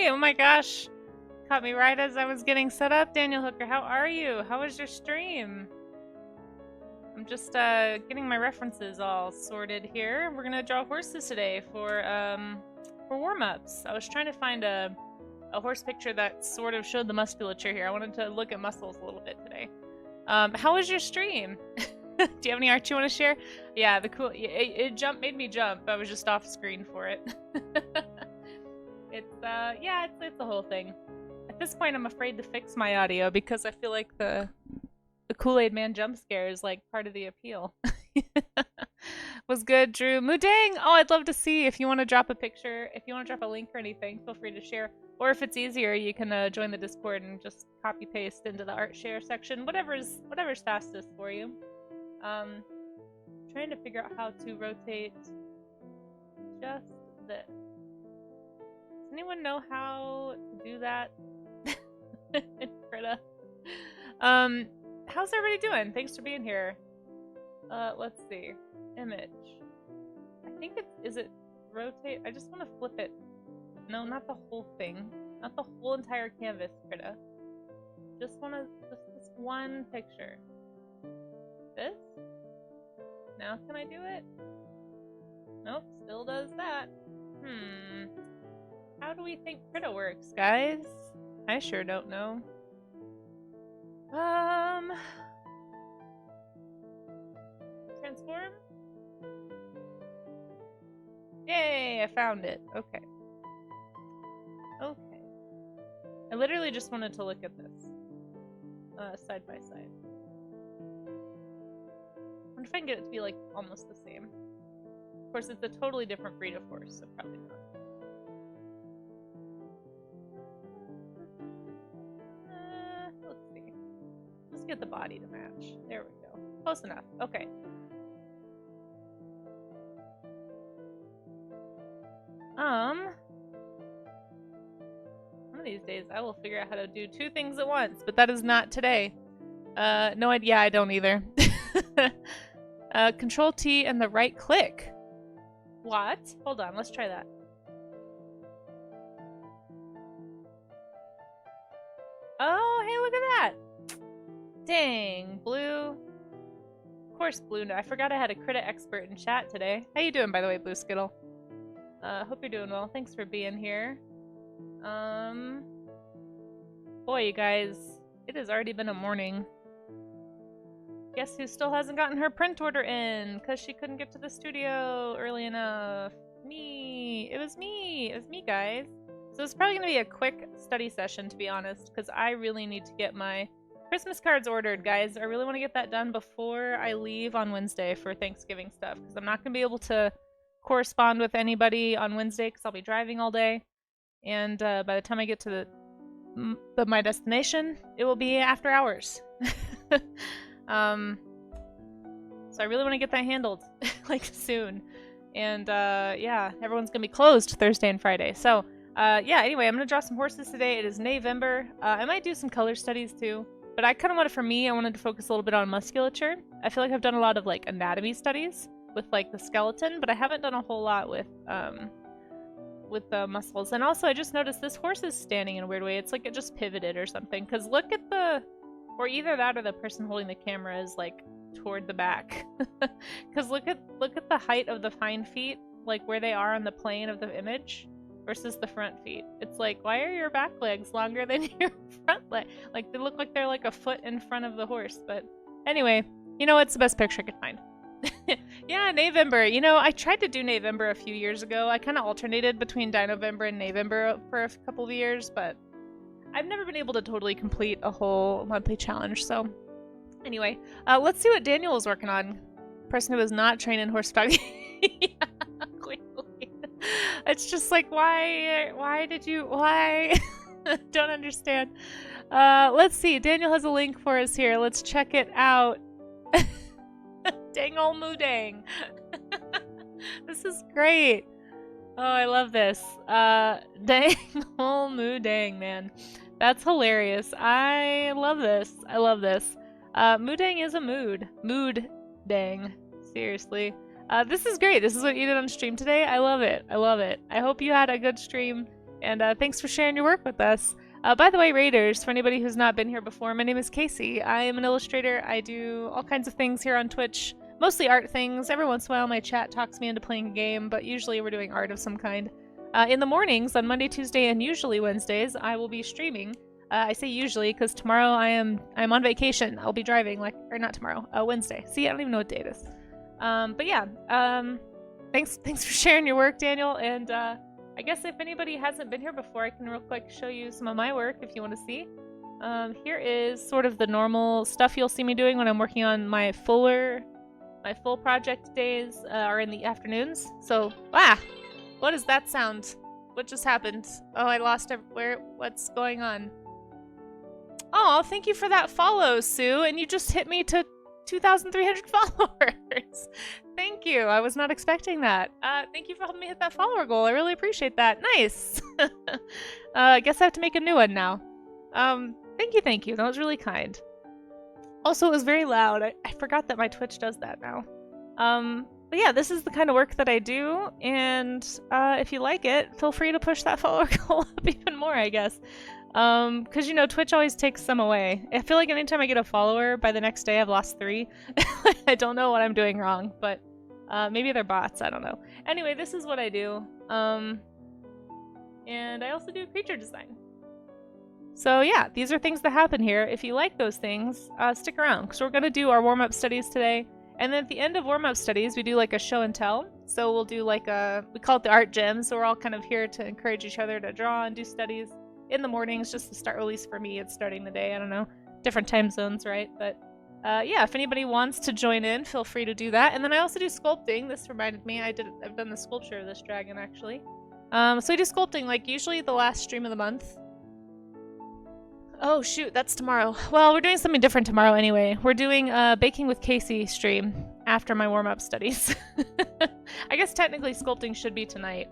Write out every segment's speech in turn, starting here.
Hey! Oh my gosh. Caught me right as I was getting set up. Daniel Hooker, how are you? How was your stream? I'm just getting my references all sorted here. We're gonna draw horses today for warm-ups. I was trying to find a horse picture that sort of showed the musculature here. I wanted to look at muscles a little bit today. How was your stream? Do you have any art you want to share? Yeah, it made me jump. I was just off screen for it. It's a whole thing. At this point, I'm afraid to fix my audio because I feel like the Kool-Aid Man jump scare is like part of the appeal. Was good, Drew. Mudang! Oh, I'd love to see if you want to drop a picture, if you want to drop a link or anything, feel free to share. Or if it's easier, you can join the Discord and just copy paste into the art share section. Whatever's fastest for you. Trying to figure out how to rotate just this. Does anyone know how to do that? Britta. How's everybody doing? Thanks for being here. Let's see. Image. I think is it rotate? I just want to flip it. No, not the whole thing. Not the whole entire canvas, Britta. Just this one picture. This? Now can I do it? Nope, still does that. How do we think Britta works, guys? I sure don't know. Transform? Yay, I found it. Okay. Okay. I literally just wanted to look at this. Side by side. I wonder if I can get it to be like almost the same. Of course, it's a totally different breed of horse, so probably not. Let's see. Let's get the body to match. There we go. Close enough. Okay. One of these days I will figure out how to do two things at once, but that is not today. No idea. I don't either. Control T and the right click. What? Hold on, let's try that. Oh, hey, look at that! Dang, Blue. Of course, Blue. I forgot I had a critic expert in chat today. How you doing, by the way, Blue Skittle? Hope you're doing well. Thanks for being here. Boy, you guys, it has already been a morning. Guess who still hasn't gotten her print order in because she couldn't get to the studio early enough? Me. It was me. It was me, guys. So it's probably going to be a quick study session, to be honest, because I really need to get my Christmas cards ordered, guys. I really want to get that done before I leave on Wednesday for Thanksgiving stuff, because I'm not going to be able to correspond with anybody on Wednesday because I'll be driving all day. And by the time I get to my destination, it will be after hours. So I really want to get that handled like soon. And yeah, everyone's gonna be closed Thursday and Friday. So yeah, anyway, I'm gonna draw some horses today. It is November. I might do some color studies too, but I kind of wanted, for me, I wanted to focus a little bit on musculature. I feel like I've done a lot of like anatomy studies with like the skeleton, but I haven't done a whole lot with the muscles. And also I just noticed this horse is standing in a weird way. It's like it just pivoted or something, because look at the, or either that or the person holding the camera is like toward the back. Because look at the height of the hind feet, like where they are on the plane of the image versus the front feet. It's like, why are your back legs longer than your front leg? Like they look like they're like a foot in front of the horse. But anyway, you know, it's the best picture I could find. Yeah, November. You know, I tried to do November a few years ago. I kind of alternated between Dinovember and November for a couple of years, but I've never been able to totally complete a whole monthly challenge. So anyway, let's see what Daniel is working on. Person who is not trained in horseback. Yeah, clearly. It's just like, why did you, why? Don't understand. Let's see. Daniel has a link for us here. Let's check it out. Dang ol' Moodang. This is great. Oh, I love this. Dang ol' Moodang, man. That's hilarious. I love this. I love this. Moodang is a mood. Mood dang. Seriously. This is great. This is what you did on stream today. I love it. I love it. I hope you had a good stream. And thanks for sharing your work with us. By the way, Raiders, for anybody who's not been here before, my name is Casey. I am an illustrator. I do all kinds of things here on Twitch, mostly art things. Every once in a while my chat talks me into playing a game, but usually we're doing art of some kind. In the mornings, on Monday, Tuesday, and usually Wednesdays, I will be streaming. I say usually because tomorrow I'm on vacation. I'll be driving, or not tomorrow, Wednesday. See, I don't even know what day it is. But yeah, thanks for sharing your work, Daniel, and I guess if anybody hasn't been here before, I can real quick show you some of my work if you want to see. Here is sort of the normal stuff you'll see me doing when I'm working on my full project days are in the afternoons. So, what is that sound? What just happened? Oh, I lost everywhere. What's going on? Oh, thank you for that follow, Sue, and you just hit me to 2,300 followers. Thank you. I was not expecting that. Thank you for helping me hit that follower goal. I really appreciate that. Nice. I guess I have to make a new one now. Thank you. That was really kind. Also, it was very loud. I forgot that my Twitch does that now. But yeah, this is the kind of work that I do, and if you like it, feel free to push that follower goal up even more, I guess. Because, you know, Twitch always takes some away. I feel like anytime I get a follower, by the next day I've lost 3. I don't know what I'm doing wrong, but maybe they're bots, I don't know. Anyway, this is what I do. And I also do creature design. So yeah, these are things that happen here. If you like those things, stick around, because we're going to do our warm-up studies today. And then at the end of warm-up studies, we do like a show and tell. So we'll do like we call it the art gym. So we're all kind of here to encourage each other to draw and do studies. In the mornings, just to start, or at least for me, it's starting the day. I don't know, different time zones, right? But yeah, if anybody wants to join in, feel free to do that. And then I also do sculpting. This reminded me, I've done the sculpture of this dragon actually. So I do sculpting like usually the last stream of the month. Oh shoot, that's tomorrow. Well, we're doing something different tomorrow anyway. We're doing a Baking with Casey stream after my warm-up studies. I guess technically sculpting should be tonight,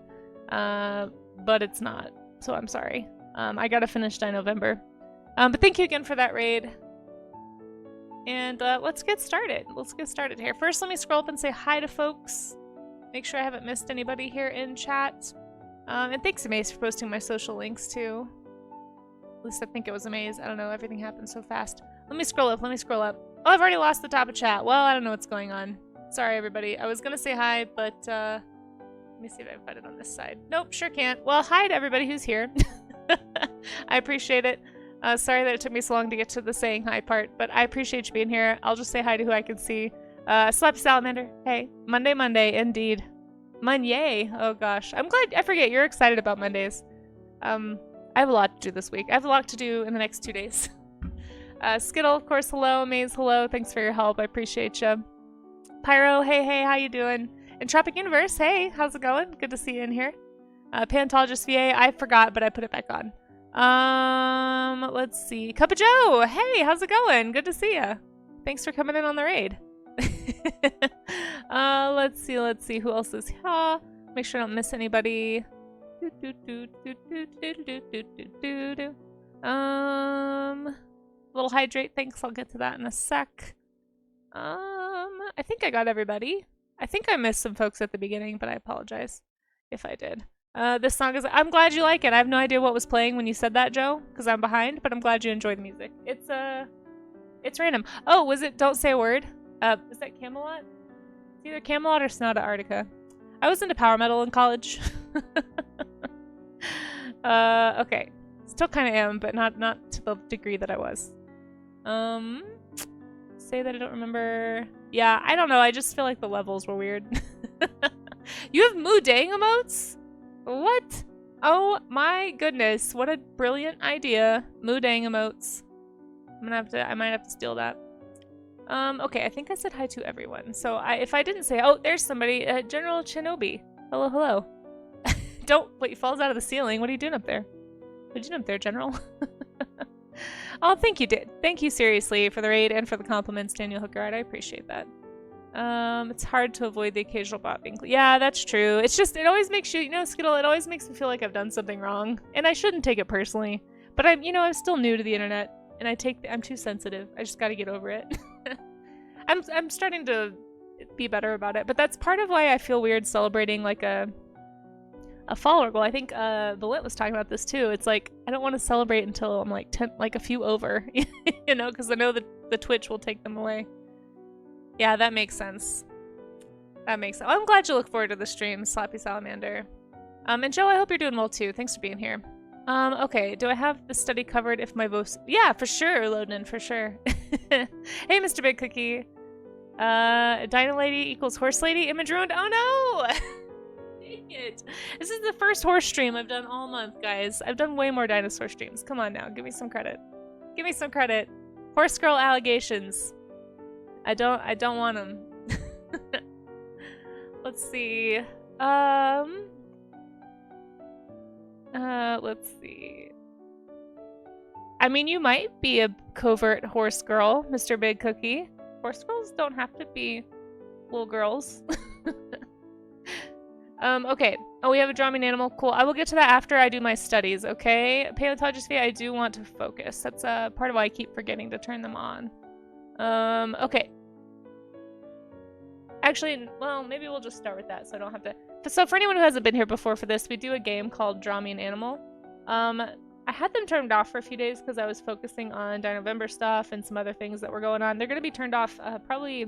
but it's not. So I'm sorry. I gotta finish by November. But thank you again for that raid. And let's get started. Let's get started here. First, let me scroll up and say hi to folks. Make sure I haven't missed anybody here in chat. And thanks, Amaze, for posting my social links too. At least I think it was Amaze. I don't know, everything happened so fast. Let me scroll up, Oh, I've already lost the top of chat. Well, I don't know what's going on. Sorry, everybody. I was gonna say hi, but let me see if I can find it on this side. Nope, sure can't. Well, hi to everybody who's here. I appreciate it. Sorry that it took me so long to get to the saying hi part, but I appreciate you being here. I'll just say hi to who I can see. Slap Salamander. Hey. Monday, indeed. Monday. Oh gosh. I'm glad. I forget. You're excited about Mondays. I have a lot to do this week. I have a lot to do in the next 2 days. Skittle, of course, hello. Maze, hello. Thanks for your help. I appreciate you. Pyro, hey, how you doing? Entropic Universe, hey, how's it going? Good to see you in here. Paleontologist VA, I forgot, but I put it back on. Let's see. Cup of Joe, hey, how's it going? Good to see ya. Thanks for coming in on the raid. Let's see. Who else is here? Make sure I don't miss anybody. Little hydrate, thanks. I'll get to that in a sec. I think I got everybody. I think I missed some folks at the beginning, but I apologize if I did. This song is... I'm glad you like it. I have no idea what was playing when you said that, Joe, because I'm behind, but I'm glad you enjoy the music. It's random. Oh, was it Don't Say a Word? Is that Camelot? It's either Camelot or Sonata Arctica. I was into power metal in college. Okay. Still kind of am, but not to the degree that I was. Say that I don't remember... Yeah, I don't know. I just feel like the levels were weird. You have Moodang emotes? What? Oh my goodness. What a brilliant idea. Moodang emotes. I might have to steal that. Okay, I think I said hi to everyone. So if I didn't say, oh, there's somebody. General Shinobi. Hello. Wait, he falls out of the ceiling. What are you doing up there? What are you doing up there, General? Oh, thank you, thank you seriously for the raid and for the compliments, Daniel Hookerard. I appreciate that. It's hard to avoid the occasional bot being... Yeah, that's true. It's just, it always makes you, Skittle, it always makes me feel like I've done something wrong. And I shouldn't take it personally. But I'm still new to the internet. And I'm too sensitive. I just gotta get over it. I'm starting to be better about it. But that's part of why I feel weird celebrating like a a follower goal. I think Valit was talking about this too. It's like I don't want to celebrate until I'm like 10, like a few over, you know, because I know that the Twitch will take them away. Yeah, that makes sense. That makes sense. I'm glad you look forward to the stream, Slappy Salamander. And Joe, I hope you're doing well too. Thanks for being here. Okay, do I have the study covered if my votes? Yeah, for sure, Loden, for sure. Hey, Mr. Big Cookie. Dino Lady equals Horse Lady. Image ruined. Oh no! Dang it. This is the first horse stream I've done all month, guys. I've done way more dinosaur streams. Come on now, give me some credit. Give me some credit. Horse girl allegations. I don't want them. Let's see. Let's see. I mean, you might be a covert horse girl, Mr. Big Cookie. Horse girls don't have to be little girls. Okay. Oh, we have a drumming animal. Cool. I will get to that after I do my studies, okay? Paleontology, I do want to focus. That's part of why I keep forgetting to turn them on. Okay. Actually, well, maybe we'll just start with that so I don't have to... So for anyone who hasn't been here before for this, we do a game called Draw Me an Animal. I had them turned off for a few days because I was focusing on Dinovember stuff and some other things that were going on. They're going to be turned off probably...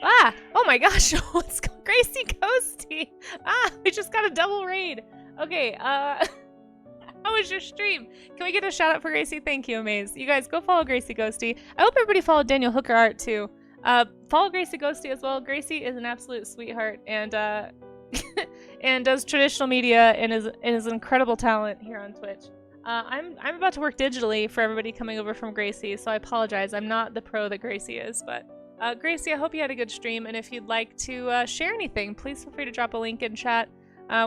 Ah! Oh my gosh! What's Gracie Ghosty? Ah! We just got a double raid! Okay, how was your stream? Can we get a shout out for Gracie? Thank you, Amaze. You guys, go follow Gracie Ghosty. I hope everybody followed Daniel Hooker Art too. Follow Gracie Ghosty as well. Gracie is an absolute sweetheart and and does traditional media and is an incredible talent here on Twitch. I'm about to work digitally for everybody coming over from Gracie, so I apologize. I'm not the pro that Gracie is, but Gracie, I hope you had a good stream, and if you'd like to share anything, please feel free to drop a link in chat.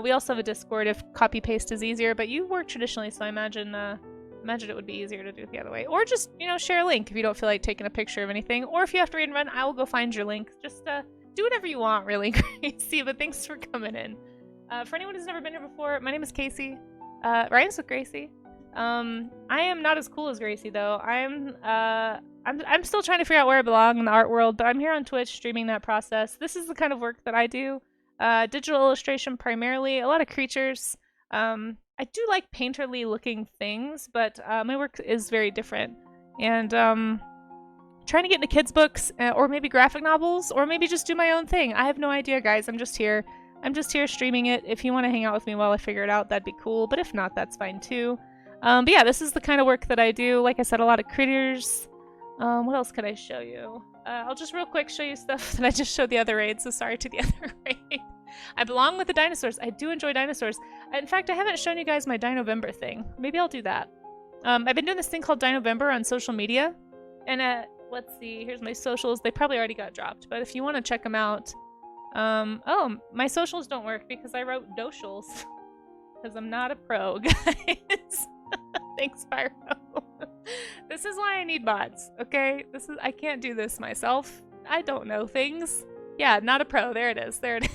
We also have a Discord if copy paste is easier, but you work traditionally, so I imagine it would be easier to do it the other way. Or just, you know, share a link if you don't feel like taking a picture of anything. Or if you have to read and run, I will go find your link. Just do whatever you want, really, Gracie. But thanks for coming in. For anyone who's never been here before, my name is Casey. Ryan's with Gracie. I am not as cool as Gracie, though. I'm still trying to figure out where I belong in the art world, but I'm here on Twitch streaming that process. This is the kind of work that I do. Digital illustration primarily, a lot of creatures. I do like painterly looking things, but my work is very different. And trying to get into kids' books, or maybe graphic novels, or maybe just do my own thing. I have no idea, guys. I'm just here. I'm just here streaming it. If you want to hang out with me while I figure it out, that'd be cool. But if not, that's fine too. But yeah, this is the kind of work that I do. Like I said, a lot of critters. What else could I show you? I'll just real quick show you stuff that I just showed the other raid, so sorry to the other raid. I belong with the dinosaurs. I do enjoy dinosaurs. In fact, I haven't shown you guys my Dinovember thing. Maybe I'll do that. I've been doing this thing called Dinovember on social media. And let's see, here's my socials. They probably already got dropped, but if you want to check them out. Oh, my socials don't work because I wrote docials. Because I'm not a pro, guys. Thanks, Pyro. This is why I need bots, okay? I can't do this myself. I don't know things. Yeah, not a pro. There it is. There it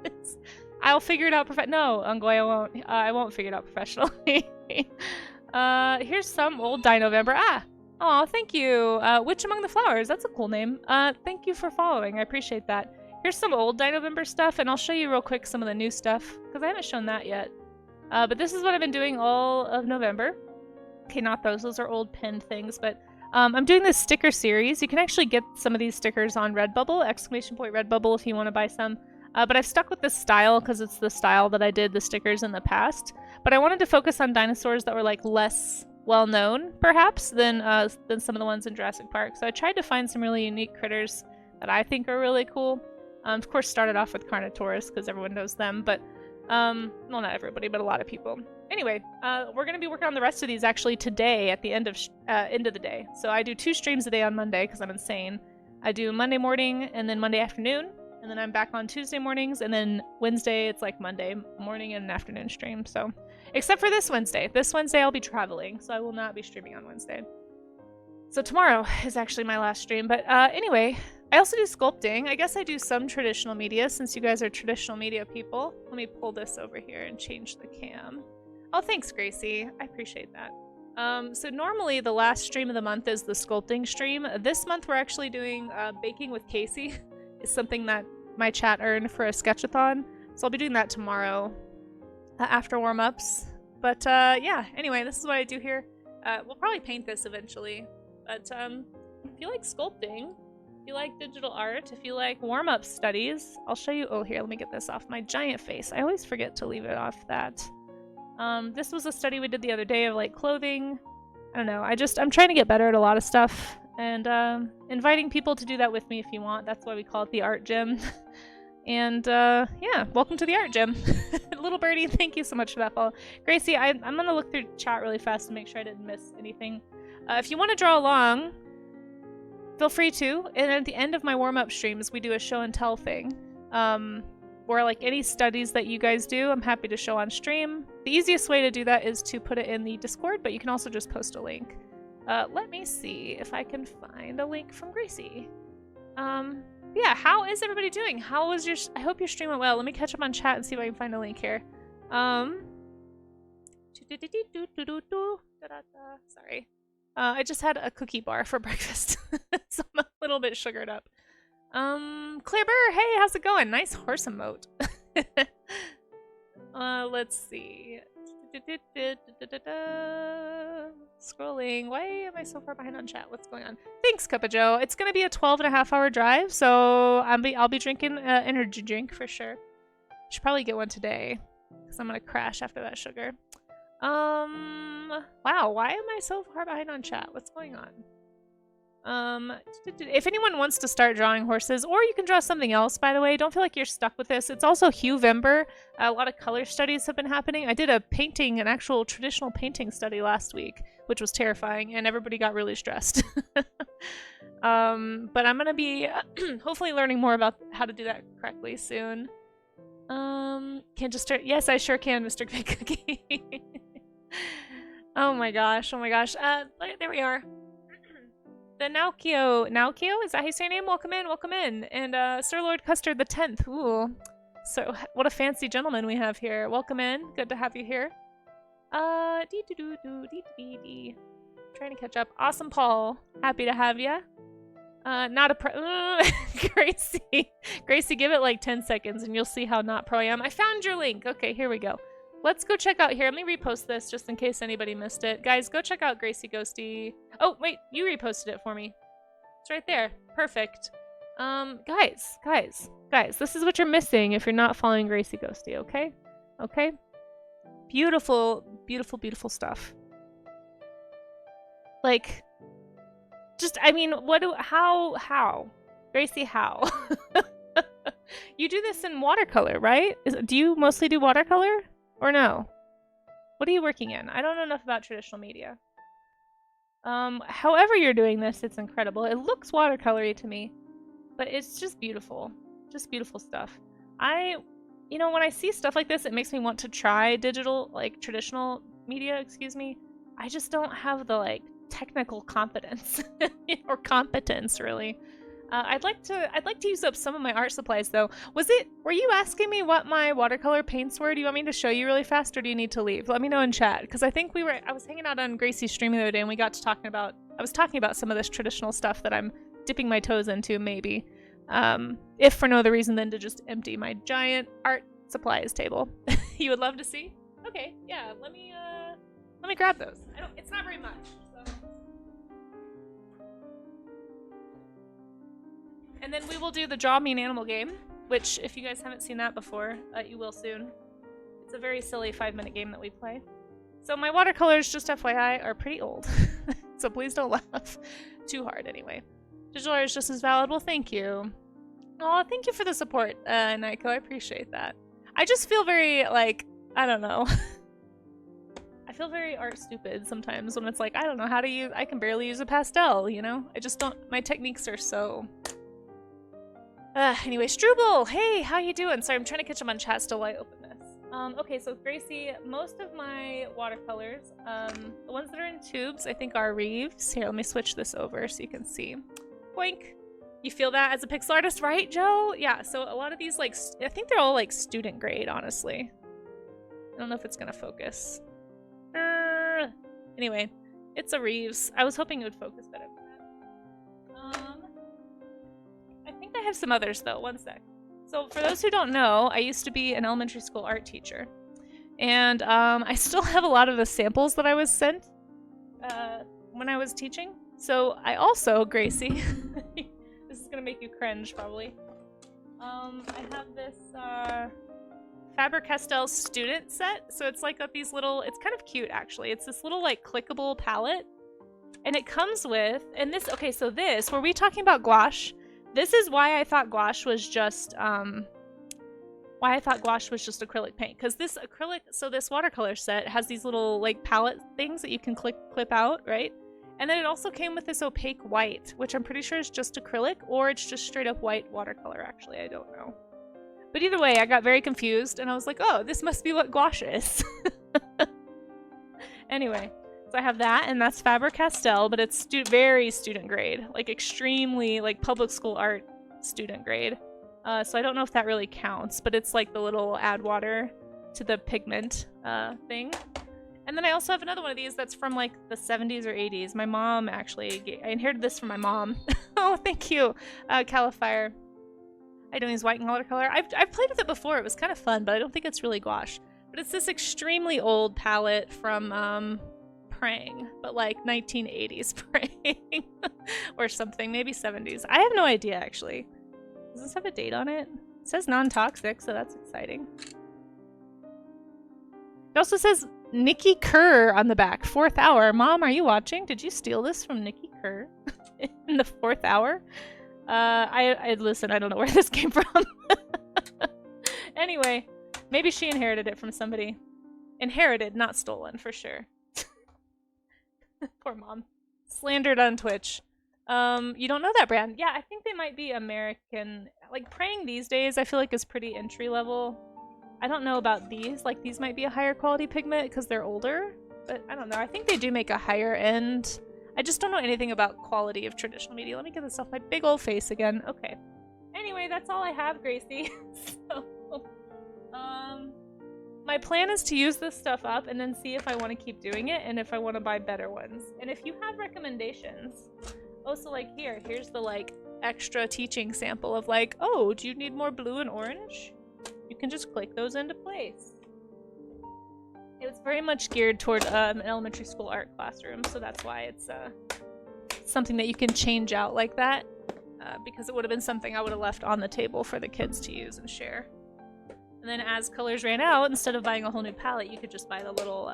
is. I'll figure it out No, Ungoy, I won't figure it out professionally. Here's some old Dinovember. Ah! Aw, thank you. Witch Among the Flowers. That's a cool name. Thank you for following. I appreciate that. Here's some old Dinovember stuff, and I'll show you real quick some of the new stuff, because I haven't shown that yet. But this is what I've been doing all of November. Okay, not those. Those are old pinned things, but I'm doing this sticker series. You can actually get some of these stickers on Redbubble, !Redbubble if you want to buy some. But I've stuck with this style because it's the style that I did the stickers in the past. But I wanted to focus on dinosaurs that were like less well-known, perhaps, than some of the ones in Jurassic Park. So I tried to find some really unique critters that I think are really cool. Of course, started off with Carnotaurus because everyone knows them, but well, not everybody, but a lot of people. Anyway, we're going to be working on the rest of these actually today at the end of the day. So I do 2 streams a day on Monday because I'm insane. I do Monday morning and then Monday afternoon, and then I'm back on Tuesday mornings, and then Wednesday it's like Monday morning and an afternoon stream. So, except for this Wednesday. This Wednesday I'll be traveling, so I will not be streaming on Wednesday. So tomorrow is actually my last stream, but anyway, I also do sculpting. I guess I do some traditional media since you guys are traditional media people. Let me pull this over here and change the cam. Oh, thanks, Gracie. I appreciate that. So normally the last stream of the month is the sculpting stream. This month we're actually doing Baking with Casey. It's something that my chat earned for a sketchathon. So I'll be doing that tomorrow after warm-ups. But yeah, anyway, this is what I do here. We'll probably paint this eventually. But if you like sculpting, if you like digital art, if you like warm-up studies, I'll show you. Oh, here, let me get this off my giant face. I always forget to leave it off that. This was a study we did the other day of like clothing. I don't know. I'm trying to get better at a lot of stuff, and inviting people to do that with me if you want. That's why we call it the art gym. And yeah, welcome to the art gym. Little birdie, thank you so much for that follow. Gracie, I'm gonna look through chat really fast to make sure I didn't miss anything. If you want to draw along, feel free to. And at the end of my warm-up streams, we do a show and tell thing. Or like any studies that you guys do, I'm happy to show on stream. The easiest way to do that is to put it in the Discord, but you can also just post a link. Let me see if I can find a link from Gracie. Yeah, how is everybody doing? How was your... I hope your stream went well. Let me catch up on chat and see if I can find a link here. Sorry. I just had a cookie bar for breakfast, so I'm a little bit sugared up. Clear Burr, hey, how's it going? Nice horse emote. Let's see. Scrolling. Why am I so far behind on chat? What's going on? Thanks, Cup of Joe. It's gonna be a 12.5-hour drive, so I'll be drinking energy drink for sure. Should probably get one today, because I'm gonna crash after that sugar. Wow, why am I so far behind on chat? What's going on? If anyone wants to start drawing horses, or you can draw something else, by the way, don't feel like you're stuck with this. It's also Huevember. A lot of color studies have been happening. I did a painting, an actual traditional painting study last week, which was terrifying, and everybody got really stressed. But I'm gonna be hopefully learning more about how to do that correctly soon. Can just start. Yes, I sure can, Mr. Big Cookie. Oh my gosh, oh my gosh. There we are. The Naukio, is that how you say your name? Welcome in, welcome in. And Sir Lord Custard the 10th. Ooh, so what a fancy gentleman we have here. Welcome in, good to have you here. Trying to catch up. Awesome, Paul. Happy to have you. Not a pro. Gracie, give it like 10 seconds and you'll see how not pro I am. I found your link. Okay, here we go. Let's go check out here. Let me repost this just in case anybody missed it. Guys, go check out Gracie Ghosty. Oh, wait, you reposted it for me. It's right there. Perfect. Guys, this is what you're missing if you're not following Gracie Ghosty, okay? Okay? Beautiful, beautiful, beautiful stuff. Like, just, I mean, how? Gracie, how? You do this in watercolor, right? Do you mostly do watercolor? Or no? What are you working in? I don't know enough about traditional media. However you're doing this, it's incredible. It looks watercolory to me, but it's just beautiful. Just beautiful stuff. You know, when I see stuff like this, it makes me want to try digital, like traditional media, excuse me. I just don't have the, like, technical competence. Or competence, really. I'd like to use up some of my art supplies though. Were you asking me what my watercolor paints were? Do you want me to show you really fast, or do you need to leave? Let me know in chat, because I think I was hanging out on Gracie's stream the other day and we got to talking about, I was talking about some of this traditional stuff that I'm dipping my toes into, maybe. If for no other reason than to just empty my giant art supplies table. You would love to see? Okay, yeah, let me grab those. It's not very much. And then we will do the Draw Me an Animal game, which, if you guys haven't seen that before, you will soon. It's a very silly 5-minute game that we play. So my watercolors, just FYI, are pretty old. So please don't laugh too hard anyway. Digital art is just as valid. Well, thank you. Oh, thank you for the support, Naiko. I appreciate that. I just feel very, like, I don't know. I feel very art stupid sometimes when it's like, I don't know how to use, I can barely use a pastel, you know? I just don't, my techniques are so... Anyway, Struble, hey, how you doing? Sorry, I'm trying to catch up on chat still while I open this. Okay, so Gracie, most of my watercolors, the ones that are in tubes, I think are Reeves. Here, let me switch this over so you can see. Boink! You feel that as a pixel artist, right, Joe? Yeah, so a lot of these, like, I think they're all, like, student grade, honestly. I don't know if it's gonna focus. Anyway, it's a Reeves. I was hoping it would focus better than that. I think I have some others, though. One sec. So for those who don't know, I used to be an elementary school art teacher. And I still have a lot of the samples that I was sent when I was teaching. So I also, Gracie, this is gonna make you cringe probably. I have this Faber-Castell student set. So it's like got these little, it's kind of cute actually. It's this little like clickable palette. And it comes with, and this, okay, so this, were we talking about gouache? This is why I thought gouache was just, acrylic paint. Because this acrylic, so this watercolor set has these little like palette things that you can clip out, right? And then it also came with this opaque white, which I'm pretty sure is just acrylic, or it's just straight up white watercolor, actually, I don't know. But either way, I got very confused, and I was like, oh, this must be what gouache is. Anyway, so I have that, and that's Faber-Castell, but it's very student grade, like extremely, like public school art student grade. So I don't know if that really counts, but it's like the little add water to the pigment thing. And then I also have another one of these that's from like the 70s or 80s. My mom actually, I inherited this from my mom. Oh, thank you, Califier. I don't use white and watercolor. I've played with it before. It was kind of fun, but I don't think it's really gouache. But it's this extremely old palette from Prang, but like 1980s Prang or something, maybe 70s. I have no idea actually. Does this have a date on it? It says non-toxic, so that's exciting. It also says Nikki Kerr on the back, 4th hour. Mom, are you watching? Did you steal this from Nikki Kerr in the 4th hour? I listen, I don't know where this came from. Anyway, maybe she inherited it from somebody. Inherited, not stolen, for sure. Poor mom. Slandered on Twitch. You don't know that brand? Yeah, I think they might be American. Like, Prang these days, I feel like is pretty entry level. I don't know about these. Like, these might be a higher quality pigment because they're older. But I don't know. I think they do make a higher end. I just don't know anything about quality of traditional media. Let me get this off my big old face again. Okay. Anyway, that's all I have, Gracie. So, my plan is to use this stuff up and then see if I want to keep doing it and if I want to buy better ones. And if you have recommendations, also like here's the like extra teaching sample of like, oh, do you need more blue and orange? You can just click those into place. It was very much geared toward an elementary school art classroom, so that's why it's something that you can change out like that, because it would have been something I would have left on the table for the kids to use and share. And then as colors ran out, instead of buying a whole new palette, you could just buy the little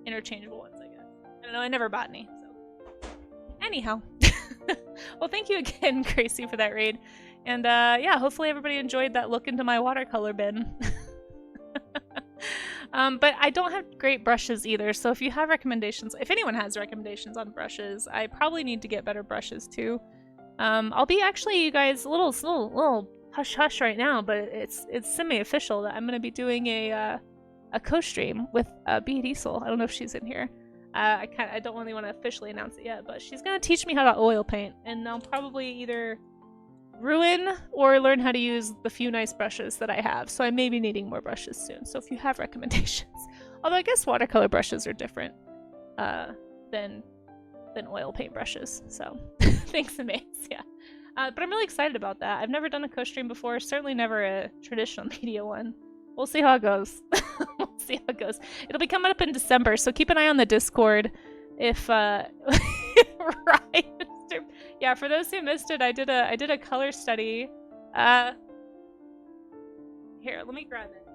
interchangeable ones, I guess. I don't know, I never bought any, so. Anyhow. Well, thank you again, Gracie, for that raid. And yeah, hopefully everybody enjoyed that look into my watercolor bin. But I don't have great brushes either, so if you have recommendations, if anyone has recommendations on brushes, I probably need to get better brushes too. I'll be actually, you guys, a little hush hush right now, but it's semi-official that I'm gonna be doing a co-stream with Be Diesel. I don't know if she's in here. I don't really want to officially announce it yet, but she's gonna teach me how to oil paint, and I'll probably either ruin or learn how to use the few nice brushes that I have. So I may be needing more brushes soon. So if you have recommendations, although I guess watercolor brushes are different than oil paint brushes. So thanks, Amaze. Yeah. But I'm really excited about that. I've never done a co-stream before. Certainly never a traditional media one. We'll see how it goes. We'll see how it goes. It'll be coming up in December, so keep an eye on the Discord. If right, yeah. For those who missed it, I did a color study. Here, let me grab it.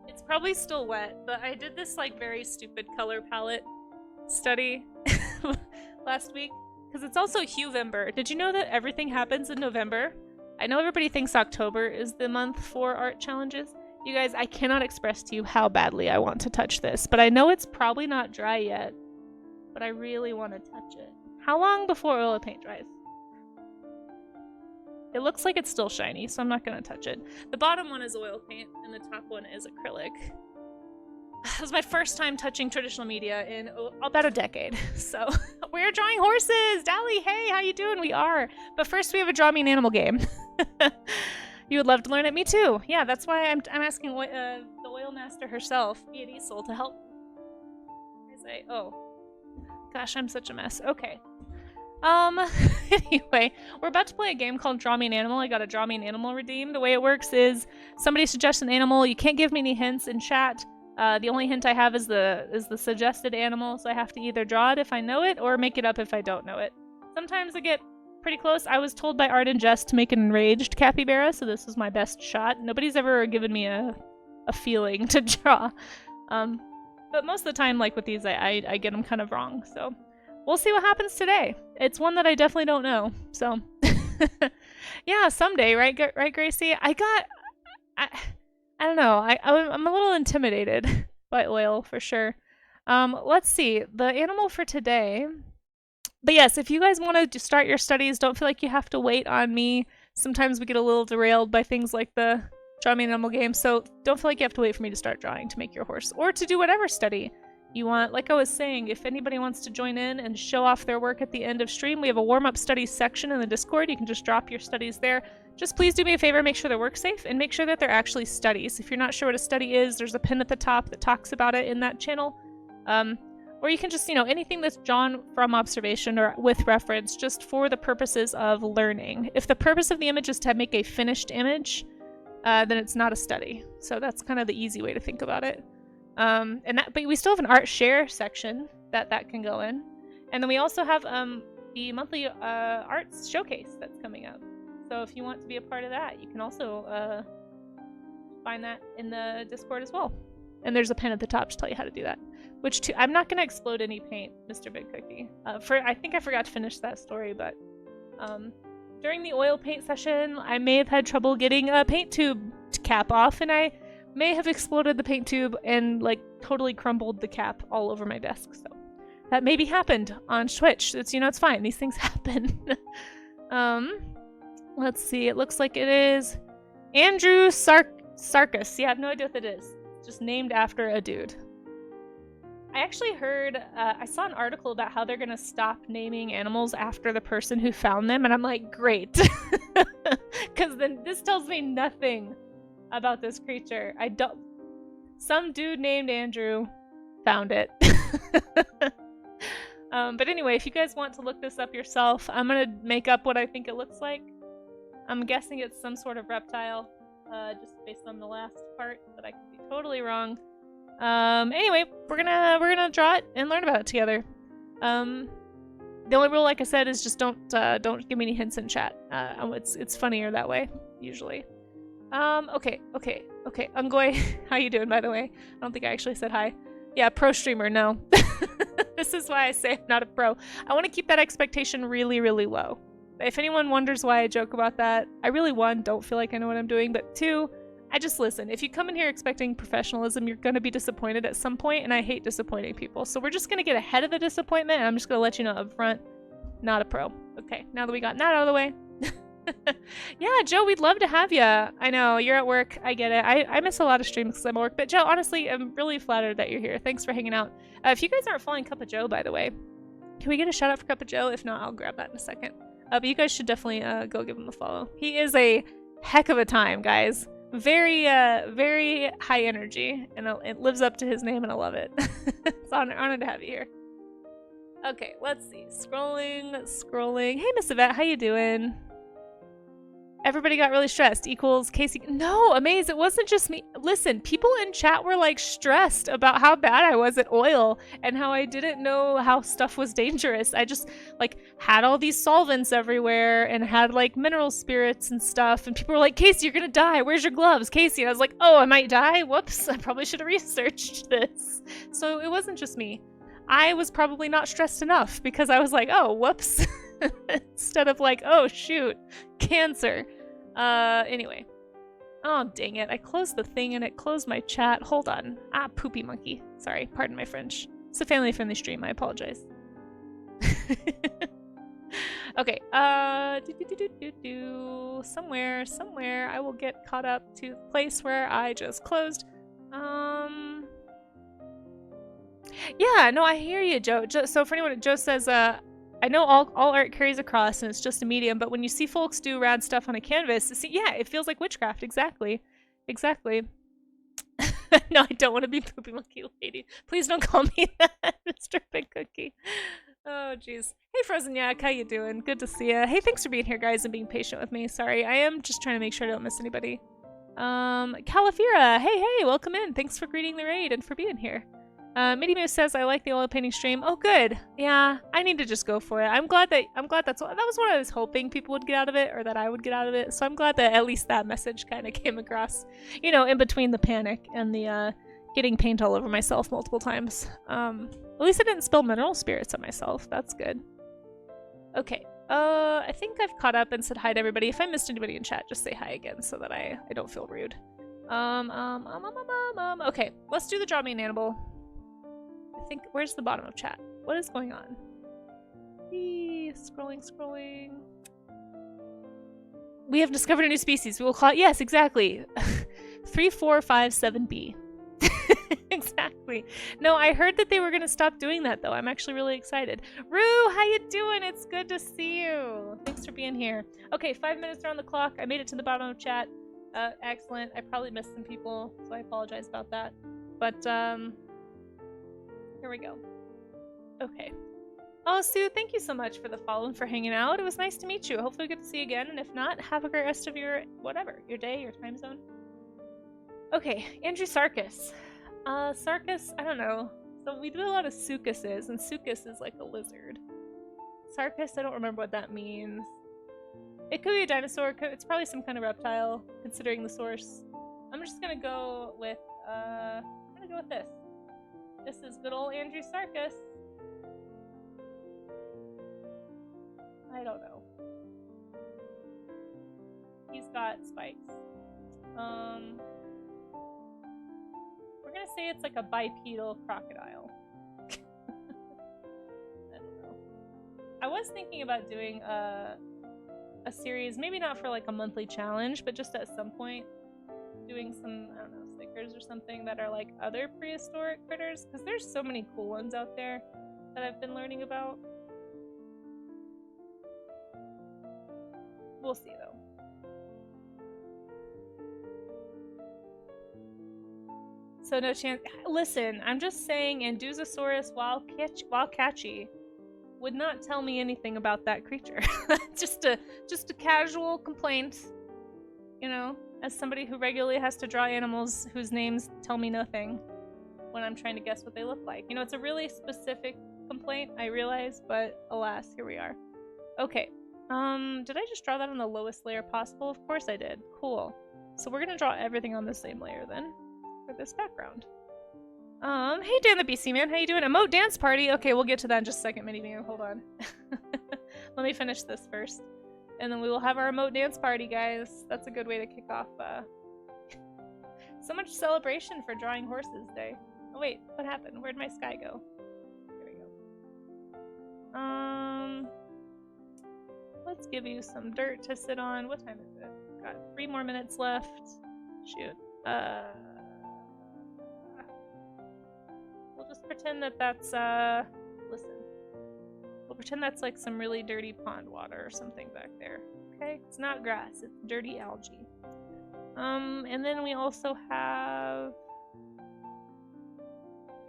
It's probably still wet, but I did this like very stupid color palette study last week because it's also Huevember. Did you know that everything happens in November? I know everybody thinks October is the month for art challenges. You guys, I cannot express to you how badly I want to touch this, but I know it's probably not dry yet, but I really want to touch it. How long before oil paint dries? It looks like it's still shiny, so I'm not going to touch it. The bottom one is oil paint, and the top one is acrylic. It was my first time touching traditional media in about a decade, so we're drawing horses! Dally, hey, how you doing? We are. But first we have a Draw Me an Animal game. You would love to learn it? Me too. Yeah, that's why I'm asking the oil master herself, Be Diesel, to help. I say, oh. Gosh, I'm such a mess. Okay. Anyway, we're about to play a game called Draw Me an Animal. I got a Draw Me an Animal redeem. The way it works is somebody suggests an animal. You can't give me any hints in chat. The only hint I have is the suggested animal, so I have to either draw it if I know it or make it up if I don't know it. Sometimes I get pretty close. I was told by Art and Jess to make an enraged capybara, so this was my best shot. Nobody's ever given me a feeling to draw. But most of the time, like with these, I get them kind of wrong, so we'll see what happens today. It's one that I definitely don't know, so yeah, someday, right, Gracie? I don't know. I'm a little intimidated by oil for sure. Let's see the animal for today. But yes, if you guys want to start your studies, don't feel like you have to wait on me. Sometimes we get a little derailed by things like the Draw Me an Animal game, so don't feel like you have to wait for me to start drawing to make your horse, or to do whatever study you want. Like I was saying, if anybody wants to join in and show off their work at the end of stream, we have a warm-up studies section in the Discord. You can just drop your studies there. Just please do me a favor, make sure they're work safe, and make sure that they're actually studies. If you're not sure what a study is, there's a pin at the top that talks about it in that channel. Or you can just, anything that's drawn from observation or with reference, just for the purposes of learning. If the purpose of the image is to make a finished image, then it's not a study. So that's kind of the easy way to think about it. But we still have an art share section that can go in. And then we also have the monthly arts showcase that's coming up. So if you want to be a part of that, you can also find that in the Discord as well. And there's a pin at the top to tell you how to do that. I'm not going to explode any paint, Mr. Big Cookie. I think I forgot to finish that story, but during the oil paint session, I may have had trouble getting a paint tube cap off, and I may have exploded the paint tube and totally crumbled the cap all over my desk. So that maybe happened on Twitch. It's fine. These things happen. Let's see. It looks like it is Andrew Sarkis. Yeah, I have no idea what that is. It's just named after a dude. I actually heard, I saw an article about how they're going to stop naming animals after the person who found them, and I'm like, great. Because then this tells me nothing about this creature. Some dude named Andrew found it. But anyway, if you guys want to look this up yourself, I'm going to make up what I think it looks like. I'm guessing it's some sort of reptile, just based on the last part, but I could be totally wrong. Anyway, we're gonna draw it and learn about it together. The only rule, like I said, is just don't give me any hints in chat. It's funnier that way, usually. Okay. Ungoy, how you doing, by the way? I don't think I actually said hi. Yeah, pro streamer, no. This is why I say I'm not a pro. I want to keep that expectation really, really low. If anyone wonders why I joke about that, I really, one, don't feel like I know what I'm doing, but two, I just listen. If you come in here expecting professionalism, you're going to be disappointed at some point, and I hate disappointing people. So we're just going to get ahead of the disappointment, and I'm just going to let you know up front, not a pro. Okay, now that we got that out of the way. Yeah, Joe, we'd love to have you. I know, you're at work. I get it. I miss a lot of streams because I'm at work. But Joe, honestly, I'm really flattered that you're here. Thanks for hanging out. If you guys aren't following Cup of Joe, by the way, can we get a shout out for Cup of Joe? If not, I'll grab that in a second. But you guys should definitely go give him a follow. He is a heck of a time, guys. Very high energy, and it lives up to his name, and I love it. It's honored to have you here. Okay, let's see. Scrolling. Hey, Miss Yvette, how you doing? Everybody got really stressed. Equals Casey. No, Amaze, it wasn't just me. Listen, people in chat were stressed about how bad I was at oil and how I didn't know how stuff was dangerous. I just had all these solvents everywhere and had mineral spirits and stuff. And people were like, Casey, you're gonna die. Where's your gloves? Casey. And I was like, oh, I might die? Whoops. I probably should have researched this. So it wasn't just me. I was probably not stressed enough because I was like, oh, whoops. Instead of oh shoot, cancer. Anyway. Oh, dang it. I closed the thing and it closed my chat. Hold on. Ah, poopy monkey. Sorry, pardon my French. It's a family-friendly stream. I apologize. Okay. Somewhere I will get caught up to the place where I just closed. Yeah, no, I hear you, Joe. So for anyone, Joe says, I know all art carries across and it's just a medium, but when you see folks do rad stuff on a canvas, yeah, it feels like witchcraft. Exactly. No, I don't want to be Poopy Monkey Lady. Please don't call me that, Mr. Big Cookie. Oh, jeez. Hey, Frozen Yak, how you doing? Good to see ya. Hey, thanks for being here, guys, and being patient with me. Sorry, I am just trying to make sure I don't miss anybody. Califira, hey, welcome in. Thanks for greeting the raid and for being here. Minnie Moose says, I like the oil painting stream. Oh, good. Yeah, I need to just go for it. I'm glad that was what I was hoping people would get out of it, or that I would get out of it. So I'm glad that at least that message kind of came across, you know, in between the panic and the, getting paint all over myself multiple times. At least I didn't spill mineral spirits on myself. That's good. Okay. I think I've caught up and said hi to everybody. If I missed anybody in chat, just say hi again so that I don't feel rude. Okay, let's do the Draw Me an Animal. I think, where's the bottom of chat? What is going on? Scrolling. We have discovered a new species. We will call it, yes, exactly. 3457B. Exactly. No, I heard that they were gonna stop doing that though. I'm actually really excited. Rue, how you doing? It's good to see you. Thanks for being here. Okay, 5 minutes are on the clock. I made it to the bottom of chat. Excellent. I probably missed some people, so I apologize about that. But here we go. Okay. Oh, Sue, thank you so much for the follow and for hanging out. It was nice to meet you. Hopefully we get to see you again, and if not, have a great rest of your whatever, your day, your time zone. Okay, Andrew Sarkis. Sarkis, I don't know. So we do a lot of Sukuses, and Sukus is like a lizard. Sarkis, I don't remember what that means. It could be a dinosaur. It's probably some kind of reptile, considering the source. I'm just gonna go with, this. This is good old Andrew Sarkis. I don't know. He's got spikes. We're gonna say it's like a bipedal crocodile. I don't know. I was thinking about doing a series, maybe not for like a monthly challenge, but just at some point doing some, I don't know, stickers or something that are like other prehistoric critters, because there's so many cool ones out there that I've been learning about. We'll see though. So no chance. Listen, I'm just saying Anduzosaurus, while catchy, would not tell me anything about that creature. just a casual complaint, you know, as somebody who regularly has to draw animals whose names tell me nothing when I'm trying to guess what they look like. You know, it's a really specific complaint, I realize, but alas, here we are. Okay. Did I just draw that on the lowest layer possible? Of course I did. Cool. So we're gonna draw everything on the same layer then. For this background. Hey Dan the BC man, how you doing? Emote dance party? Okay, we'll get to that in just a second, Miniview. Hold on. Let me finish this first. And then we will have our emote dance party, guys. That's a good way to kick off, so much celebration for Drawing Horses Day. Oh wait, what happened? Where'd my sky go? There we go. Let's give you some dirt to sit on. What time is it? Got 3 more minutes left. Shoot. We'll just pretend that that's, listen. We'll pretend that's like some really dirty pond water or something back there. Okay? It's not grass, it's dirty algae. And then we also have...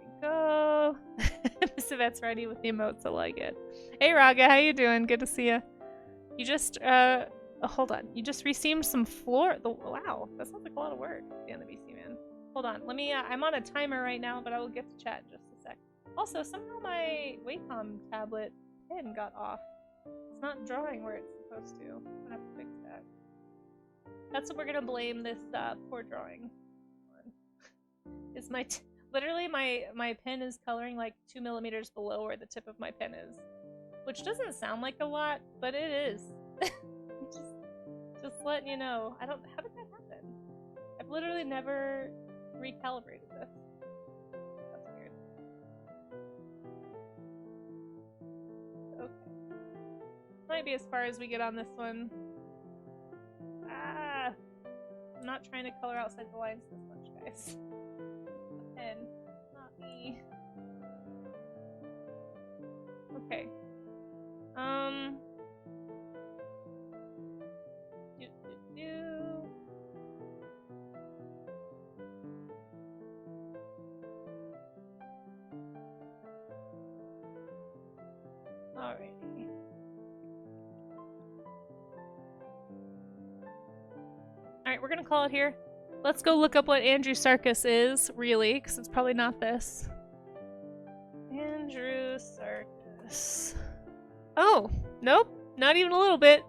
There we go. Miss Yvette's ready with the emotes, I like it. Hey Raga, how you doing? Good to see you. You just, hold on. You just reseamed some floor. Wow, that sounds like a lot of work, Dan the BC man. Hold on, let me, I'm on a timer right now, but I will get to chat in just a sec. Also, somehow my Wacom tablet pin got off. It's not drawing where it's supposed to. I'm gonna have to fix that. That's what we're gonna blame this, poor drawing on. Is literally my pen is coloring like 2 millimeters below where the tip of my pen is. Which doesn't sound like a lot, but it is. just letting you know. How did that happen? I've literally never recalibrated this. That's weird. Okay. Might be as far as we get on this one. Ah! I'm not trying to color outside the lines this much, guys. The pen, not me. Okay. Alrighty. Alright, we're gonna call it here. Let's go look up what Andrew Sarkis is, really, because it's probably not this. Andrew Sarkis. Oh, nope, not even a little bit.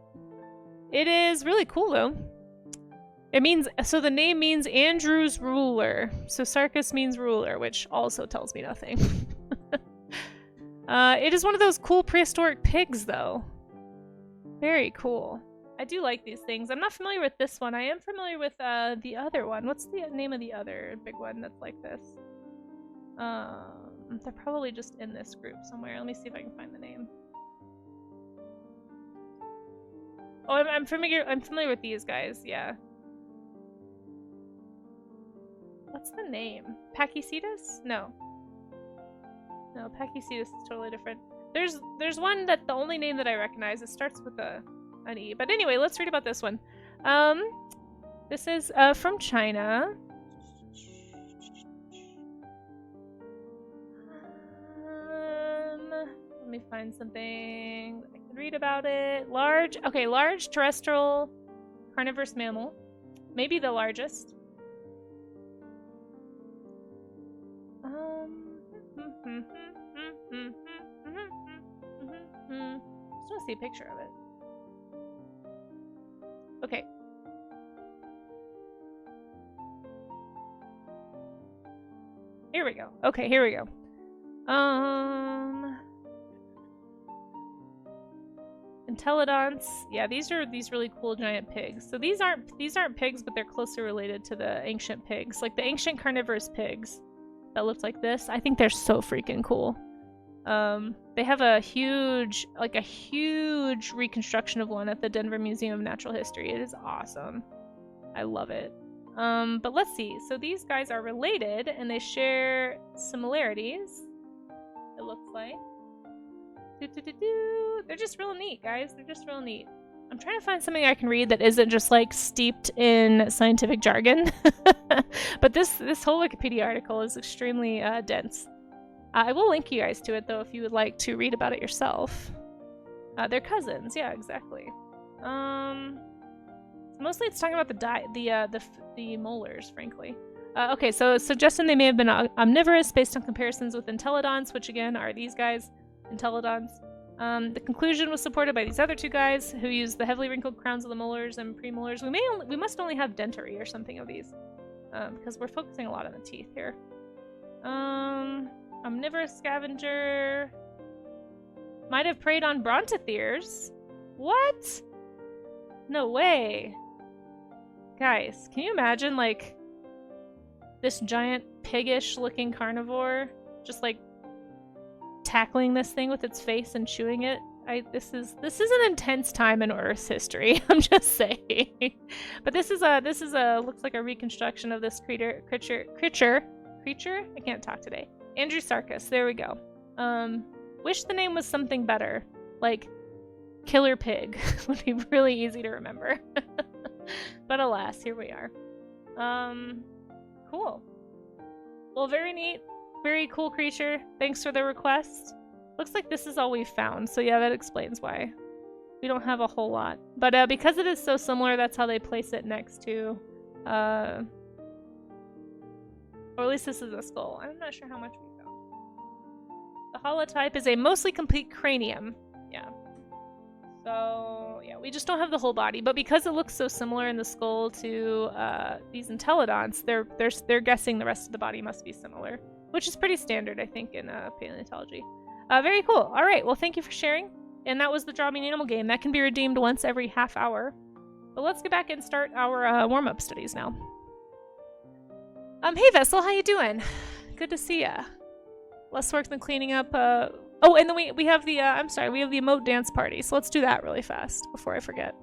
It is really cool, though. It means, so the name means Andrew's ruler. So Sarkis means ruler, which also tells me nothing. It is one of those cool prehistoric pigs, though. Very cool. I do like these things. I'm not familiar with this one. I am familiar with the other one. What's the name of the other big one that's like this? They're probably just in this group somewhere. Let me see if I can find the name. Oh, I'm familiar with these guys, yeah. What's the name? Pachycetus? No. No, Pachycetus is totally different. There's one that the only name that I recognize, it starts with an E. But anyway, let's read about this one. This is from China. Let me find something that I can read about it. Large terrestrial carnivorous mammal. Maybe the largest. Just want to see a picture of it. Okay. Here we go. Okay, here we go. Entelodonts. Yeah, these are these really cool giant pigs. So these aren't pigs, but they're closely related to the ancient pigs. Like the ancient carnivorous pigs that looked like this. I think they're so freaking cool. They have a huge reconstruction of one at the Denver Museum of Natural History. It is awesome. I love it. But let's see. So these guys are related and they share similarities. It looks like. They're just real neat, guys. They're just real neat. I'm trying to find something I can read that isn't just like steeped in scientific jargon. But this whole Wikipedia article is extremely dense. I will link you guys to it though if you would like to read about it yourself. They're cousins, yeah, exactly. Mostly it's talking about the molars, frankly. Okay, so it's suggesting they may have been omnivorous based on comparisons with entelodonts, which again are these guys, entelodonts. The conclusion was supported by these other two guys who used the heavily wrinkled crowns of the molars and premolars. We must only have dentary or something of these, because we're focusing a lot on the teeth here. Omnivorous scavenger. Might have preyed on brontotheres. What? No way. Guys, can you imagine, like, this giant piggish looking carnivore just, like, tackling this thing with its face and chewing it? This is an intense time in Earth's history. I'm just saying. But this is looks like a reconstruction of this creature. I can't talk today. Andrew Sarkis. There we go. Wish the name was something better, like Killer Pig. Would be really easy to remember. But alas, here we are. Cool. Well, very neat. Very cool creature. Thanks for the request. Looks like this is all we've found, so yeah, that explains why. We don't have a whole lot. But because it is so similar, that's how they place it next to... or at least this is a skull. I'm not sure how much we found. The holotype is a mostly complete cranium. Yeah. So, yeah, we just don't have the whole body. But because it looks so similar in the skull to these entelodonts, they're guessing the rest of the body must be similar. Which is pretty standard, I think, in paleontology. Very cool. All right, well, thank you for sharing. And that was the Draw Me an Animal game. That can be redeemed once every half hour. But let's get back and start our warm-up studies now. Hey, Vessel, how you doing? Good to see ya. Less work than cleaning up, Oh, and then we have the, I'm sorry, we have the emote dance party. So let's do that really fast before I forget.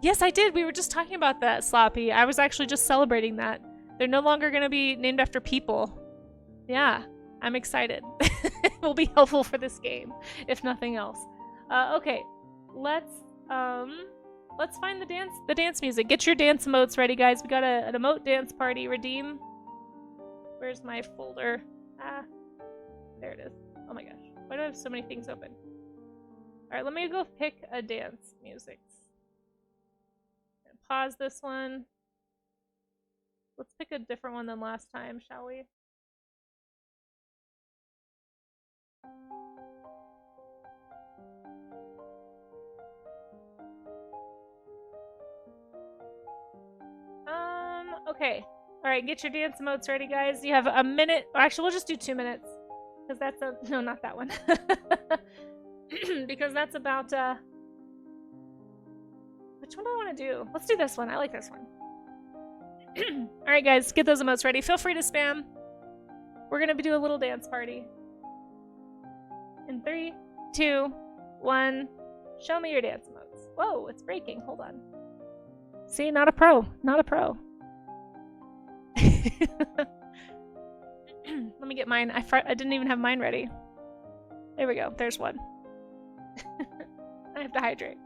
Yes, I did. We were just talking about that, Sloppy. I was actually just celebrating that. They're no longer going to be named after people. Yeah, I'm excited. It will be helpful for this game, if nothing else. Okay, let's find the dance music. Get your dance emotes ready, guys. We got an emote dance party. Redeem. Where's my folder? Ah, there it is. Oh my gosh. Why do I have so many things open? Alright, let me go pick a dance music. Pause this one. Let's pick a different one than last time, shall we? Okay. Alright, get your dance emotes ready, guys. You have a minute. Or actually, we'll just do 2 minutes. Because that's a... No, not that one. Because that's about, Which one do I want to do? Let's do this one. I like this one. Alright, guys. Get those emotes ready. Feel free to spam. We're gonna do a little dance party. In 3, 2, 1. Show me your dance emotes. Whoa, it's breaking. Hold on. See, not a pro. Not a pro. Let me get mine. I didn't even have mine ready. There we go. There's one. I have to hydrate.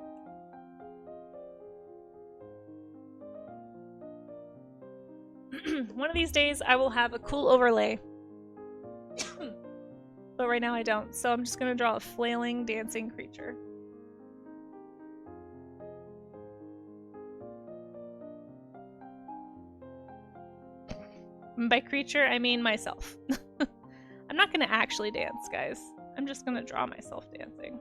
One of these days I will have a cool overlay. But right now I don't. So I'm just going to draw a flailing, dancing creature. And by creature, I mean myself. I'm not going to actually dance, guys. I'm just going to draw myself dancing.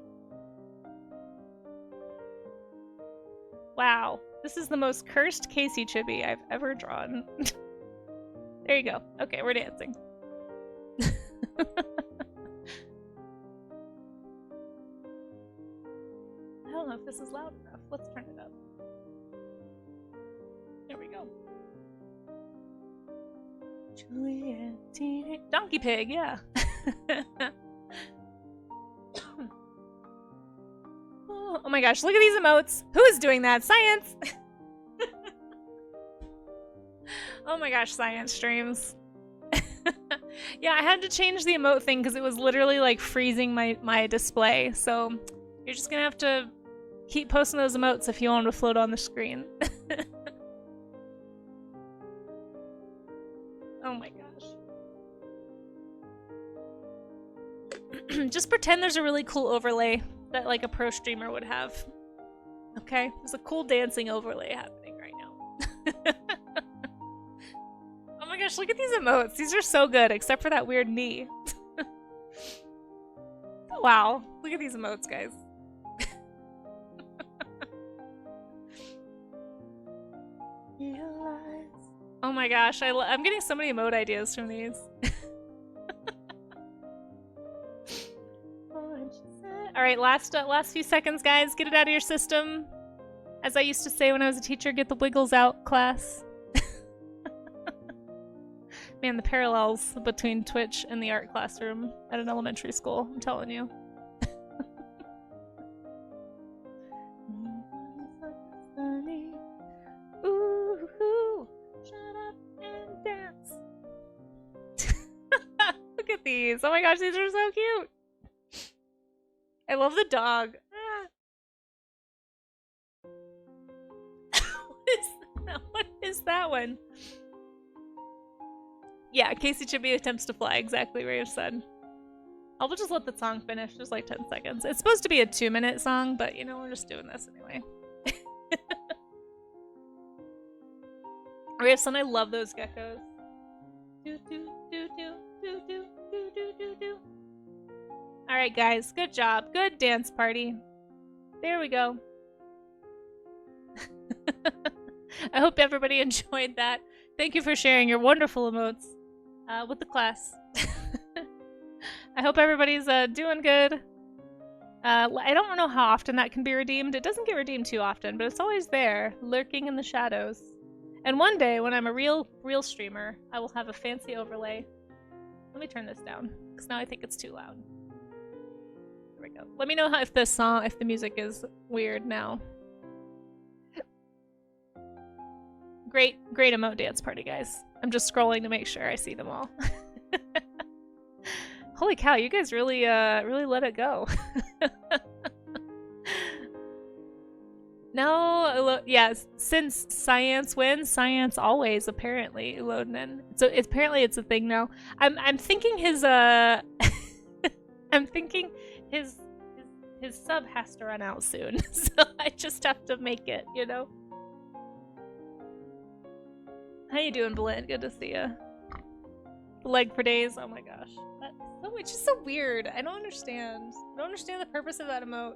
Wow. This is the most cursed Casey chibi I've ever drawn. There you go. Okay, we're dancing. I don't know if this is loud enough. Let's turn it up. There we go. Juliet, Donkey Pig, yeah. Oh my gosh, look at these emotes. Who is doing that? Science! Oh my gosh, science streams. Yeah, I had to change the emote thing because it was literally like freezing my display. So you're just gonna have to keep posting those emotes if you want them to float on the screen. Oh my gosh. Just pretend there's a really cool overlay that like a pro streamer would have. Okay? There's a cool dancing overlay happening right now. Oh my gosh, look at these emotes. These are so good, except for that weird knee. Wow. Look at these emotes, guys. Oh my gosh, I'm getting so many emote ideas from these. Alright, last few seconds, guys. Get it out of your system. As I used to say when I was a teacher, get the wiggles out, class. Man, the parallels between Twitch and the art classroom at an elementary school, I'm telling you. Ooh, shut up and dance. Look at these. Oh my gosh, these are so cute. I love the dog. What is that one? Yeah, Casey Chibi attempts to fly, exactly what you said. I'll just let the song finish, just like 10 seconds. It's supposed to be a 2-minute song, but you know, we're just doing this anyway. Rifson, I love those geckos. Do, do, do, do, do, do, do, do, do, do. Alright guys, good job. Good dance party. There we go. I hope everybody enjoyed that. Thank you for sharing your wonderful emotes with the class. I hope everybody's doing good. I don't know how often that can be redeemed. It doesn't get redeemed too often, but it's always there, lurking in the shadows. And one day, when I'm a real streamer, I will have a fancy overlay. Let me turn this down, because now I think it's too loud. There we go. Let me know if the music is weird now. Great emote dance party, guys. I'm just scrolling to make sure I see them all. Holy cow, you guys really let it go. No, yeah, since science wins, science always, apparently, Ulodinen. So apparently it's a thing now. I'm thinking his I'm thinking his his sub has to run out soon, so I just have to make it, you know? How you doing, Blend? Good to see you. Leg for days. Oh my gosh. It's just so weird. I don't understand. I don't understand the purpose of that emote.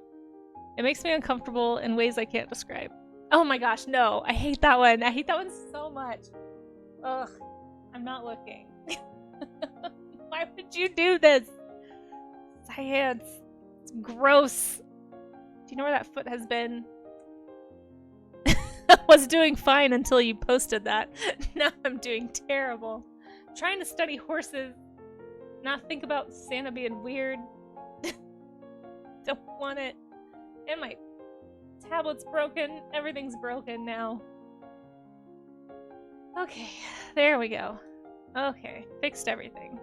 It makes me uncomfortable in ways I can't describe. Oh my gosh, no. I hate that one. I hate that one so much. Ugh. I'm not looking. Why would you do this? Science. It's gross. Do you know where that foot has been? I was doing fine until you posted that. Now I'm doing terrible. Trying to study horses. Not think about Santa being weird. Don't want it. And my tablet's broken. Everything's broken now. Okay, there we go. Okay, fixed everything.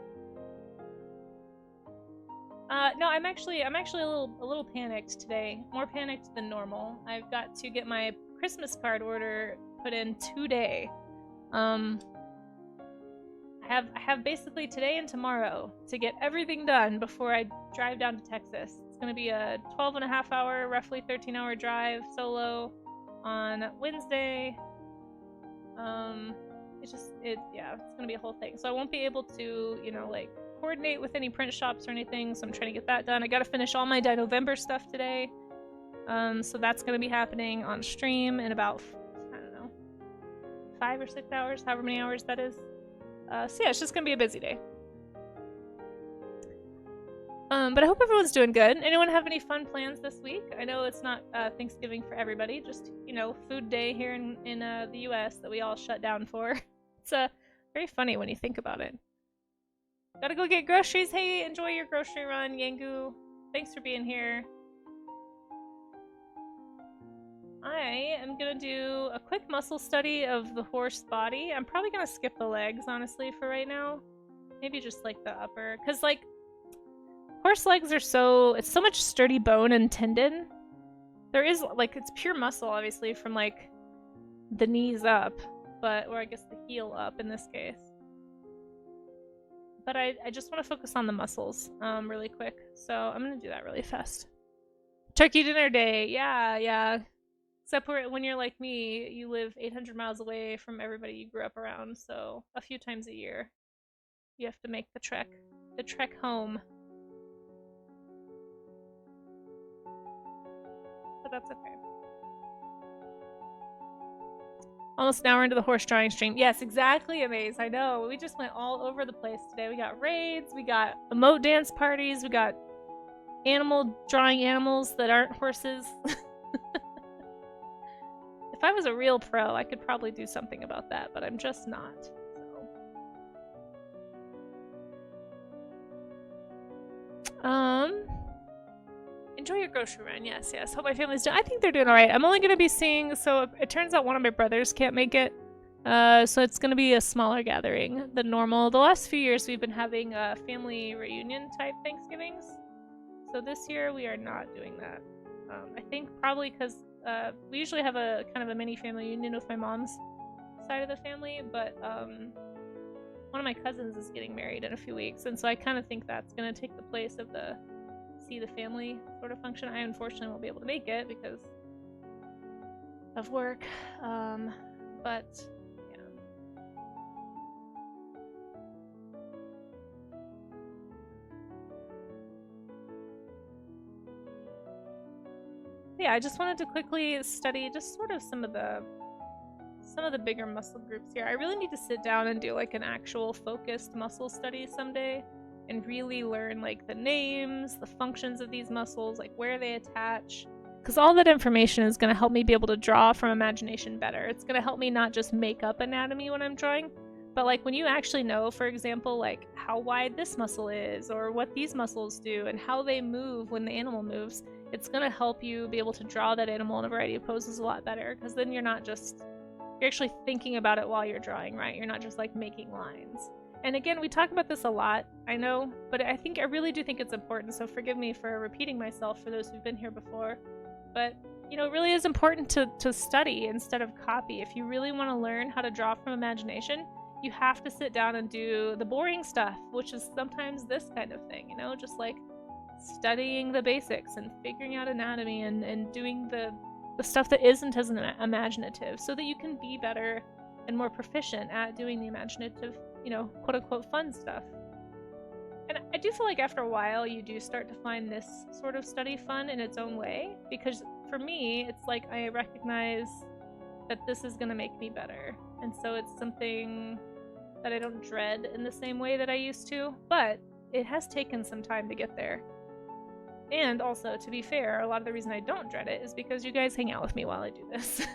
No, I'm actually a little panicked today. More panicked than normal. I've got to get my Christmas card order put in today. I have basically today and tomorrow to get everything done before I drive down to Texas. It's gonna be a 12.5-hour, roughly 13-hour drive solo on Wednesday. Yeah, it's gonna be a whole thing. So I won't be able to, you know, like coordinate with any print shops or anything. So I'm trying to get that done. I gotta finish all my November stuff today. So that's gonna be happening on stream in about, I don't know, 5 or 6 hours, however many hours that is. So yeah, it's just gonna be a busy day. But I hope everyone's doing good. Anyone have any fun plans this week? I know it's not Thanksgiving for everybody, just, you know, food day here in the US that we all shut down for. It's very funny when you think about it. Gotta go get groceries. Hey, enjoy your grocery run, Yangu. Thanks for being here. I am gonna do a quick muscle study of the horse body. I'm probably gonna skip the legs, honestly, for right now. Maybe just like the upper, because like horse legs are it's so much sturdy bone and tendon. There is like, it's pure muscle, obviously, from like the knees up, or I guess the heel up in this case. But I just want to focus on the muscles really quick, so I'm gonna do that really fast. Turkey dinner day, yeah. Except when you're like me, you live 800 miles away from everybody you grew up around, so a few times a year you have to make the trek home. But that's okay. Almost an hour into the horse drawing stream. Yes, exactly, Amaze. I know. We just went all over the place today. We got raids, we got emote dance parties, we got drawing animals that aren't horses. If I was a real pro, I could probably do something about that, but I'm just not. So. Enjoy your grocery run. Yes. Hope my family's doing. I think they're doing all right. I'm only gonna be seeing. So it turns out one of my brothers can't make it. So it's gonna be a smaller gathering than normal. The last few years we've been having family reunion type Thanksgivings. So this year we are not doing that. I think probably because we usually have a kind of a mini family reunion with my mom's side of the family, but one of my cousins is getting married in a few weeks, and so I kind of think that's gonna take the place of the see the family sort of function. I unfortunately won't be able to make it because of work, but yeah, I just wanted to quickly study just sort of some of the bigger muscle groups here. I really need to sit down and do like an actual focused muscle study someday and really learn like the names, the functions of these muscles, like where they attach, because all that information is going to help me be able to draw from imagination better. It's going to help me not just make up anatomy when I'm drawing, but like when you actually know, for example, like how wide this muscle is or what these muscles do and how they move when the animal moves, it's going to help you be able to draw that animal in a variety of poses a lot better, because then you're actually thinking about it while you're drawing, right? You're not just like making lines. And again, we talk about this a lot, I know, but I really do think it's important, so forgive me for repeating myself for those who've been here before. But, you know, it really is important to study instead of copy. If you really want to learn how to draw from imagination, you have to sit down and do the boring stuff, which is sometimes this kind of thing, you know, just like studying the basics and figuring out anatomy and doing the stuff that isn't as imaginative so that you can be better and more proficient at doing the imaginative, you know, quote-unquote fun stuff. And I do feel like after a while you do start to find this sort of study fun in its own way, because for me it's like I recognize that this is going to make me better, and so it's something that I don't dread in the same way that I used to, but it has taken some time to get there. And also, to be fair, a lot of the reason I don't dread it is because you guys hang out with me while I do this.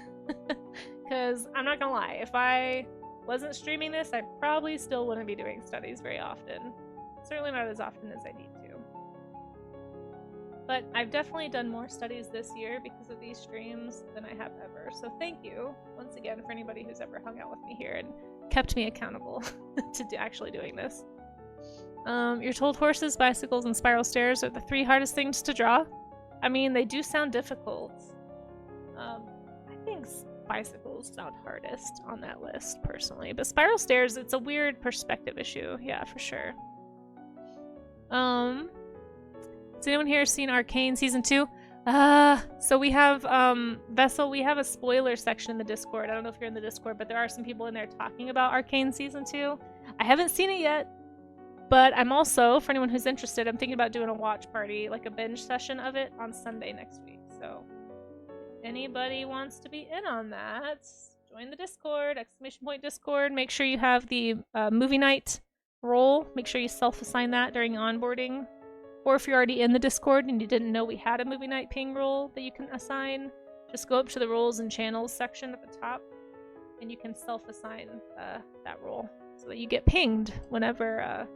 Because I'm not gonna lie, if I wasn't streaming this, I probably still wouldn't be doing studies very often. Certainly not as often as I need to. But I've definitely done more studies this year because of these streams than I have ever. So thank you, once again, for anybody who's ever hung out with me here and kept me accountable to actually doing this. You're told horses, bicycles, and spiral stairs are the 3 hardest things to draw. I mean, they do sound difficult. I think bicycles sound hardest on that list, personally. But spiral stairs, it's a weird perspective issue. Yeah, for sure. Has anyone here seen Arcane Season 2? So we have, Vessel, we have a spoiler section in the Discord. I don't know if you're in the Discord, but there are some people in there talking about Arcane Season 2. I haven't seen it yet. But I'm also, for anyone who's interested, I'm thinking about doing a watch party, like a binge session of it on Sunday next week. So if anybody wants to be in on that, join the Discord, !Discord. Make sure you have the movie night role. Make sure you self-assign that during onboarding. Or if you're already in the Discord and you didn't know we had a movie night ping role that you can assign, just go up to the roles and channels section at the top and you can self-assign that role so that you get pinged whenever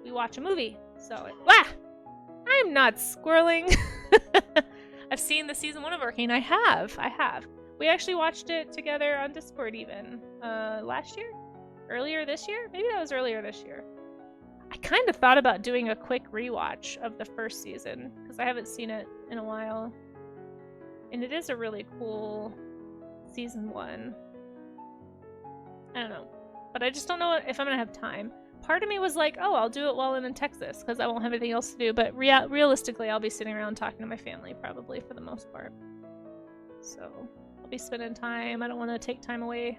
we watch a movie. So, I'm not squirreling. I've seen the season 1 of Arcane. I have. We actually watched it together on Discord even. Last year? Earlier this year? Maybe that was earlier this year. I kind of thought about doing a quick rewatch of the first season, because I haven't seen it in a while. And it is a really cool season 1. I don't know. But I just don't know if I'm going to have time. Part of me was like, oh, I'll do it while I'm in Texas because I won't have anything else to do. But realistically, I'll be sitting around talking to my family probably for the most part. So I'll be spending time. I don't want to take time away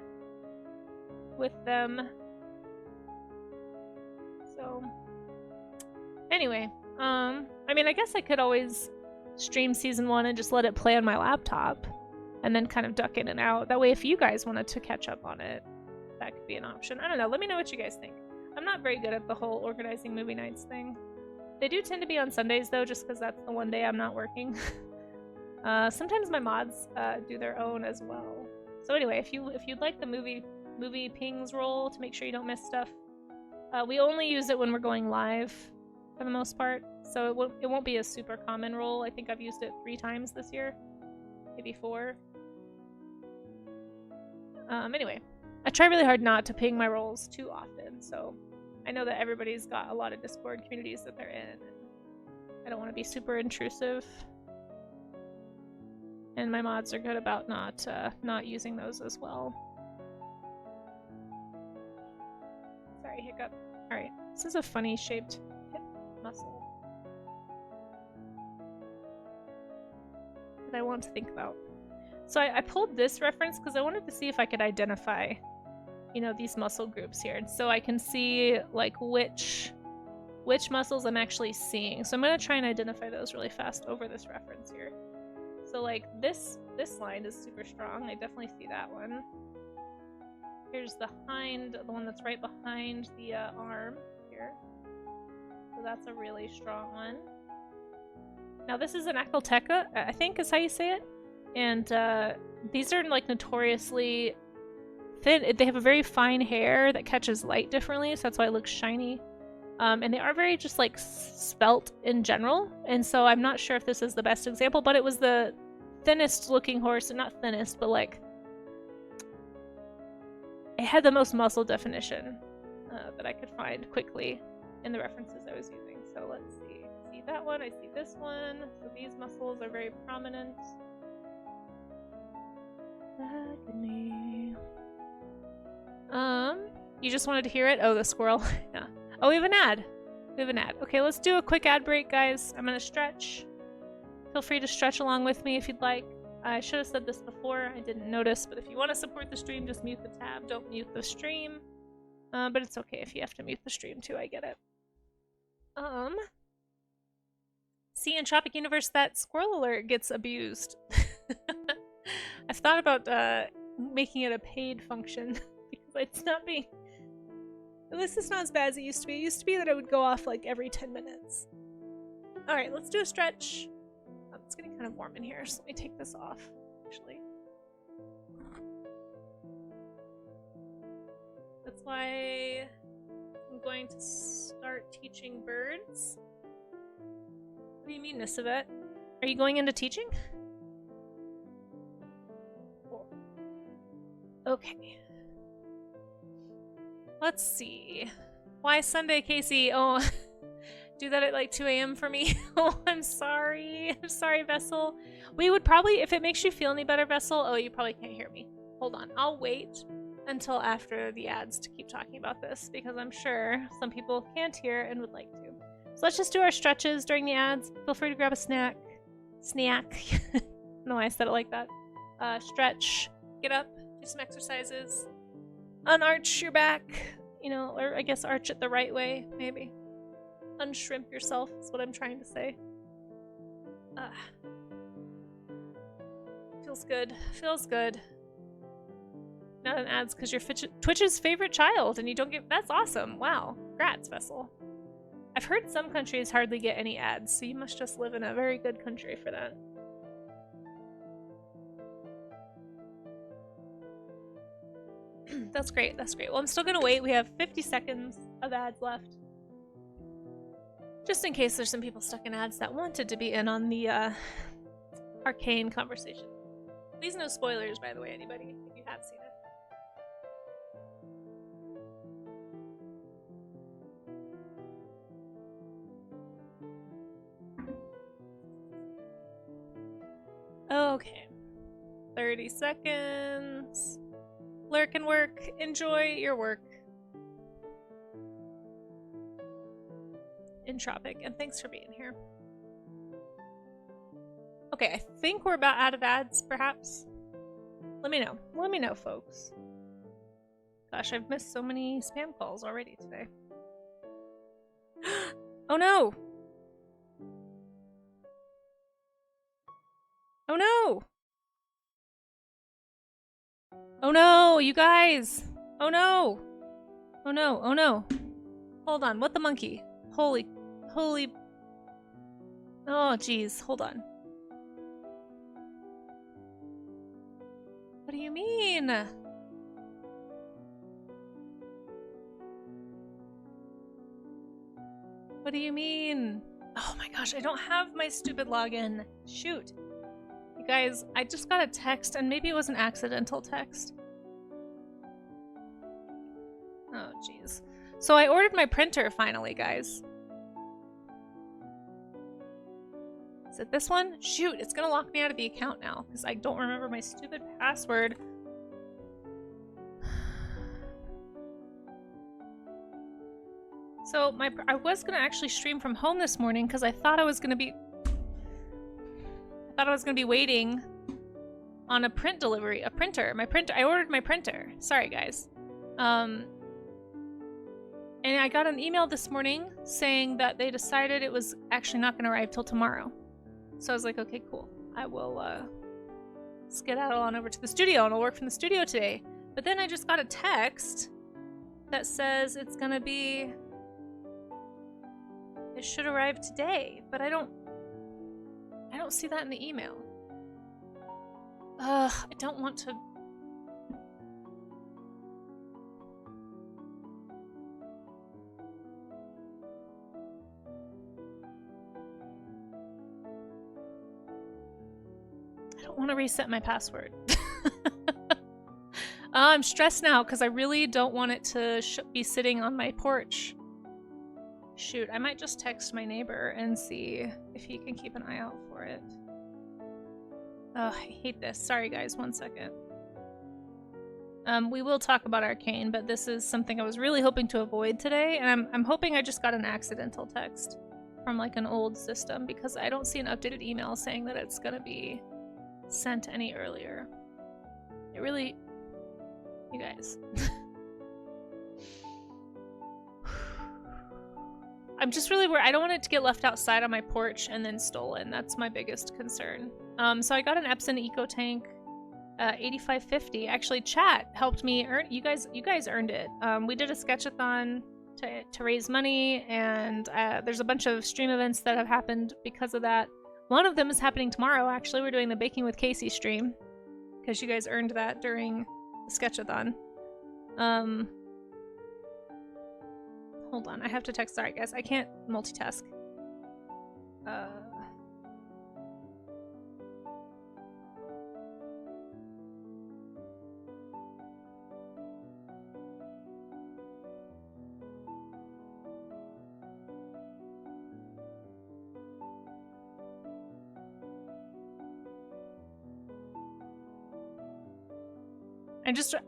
with them. So anyway, I mean, I guess I could always stream season 1 and just let it play on my laptop and then kind of duck in and out. That way, if you guys wanted to catch up on it, that could be an option. I don't know. Let me know what you guys think. I'm not very good at the whole organizing movie nights thing. They do tend to be on Sundays, though, just because that's the one day I'm not working. Sometimes my mods do their own as well. So anyway, if you'd like the movie pings role to make sure you don't miss stuff, we only use it when we're going live for the most part. So it won't be a super common role. I think I've used it 3 times this year, maybe 4. Anyway, I try really hard not to ping my roles too often, so I know that everybody's got a lot of Discord communities that they're in, and I don't want to be super intrusive. And my mods are good about not using those as well. Sorry, hiccup. Alright, this is a funny shaped hip muscle that I want to think about. So I pulled this reference because I wanted to see if I could identify, you know, these muscle groups here. And so I can see, like, which muscles I'm actually seeing. So I'm going to try and identify those really fast over this reference here. So, like, this line is super strong. I definitely see that one. Here's the one that's right behind the arm here. So that's a really strong one. Now this is an Akelteca, I think is how you say it. And these are like notoriously thin. They have a very fine hair that catches light differently, so that's why it looks shiny. And they are very just like svelte in general. And so I'm not sure if this is the best example, but it was the thinnest looking horse, not thinnest, but like it had the most muscle definition that I could find quickly in the references I was using. So let's see. I see that one, I see this one. So these muscles are very prominent. Look at me. You just wanted to hear it? Oh, the squirrel. Yeah. Oh, we have an ad. We have an ad. Okay, let's do a quick ad break, guys. I'm gonna stretch. Feel free to stretch along with me if you'd like. I should have said this before. I didn't notice, but if you want to support the stream, just mute the tab. Don't mute the stream. But it's okay if you have to mute the stream too. I get it. See, in Tropic Universe, that squirrel alert gets abused. I've thought about making it a paid function because it's not being. At least it's not as bad as it used to be. It used to be that it would go off like every 10 minutes. Alright, let's do a stretch. It's getting kind of warm in here, so let me take this off, actually. That's why I'm going to start teaching birds. What do you mean, Nissavet? Are you going into teaching? Okay. Let's see. Why Sunday, Casey? Oh, do that at like 2 a.m. for me. Oh, I'm sorry. I'm sorry, Vessel. We would probably, if it makes you feel any better, Vessel. Oh, you probably can't hear me. Hold on. I'll wait until after the ads to keep talking about this because I'm sure some people can't hear and would like to. So let's just do our stretches during the ads. Feel free to grab a snack. Snack. I don't know why I said it like that. Stretch. Get up. Do some exercises. Unarch your back. You know, or I guess arch it the right way, maybe. Unshrimp yourself is what I'm trying to say. Feels good. Feels good. Not an ads because you're Twitch's favorite child and you don't get— that's awesome. Wow. Congrats, Vessel. I've heard some countries hardly get any ads, so you must just live in a very good country for that. That's great. That's great. Well, I'm still gonna wait. We have 50 seconds of ads left. Just in case there's some people stuck in ads that wanted to be in on the arcane conversation. Please no spoilers, by the way, anybody, if you have seen it. Okay. 30 seconds. Lurk and work. Enjoy your work. In Tropic, and thanks for being here. Okay, I think we're about out of ads, perhaps. Let me know. Let me know, folks. Gosh, I've missed so many spam calls already today. Oh no! Oh no! Oh no, you guys! Oh no! Oh no, oh no. Hold on, what the monkey? Holy... Oh, jeez, hold on. What do you mean? What do you mean? Oh my gosh, I don't have my stupid login. Shoot. You guys, I just got a text, and maybe it was an accidental text. Oh, jeez. So I ordered my printer finally, guys. Is it this one? Shoot, it's gonna lock me out of the account now because I don't remember my stupid password. So I was gonna actually stream from home this morning because I thought I was gonna be waiting on a print delivery, a printer. I ordered my printer. Sorry, guys. And I got an email this morning saying that they decided it was actually not gonna arrive till tomorrow. So I was like, okay, cool. I will skedaddle on over to the studio and I'll work from the studio today. But then I just got a text that says it's gonna be... It should arrive today, but I don't see that in the email. I don't want to... I don't want to reset my password. I'm stressed now because I really don't want it to be sitting on my porch. Shoot, I might just text my neighbor and see if he can keep an eye out for it. Oh, I hate this. Sorry, guys. 1 second. We will talk about Arcane, but this is something I was really hoping to avoid today, and I'm hoping I just got an accidental text from like an old system because I don't see an updated email saying that it's gonna be sent any earlier. It really... You guys. I'm just really worried. I don't want it to get left outside on my porch and then stolen. That's my biggest concern. So I got an Epson Eco Tank 8550. Actually, chat helped me earn. You guys earned it. We did a sketchathon to raise money, and there's a bunch of stream events that have happened because of that. One of them is happening tomorrow. Actually, we're doing the Baking with Casey stream because you guys earned that during the sketchathon. Hold on, I have to text. Sorry, guys, I can't multitask.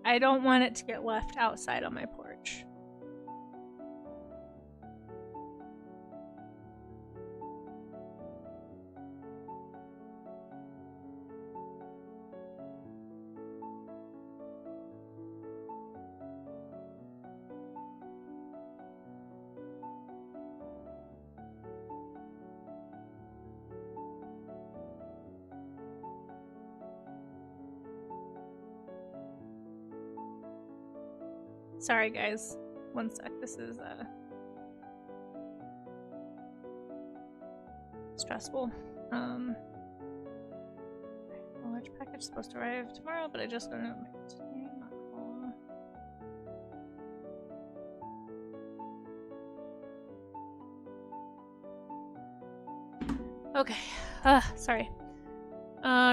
I don't want it to get left outside on my porch. Sorry guys, one sec, this is stressful. A large package is supposed to arrive tomorrow, but I just got it today. Not cool. Okay, sorry.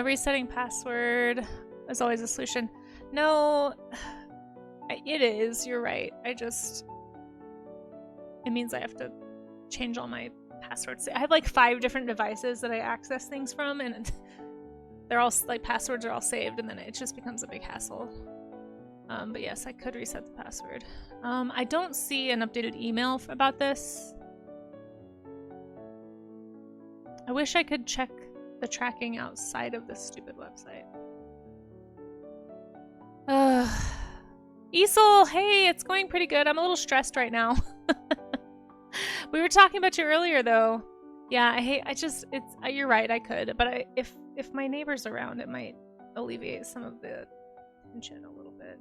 Resetting password is always a solution. No, it is, you're right. It means I have to change all my passwords. I have like 5 different devices that I access things from, and they're all, like, passwords are all saved, and then it just becomes a big hassle. But yes, I could reset the password. I don't see an updated email about this. I wish I could check the tracking outside of this stupid website. Isol, hey, it's going pretty good. I'm a little stressed right now. We were talking about you earlier, though. Yeah, you're right, I could. But if my neighbor's around, it might alleviate some of the tension a little bit.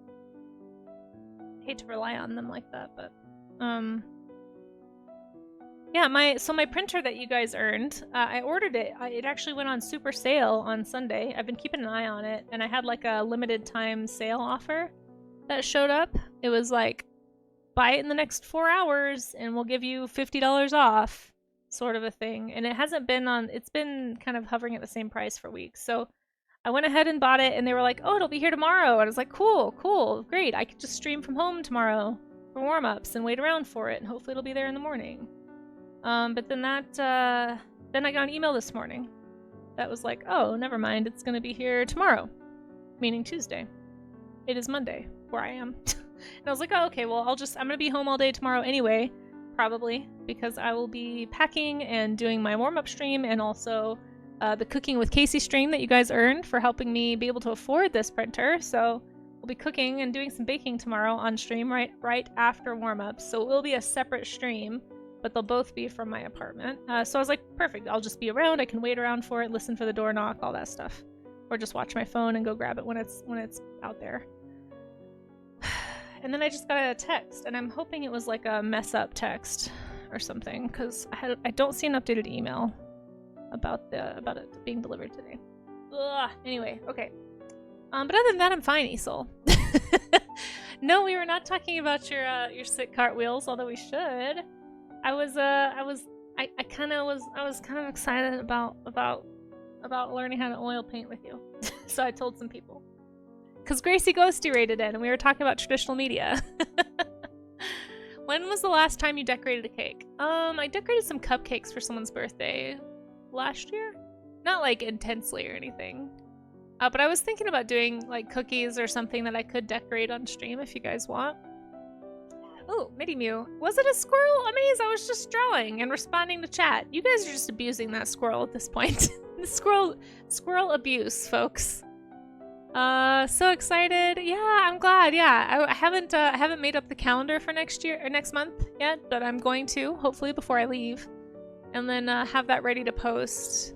I hate to rely on them like that, but... Yeah, my printer that you guys earned, I ordered it. It actually went on super sale on Sunday. I've been keeping an eye on it, and I had like a limited time sale offer that showed up. It was like, buy it in the next 4 hours and we'll give you $50 off, sort of a thing. And it hasn't been on, it's been kind of hovering at the same price for weeks. So I went ahead and bought it, and they were like, oh, it'll be here tomorrow. And I was like, cool, great. I could just stream from home tomorrow for warm-ups and wait around for it, and hopefully it'll be there in the morning. But then then I got an email this morning that was like, oh, never mind, it's gonna be here tomorrow, meaning Tuesday. It is Monday, where I am. And I was like, oh, okay, well, I'm gonna be home all day tomorrow anyway, probably, because I will be packing and doing my warm-up stream, and also the Cooking with Casey stream that you guys earned for helping me be able to afford this printer. So we'll be cooking and doing some baking tomorrow on stream right after warm-ups. So it will be a separate stream, but they'll both be from my apartment. So I was like, perfect, I'll just be around, I can wait around for it, listen for the door knock, all that stuff. Or just watch my phone and go grab it when it's out there. And then I just got a text, and I'm hoping it was like a mess up text or something, because I don't see an updated email about it being delivered today. Ugh. Anyway, okay. But other than that, I'm fine, Isol. No, we were not talking about your sick cartwheels, although we should. I was kind of excited about learning how to oil paint with you. So I told some people. Because Gracie Ghosty rated in, and we were talking about traditional media. When was the last time you decorated a cake? I decorated some cupcakes for someone's birthday last year. Not like intensely or anything. But I was thinking about doing like cookies or something that I could decorate on stream if you guys want. Oh, Midi Mew. Was it a squirrel? Amaze, I was just drawing and responding to chat. You guys are just abusing that squirrel at this point. The squirrel abuse, folks. So excited. Yeah, I'm glad. Yeah, I haven't made up the calendar for next year or next month yet, but I'm going to, hopefully before I leave. And then have that ready to post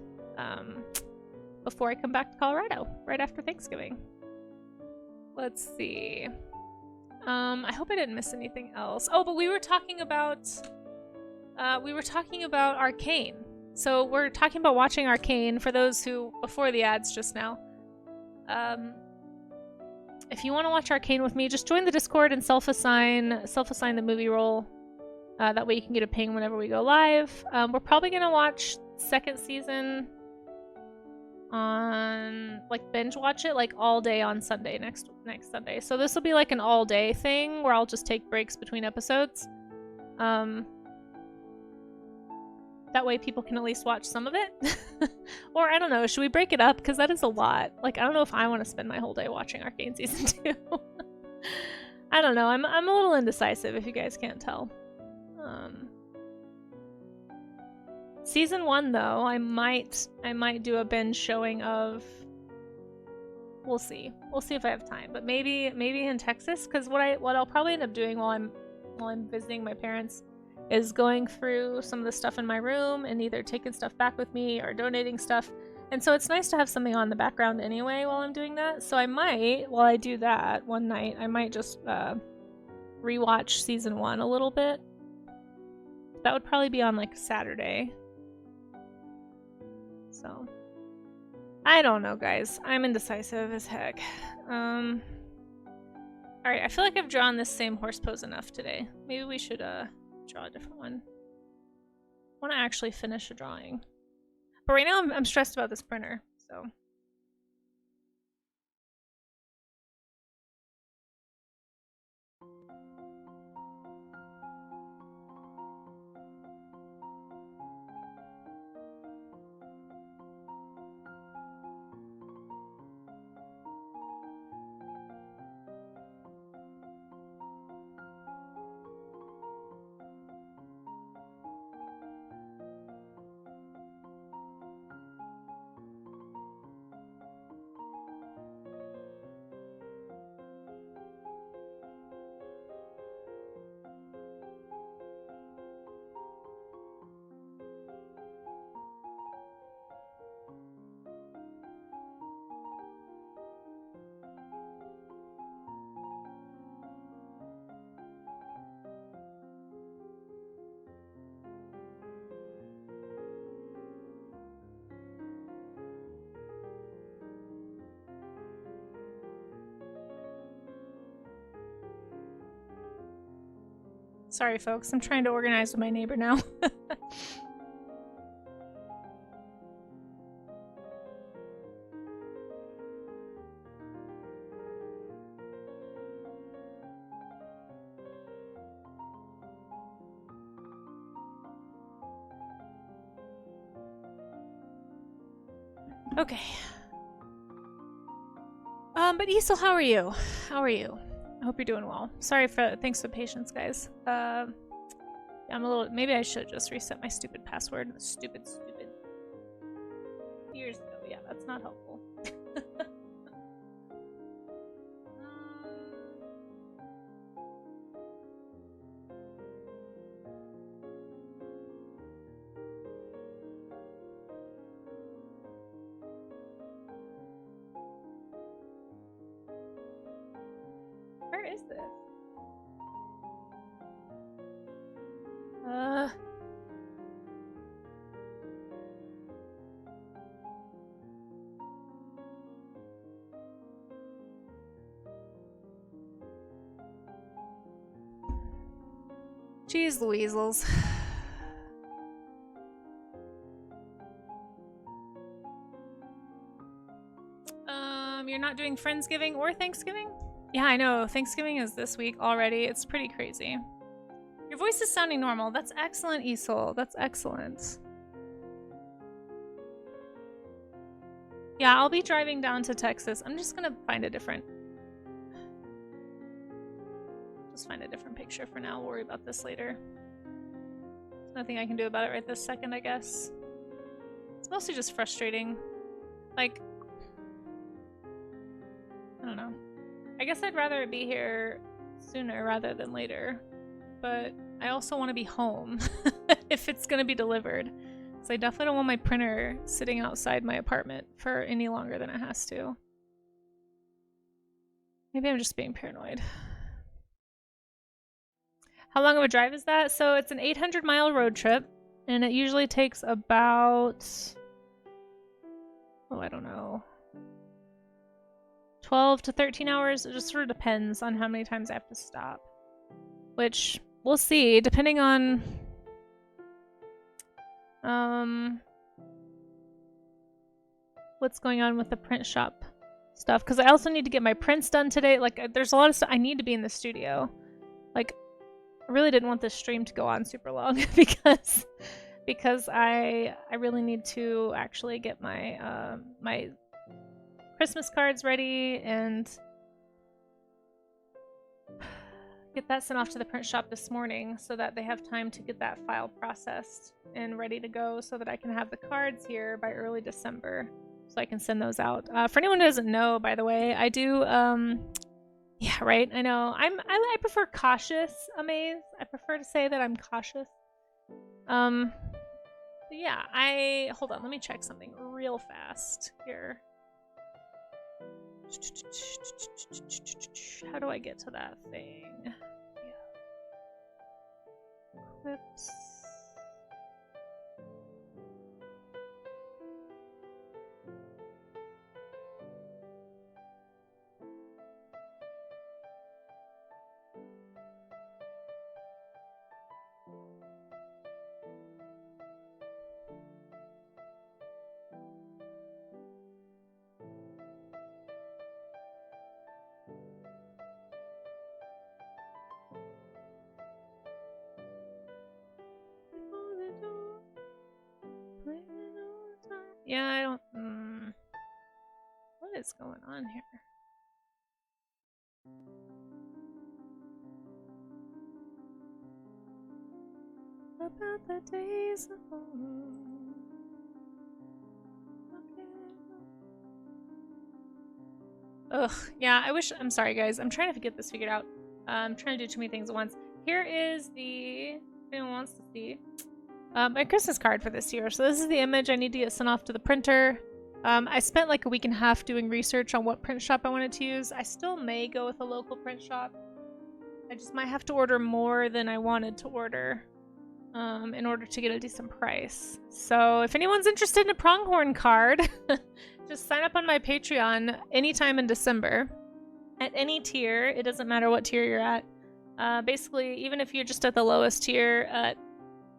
before I come back to Colorado, right after Thanksgiving. Let's see. I hope I didn't miss anything else. Oh, but we were talking about Arcane. So we're talking about watching Arcane for those who, before the ads just now. If you want to watch Arcane with me, just join the Discord and self-assign the movie role. That way you can get a ping whenever we go live. We're probably gonna watch second season on, like, binge watch it like all day on Sunday, next Sunday. So this will be like an all day thing where I'll just take breaks between episodes. That way people can at least watch some of it. Or I don't know, should we break it up? Because that is a lot. Like, I don't know if I want to spend my whole day watching Arcane season 2. I don't know, I'm a little indecisive if you guys can't tell. Season 1 though, I might do a binge showing of. We'll see if I have time, but maybe in Texas, because what I'll probably end up doing while I'm visiting my parents is going through some of the stuff in my room and either taking stuff back with me or donating stuff. And so it's nice to have something on in the background anyway while I'm doing that. So I might, while I do that one night, I might just rewatch season 1 a little bit. That would probably be on like Saturday. So I don't know, guys. I'm indecisive as heck. Alright, I feel like I've drawn this same horse pose enough today. Maybe we should draw a different one. I want to actually finish a drawing. But right now I'm stressed about this printer, so. Sorry, folks. I'm trying to organize with my neighbor now. Okay. But Isel, how are you? How are you? I hope you're doing well. Thanks for the patience, guys. I'm a little, maybe I should just reset my stupid password. Stupid. Years ago, yeah, that's not helpful. Where is this? Jeez Louisels. You're not doing Friendsgiving or Thanksgiving? Yeah, I know. Thanksgiving is this week already. It's pretty crazy. Your voice is sounding normal. That's excellent, Isol. That's excellent. Yeah, I'll be driving down to Texas. I'm just gonna find a different... Just find a different picture for now. We'll worry about this later. There's nothing I can do about it right this second, I guess. It's mostly just frustrating. Like... I don't know. I guess I'd rather it be here sooner rather than later. But I also want to be home if it's gonna be delivered. So I definitely don't want my printer sitting outside my apartment for any longer than it has to. Maybe I'm just being paranoid. How long of a drive is that? So it's an 800-mile road trip, and it usually takes about... Oh, I don't know. 12 to 13 hours. It just sort of depends on how many times I have to stop. Which, we'll see, depending on... what's going on with the print shop stuff, because I also need to get my prints done today. Like, there's a lot of stuff. I need to be in the studio. Like, I really didn't want this stream to go on super long because I really need to actually get my my Christmas cards ready and get that sent off to the print shop this morning so that they have time to get that file processed and ready to go so that I can have the cards here by early December so I can send those out. For anyone who doesn't know, by the way, I do, yeah, right, I know. I prefer cautious, Amaze. I prefer to say that I'm cautious. But yeah, hold on, let me check something real fast here. How do I get to that thing? Yeah. Clips. Yeah, I don't... What is going on here? About the days of old. Ugh, yeah, I wish... I'm sorry, guys. I'm trying to get this figured out. I'm trying to do too many things at once. Here is the... If anyone wants to see... my Christmas card for this year. So this is the image I need to get sent off to the printer. I spent like a week and a half doing research on what print shop I wanted to use. I still may go with a local print shop. I just might have to order more than I wanted to order in order to get a decent price. So if anyone's interested in a pronghorn card, just sign up on my Patreon anytime in December. At any tier, it doesn't matter what tier you're at. Basically, even if you're just at the lowest tier,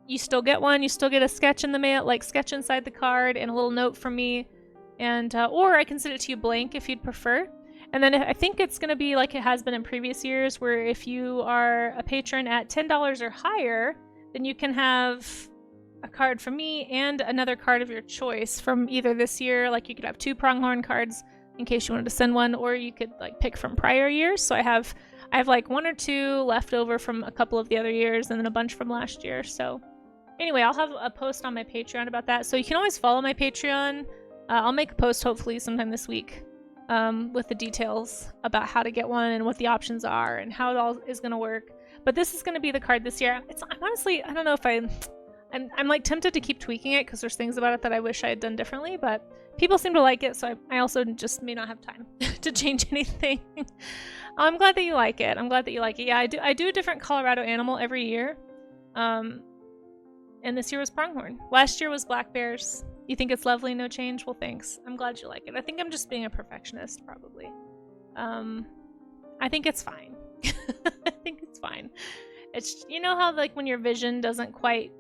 you still get one. You still get a sketch in the mail, like sketch inside the card and a little note from me. And or I can send it to you blank if you'd prefer. And then I think it's going to be like it has been in previous years, where if you are a patron at $10 or higher, then you can have a card from me and another card of your choice from either this year. Like you could have 2 pronghorn cards in case you wanted to send one, or you could like pick from prior years. So I have like 1 or 2 left over from a couple of the other years and then a bunch from last year. So anyway, I'll have a post on my Patreon about that. So you can always follow my Patreon. I'll make a post hopefully sometime this week with the details about how to get one and what the options are and how it all is going to work. But this is going to be the card this year. I'm honestly, I don't know if I'm like tempted to keep tweaking it because there's things about it that I wish I had done differently, but people seem to like it, so I also just may not have time to change anything. I'm glad that you like it. I'm glad that you like it. Yeah, I do a different Colorado animal every year. And this year was pronghorn. Last year was black bears. You think it's lovely, no change? Well, thanks. I'm glad you like it. I think I'm just being a perfectionist, probably. I think it's fine. I think it's fine. It's, you know how like when your vision doesn't quite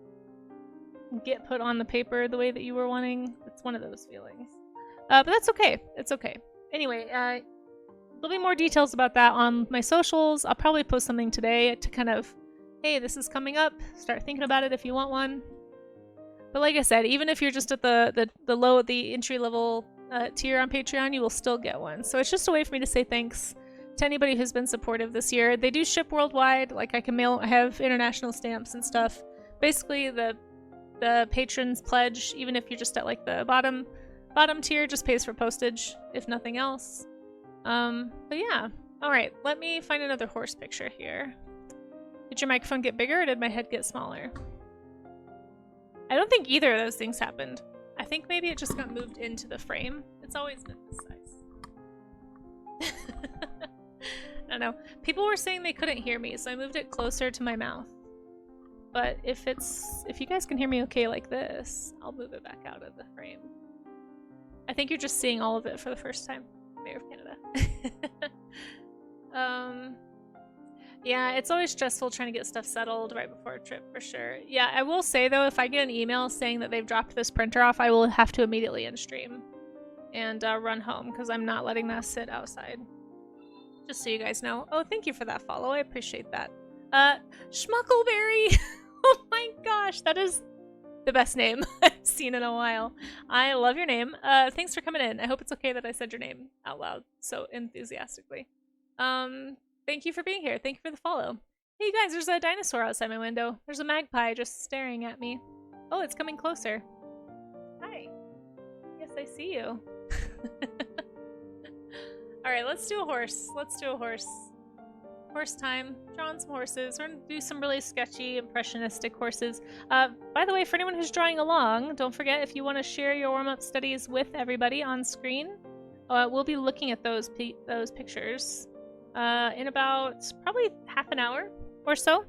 get put on the paper the way that you were wanting? It's one of those feelings. But that's okay. It's okay. Anyway, there'll be more details about that on my socials. I'll probably post something today to kind of, hey, this is coming up. Start thinking about it if you want one. But like I said, even if you're just at the entry level tier on Patreon, you will still get one. So it's just a way for me to say thanks to anybody who's been supportive this year. They do ship worldwide. Like I have international stamps and stuff. Basically, the patrons pledge, even if you're just at like the bottom tier, just pays for postage, if nothing else. But yeah. All right, let me find another horse picture here. Did your microphone get bigger or did my head get smaller? I don't think either of those things happened. I think maybe it just got moved into the frame. It's always been this size. I don't know. People were saying they couldn't hear me, so I moved it closer to my mouth. But if you guys can hear me okay like this, I'll move it back out of the frame. I think you're just seeing all of it for the first time. Mayor of Canada. Yeah, it's always stressful trying to get stuff settled right before a trip, for sure. Yeah, I will say, though, if I get an email saying that they've dropped this printer off, I will have to immediately end stream and run home, because I'm not letting that sit outside. Just so you guys know. Oh, thank you for that follow. I appreciate that. Schmuckleberry! Oh my gosh, that is the best name I've seen in a while. I love your name. Thanks for coming in. I hope it's okay that I said your name out loud so enthusiastically. Thank you for being here. Thank you for the follow. Hey, you guys, there's a dinosaur outside my window. There's a magpie just staring at me. Oh, it's coming closer. Hi. Yes, I see you. Alright, let's do a horse. Let's do a horse. Horse time. Drawing some horses. We're gonna do some really sketchy, impressionistic horses. By the way, for anyone who's drawing along, don't forget, if you want to share your warm-up studies with everybody on screen, we'll be looking at those pictures in about probably half an hour or so.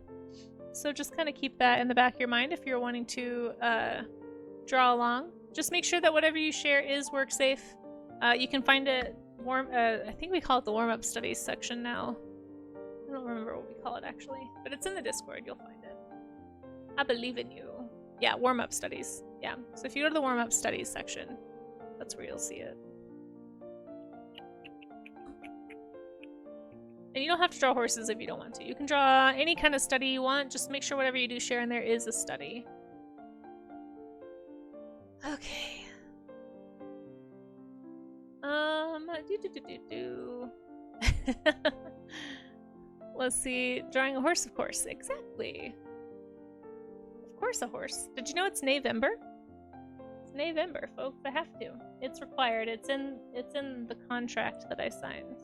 So just kind of keep that in the back of your mind if you're wanting to draw along. Just make sure that whatever you share is work safe. You can find it I think we call it the warm-up studies section now. I don't remember what we call it actually, but it's in the Discord. You'll find it. I believe in you. Yeah, warm-up studies. Yeah, so if you go to the warm-up studies section, that's where you'll see it. And you don't have to draw horses if you don't want to. You can draw any kind of study you want. Just make sure whatever you do share in there is a study. Okay. Let's see. Drawing a horse, of course. Exactly. Of course a horse. Did you know it's November? It's November, folks. I have to. It's required. It's in the contract that I signed.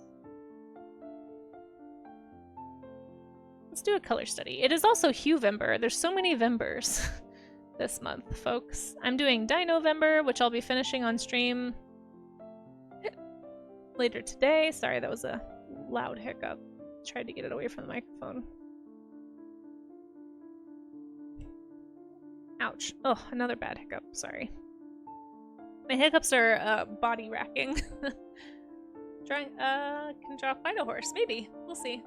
Let's do a color study. It is also Huevember. There's so many Vembers this month, folks. I'm doing Dinovember, which I'll be finishing on stream later today. Sorry, that was a loud hiccup. Tried to get it away from the microphone. Ouch. Oh, another bad hiccup. Sorry. My hiccups are body racking. Can draw quite a horse. Maybe. We'll see.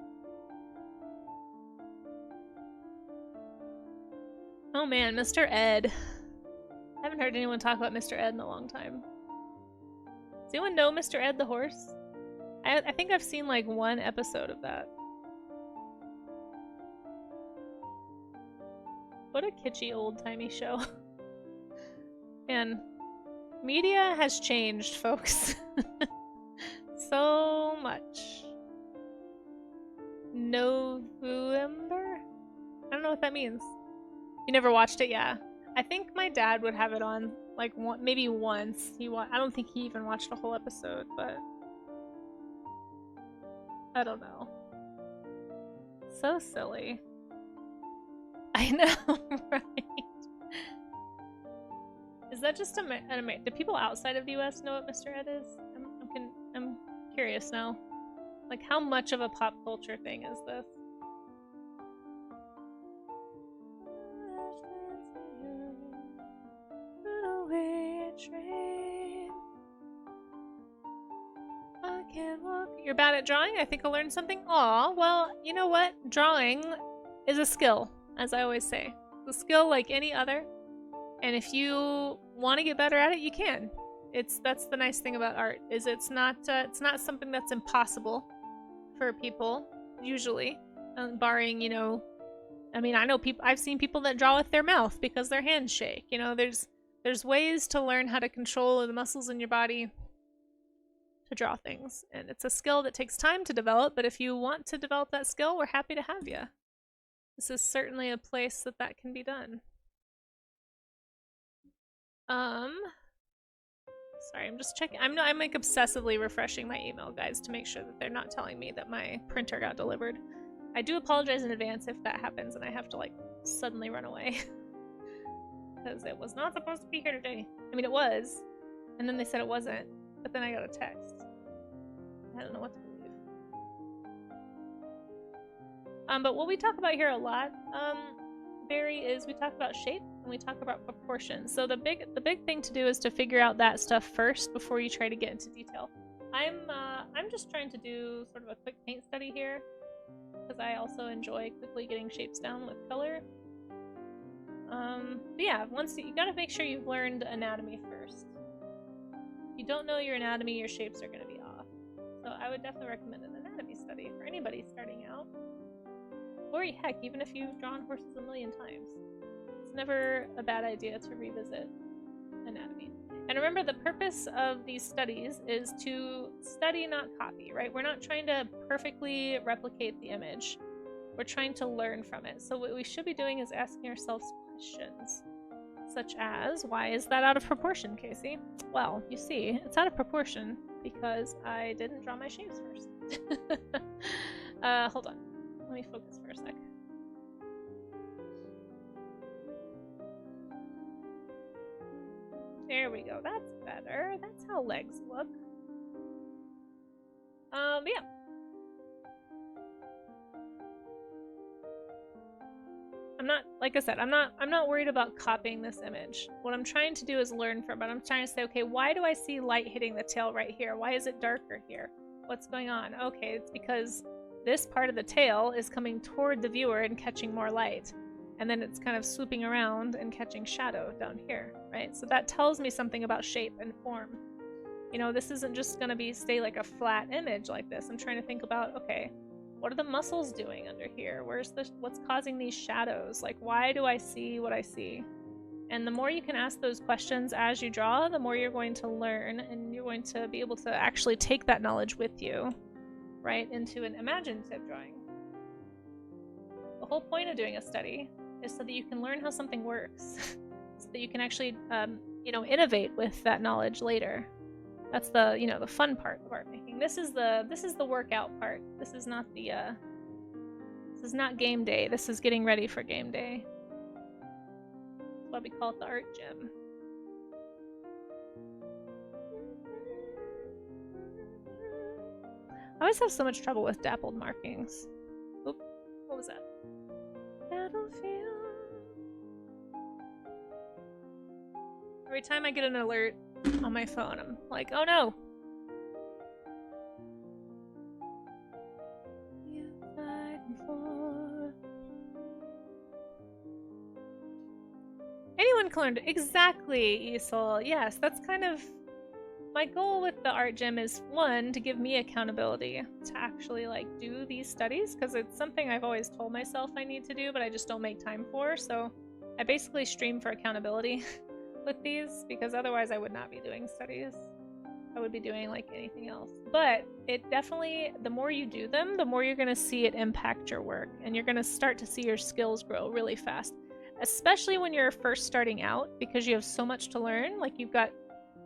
Oh man, Mr. Ed. I haven't heard anyone talk about Mr. Ed in a long time. Does anyone know Mr. Ed the horse? I think I've seen like one episode of that. What a kitschy old-timey show. Man, media has changed, folks. So much. November? I don't know what that means. You never watched it? Yeah. I think my dad would have it on like maybe once. I don't think he even watched a whole episode, but I don't know. So silly. I know, right? Is that just do people outside of the US know what Mr. Ed is? I'm curious now. Like, how much of a pop culture thing is this? I can't walk. You're bad at drawing? I think I learned something. Aw, well, you know what? Drawing is a skill, as I always say. It's a skill like any other. And if you want to get better at it, you can. That's the nice thing about art, is it's not something that's impossible for people, usually. Barring, you know, I mean, I've seen people that draw with their mouth because their hands shake. You know, there's ways to learn how to control the muscles in your body to draw things. And it's a skill that takes time to develop, but if you want to develop that skill, we're happy to have you. This is certainly a place that that can be done. Sorry, I'm just checking. I'm like obsessively refreshing my email, guys, to make sure that they're not telling me that my printer got delivered. I do apologize in advance if that happens and I have to like suddenly run away. Because it was not supposed to be here today. I mean, it was, and then they said it wasn't, but then I got a text. I don't know what to believe. But what we talk about here a lot, Barry, is we talk about shape and we talk about proportion. So the big thing to do is to figure out that stuff first before you try to get into detail. I'm just trying to do sort of a quick paint study here because I also enjoy quickly getting shapes down with color. But yeah, you gotta make sure you've learned anatomy first. If you don't know your anatomy, your shapes are gonna be off. So I would definitely recommend an anatomy study for anybody starting out. Or heck, even if you've drawn horses a million times. It's never a bad idea to revisit anatomy. And remember, the purpose of these studies is to study, not copy, right? We're not trying to perfectly replicate the image. We're trying to learn from it. So what we should be doing is asking ourselves questions, such as, why is that out of proportion, Casey? Well, you see, it's out of proportion because I didn't draw my shapes first. Hold on. Let me focus for a sec. There we go. That's better. That's how legs look. Yeah. I'm not, like I said, I'm not worried about copying this image. What I'm trying to do is learn from it. I'm trying to say, okay, why do I see light hitting the tail right here? Why is it darker here? What's going on? Okay, it's because this part of the tail is coming toward the viewer and catching more light. And then it's kind of swooping around and catching shadow down here, right? So that tells me something about shape and form. You know, this isn't just gonna stay like a flat image like this. I'm trying to think about, okay, what are the muscles doing under here? What's causing these shadows? Like, why do I see what I see? And the more you can ask those questions as you draw, the more you're going to learn, and you're going to be able to actually take that knowledge with you, right, into an imaginative drawing. The whole point of doing a study is so that you can learn how something works, so that you can actually, you know, innovate with that knowledge later. That's the, you know, the fun part of art making. This is the workout part. This is not the this is not game day. This is getting ready for game day. That's why we call it the art gym. I always have so much trouble with dappled markings. Oop, what was that? Battlefield. Every time I get an alert on my phone, I'm like, oh no! Anyone can learn to... Exactly, Isol. Yes, that's kind of... My goal with the art gym is, one, to give me accountability to actually, like, do these studies, because it's something I've always told myself I need to do, but I just don't make time for, so I basically stream for accountability with these, because otherwise I would not be doing studies. I would be doing, like, anything else. But it definitely, the more you do them, the more you're going to see it impact your work, and you're going to start to see your skills grow really fast. Especially when you're first starting out, because you have so much to learn. Like, you've got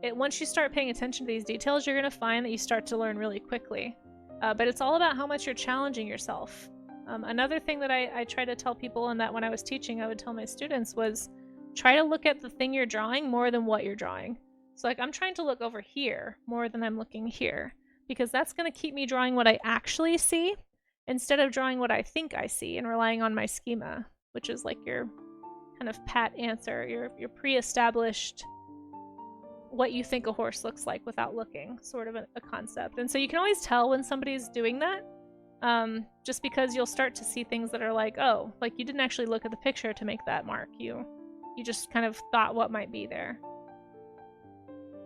it. Once you start paying attention to these details, you're going to find that you start to learn really quickly. But it's all about how much you're challenging yourself. Another thing that I try to tell people, and that when I was teaching I would tell my students, was try to look at the thing you're drawing more than what you're drawing. So, like, I'm trying to look over here more than I'm looking here, because that's going to keep me drawing what I actually see instead of drawing what I think I see and relying on my schema, which is like your kind of pat answer, your pre-established what you think a horse looks like without looking, sort of a concept. And so you can always tell when somebody's doing that, just because you'll start to see things that are like, oh, like you didn't actually look at the picture to make that mark. You just kind of thought what might be there.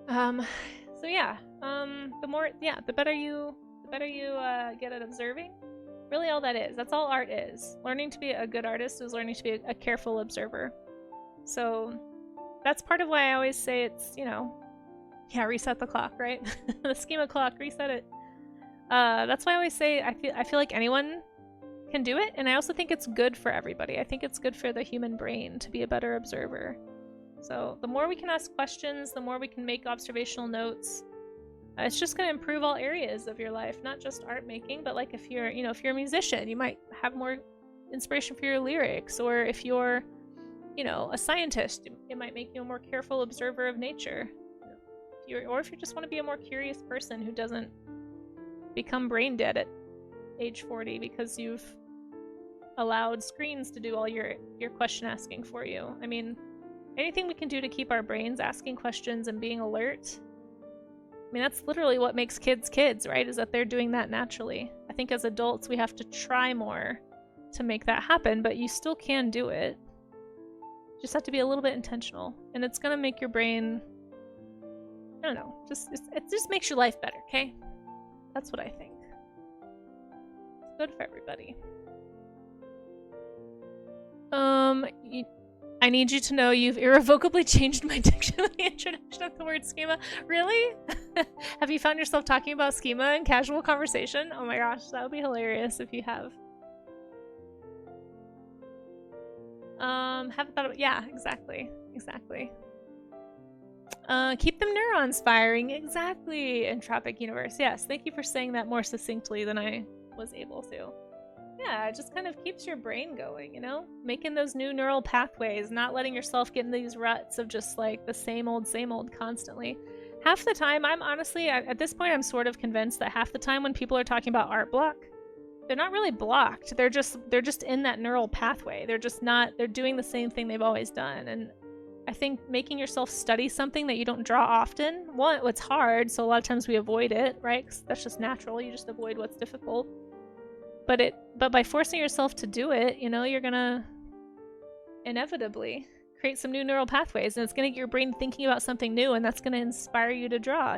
So yeah, the better you get at observing. Really all that is. That's all art is. Learning to be a good artist is learning to be a careful observer. So that's part of why I always say it's, you know, Yeah, reset the clock, right? The schema clock, reset it. That's why I always say I feel like anyone can do it, and I also think it's good for everybody. I think it's good for the human brain to be a better observer. So the more we can ask questions, the more we can make observational notes. It's just going to improve all areas of your life, not just art making, but like if you're, if you're a musician, you might have more inspiration for your lyrics, or if you're, a scientist, it might make you a more careful observer of nature. Or if you just want to be a more curious person who doesn't become brain dead at age 40 because you've allowed screens to do all your question asking for you. I mean, anything we can do to keep our brains asking questions and being alert. I mean, that's literally what makes kids kids, right? Is that they're doing that naturally. I think as adults, we have to try more to make that happen, but you still can do it. You just have to be a little bit intentional, and it's gonna make your brain, I don't know, it just makes your life better, okay? That's what I think. It's good for everybody. I need you to know you've irrevocably changed my diction with the introduction of the word schema. Really? Have you found yourself talking about schema in casual conversation? Oh my gosh, that would be hilarious if you have. Haven't thought about, yeah, exactly. Keep them neurons firing. Exactly. Entropic universe. Yes, thank you for saying that more succinctly than I was able to. Yeah, it just kind of keeps your brain going, Making those new neural pathways, not letting yourself get in these ruts of just like the same old constantly. Half the time, I'm honestly, at this point, I'm sort of convinced that half the time when people are talking about art block, they're not really blocked. They're just in that neural pathway. They're doing the same thing they've always done. And I think making yourself study something that you don't draw often, one, it's hard, so a lot of times we avoid it, right? 'Cause that's just natural. You just avoid what's difficult. But by forcing yourself to do it, you're gonna inevitably create some new neural pathways, and it's gonna get your brain thinking about something new, and that's gonna inspire you to draw,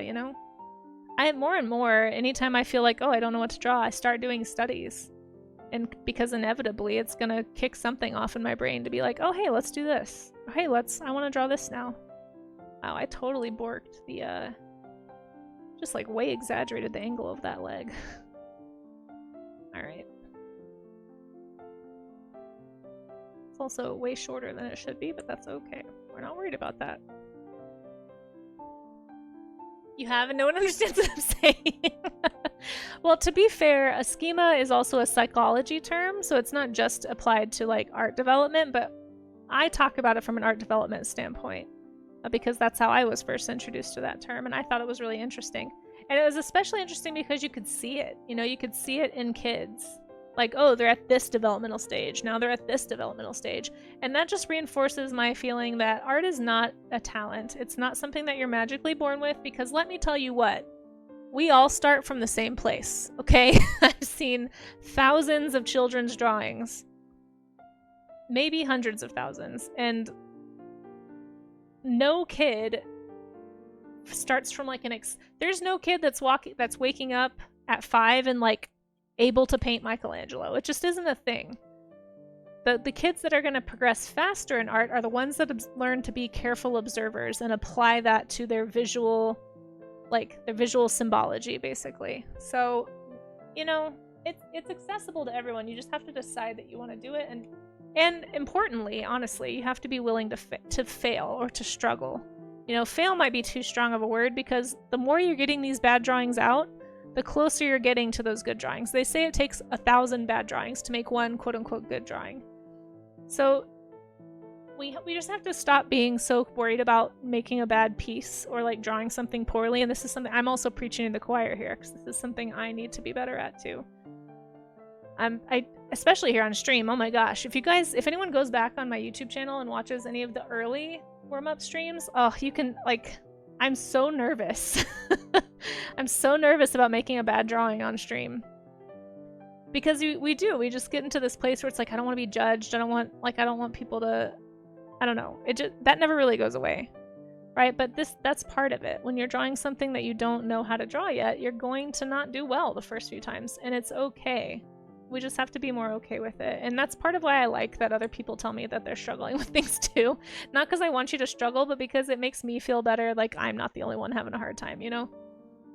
I more and more, anytime I feel like, oh, I don't know what to draw, I start doing studies. And because inevitably it's gonna kick something off in my brain to be like, oh, hey, let's do this. Oh, hey, I wanna draw this now. Wow, I totally borked the, just like way exaggerated the angle of that leg. Alright. It's also way shorter than it should be, but that's okay. We're not worried about that. You have, and no one understands what I'm saying. Well, to be fair, a schema is also a psychology term, so it's not just applied to like art development, but I talk about it from an art development standpoint because that's how I was first introduced to that term, and I thought it was really interesting. And it was especially interesting because you could see it. You could see it in kids. Like, oh, they're at this developmental stage. Now they're at this developmental stage. And that just reinforces my feeling that art is not a talent. It's not something that you're magically born with, because let me tell you what. We all start from the same place, okay? I've seen thousands of children's drawings. Maybe hundreds of thousands. And no kid starts from like there's no kid that's waking up at 5 and like able to paint Michelangelo. It just isn't a thing. The kids that are going to progress faster in art are the ones that learn to be careful observers and apply that to their visual symbology, basically. So, it's accessible to everyone. You just have to decide that you want to do it, and importantly, honestly, you have to be willing to fail or to struggle. Fail might be too strong of a word, because the more you're getting these bad drawings out, the closer you're getting to those good drawings. They say it takes 1,000 bad drawings to make one quote-unquote good drawing. So we just have to stop being so worried about making a bad piece or like drawing something poorly. And this is something I'm also preaching to the choir here, because this is something I need to be better at too. I especially here on stream. Oh my gosh, if anyone goes back on my YouTube channel and watches any of the early warm-up streams, oh, you can, like, I'm so nervous. I'm so nervous about making a bad drawing on stream. Because we just get into this place where it's like, I don't want to be judged. I don't want people to, I don't know. That never really goes away. Right? But that's part of it. When you're drawing something that you don't know how to draw yet, you're going to not do well the first few times. And it's okay. We just have to be more okay with it. And that's part of why I like that other people tell me that they're struggling with things too. Not because I want you to struggle, but because it makes me feel better, like I'm not the only one having a hard time, you know?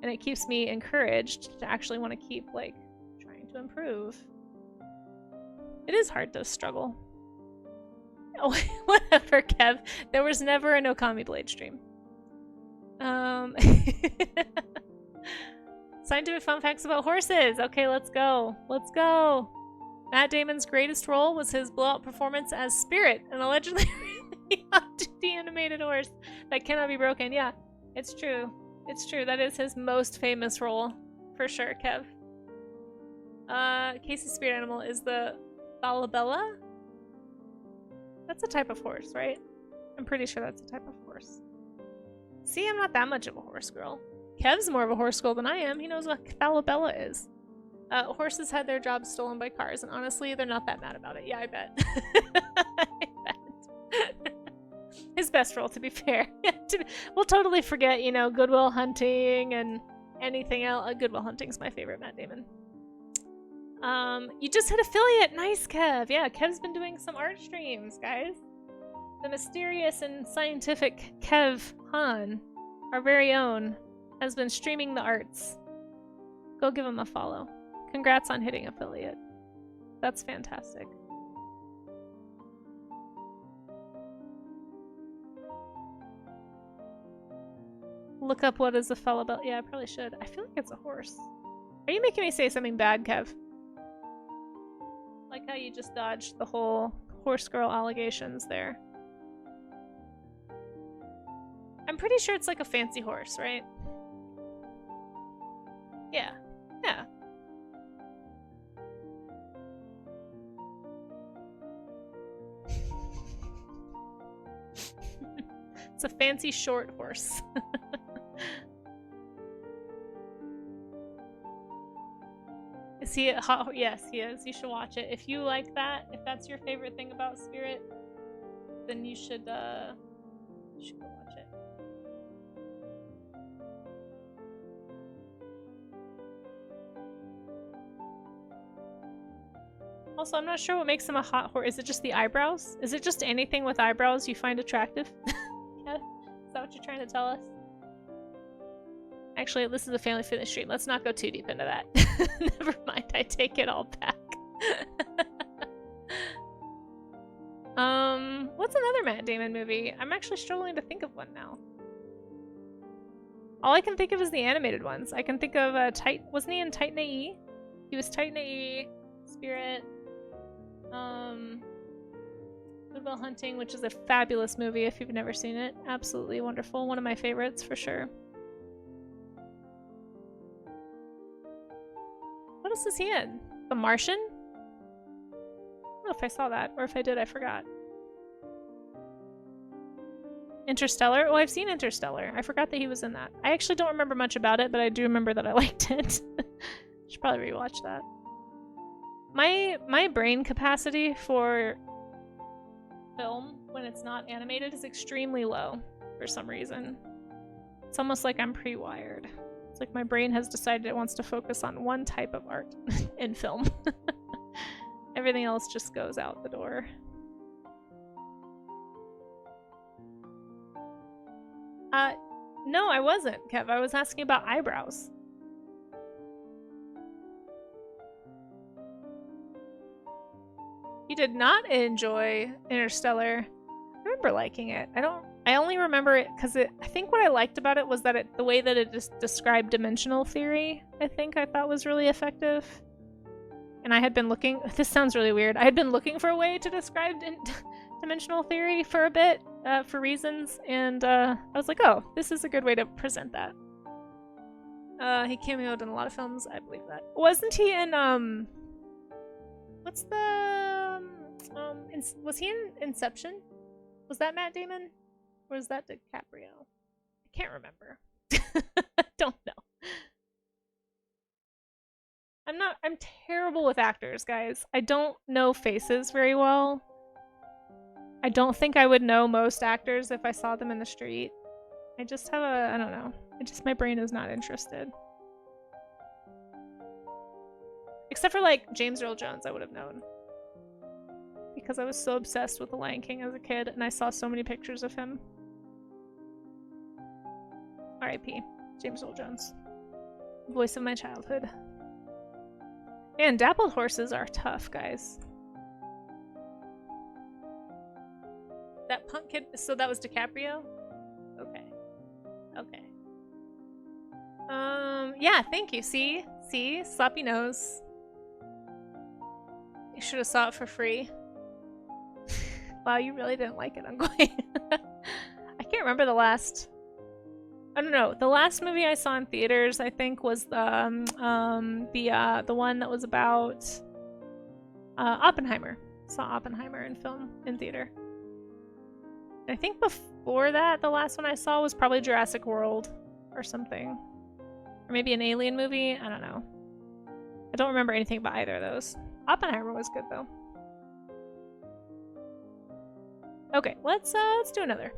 And it keeps me encouraged to actually want to keep, like, trying to improve. It is hard to struggle. Oh, whatever, Kev. There was never an Okami Blade stream. Scientific fun facts about horses. Okay, let's go. Let's go. Matt Damon's greatest role was his blowout performance as Spirit, an allegedly really hot-duty animated horse that cannot be broken. Yeah, it's true. It's true. That is his most famous role, for sure, Kev. Casey's spirit animal is the Falabella? That's a type of horse, right? I'm pretty sure that's a type of horse. See, I'm not that much of a horse girl. Kev's more of a horse girl than I am. He knows what Falabella is. Horses had their jobs stolen by cars, and honestly, they're not that mad about it. Yeah, I bet. I bet. His best role, to be fair. We'll totally forget, you know, Good Will Hunting and anything else. Good Will Hunting's my favorite Matt Damon. You just hit affiliate. Nice, Kev. Yeah, Kev's been doing some art streams, guys. The mysterious and scientific Kev Han, our very own, has been streaming the arts. Go give him a follow. Congrats on hitting affiliate. That's fantastic. Look up what is a Falabella. Yeah, I probably should. I feel like it's a horse. Are you making me say something bad, Kev? Like how you just dodged the whole horse girl allegations there. I'm pretty sure it's like a fancy horse, right? Yeah. Yeah. It's a fancy short horse. Is he a hot? Yes, he is. You should watch it. If you like that, if that's your favorite thing about Spirit, then you should go watch it. Also, I'm not sure what makes him a hot horse. Is it just the eyebrows? Is it just anything with eyebrows you find attractive? Yeah? Is that what you're trying to tell us? Actually, this is a family fitness stream. Let's not go too deep into that. Never mind, I take it all back. What's another Matt Damon movie? I'm actually struggling to think of one now. All I can think of is the animated ones. I can think of wasn't he in Titan AE? He was Titan AE, Spirit, Good Will Hunting, which is a fabulous movie if you've never seen it. Absolutely wonderful. One of my favorites for sure. What else is he in? The Martian? I don't know if I saw that, or if I did, I forgot. Interstellar? Oh, I've seen Interstellar. I forgot that he was in that. I actually don't remember much about it, but I do remember that I liked it. Should probably rewatch that. My brain capacity for film, when it's not animated, is extremely low for some reason. It's almost like I'm pre-wired. It's like my brain has decided it wants to focus on one type of art in film. Everything else just goes out the door. No, I wasn't, Kev. I was asking about eyebrows. You did not enjoy Interstellar. I remember liking it. I only remember it because I think what I liked about it was that the way that it just described dimensional theory, I thought was really effective. And I had been looking, this sounds really weird, I had been looking for a way to describe dimensional theory for a bit, for reasons, and I was like, oh, this is a good way to present that. He cameoed in a lot of films, I believe that. Wasn't he in, what's the, was he in Inception? Was that Matt Damon? Or was that DiCaprio? I can't remember. I don't know. I'm terrible with actors, guys. I don't know faces very well. I don't think I would know most actors if I saw them in the street. I just have I don't know. My brain is not interested. Except for like James Earl Jones, I would have known. Because I was so obsessed with The Lion King as a kid, and I saw so many pictures of him. R.I.P. James Earl Jones. Voice of my childhood. Man, dappled horses are tough, guys. That punk kid, so that was DiCaprio? Okay. Okay. Yeah, thank you. See? Sloppy nose. You should have saw it for free. Wow, you really didn't like it. I'm going. I can't remember the last. I don't know. The last movie I saw in theaters, I think, was the one that was about Oppenheimer. Saw Oppenheimer in theater. I think before that, the last one I saw was probably Jurassic World or something, or maybe an Alien movie. I don't know. I don't remember anything about either of those. Oppenheimer was good though. Okay, let's do another.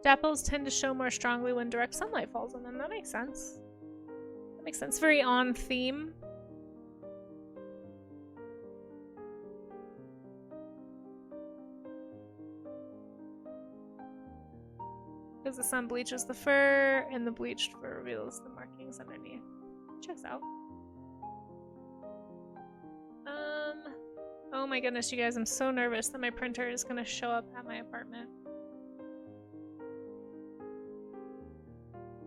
Dapples tend to show more strongly when direct sunlight falls on them. That makes sense. That makes sense. Very on theme. Because the sun bleaches the fur, and the bleached fur reveals the markings underneath. Checks out. Oh my goodness, you guys, I'm so nervous that my printer is gonna show up at my apartment.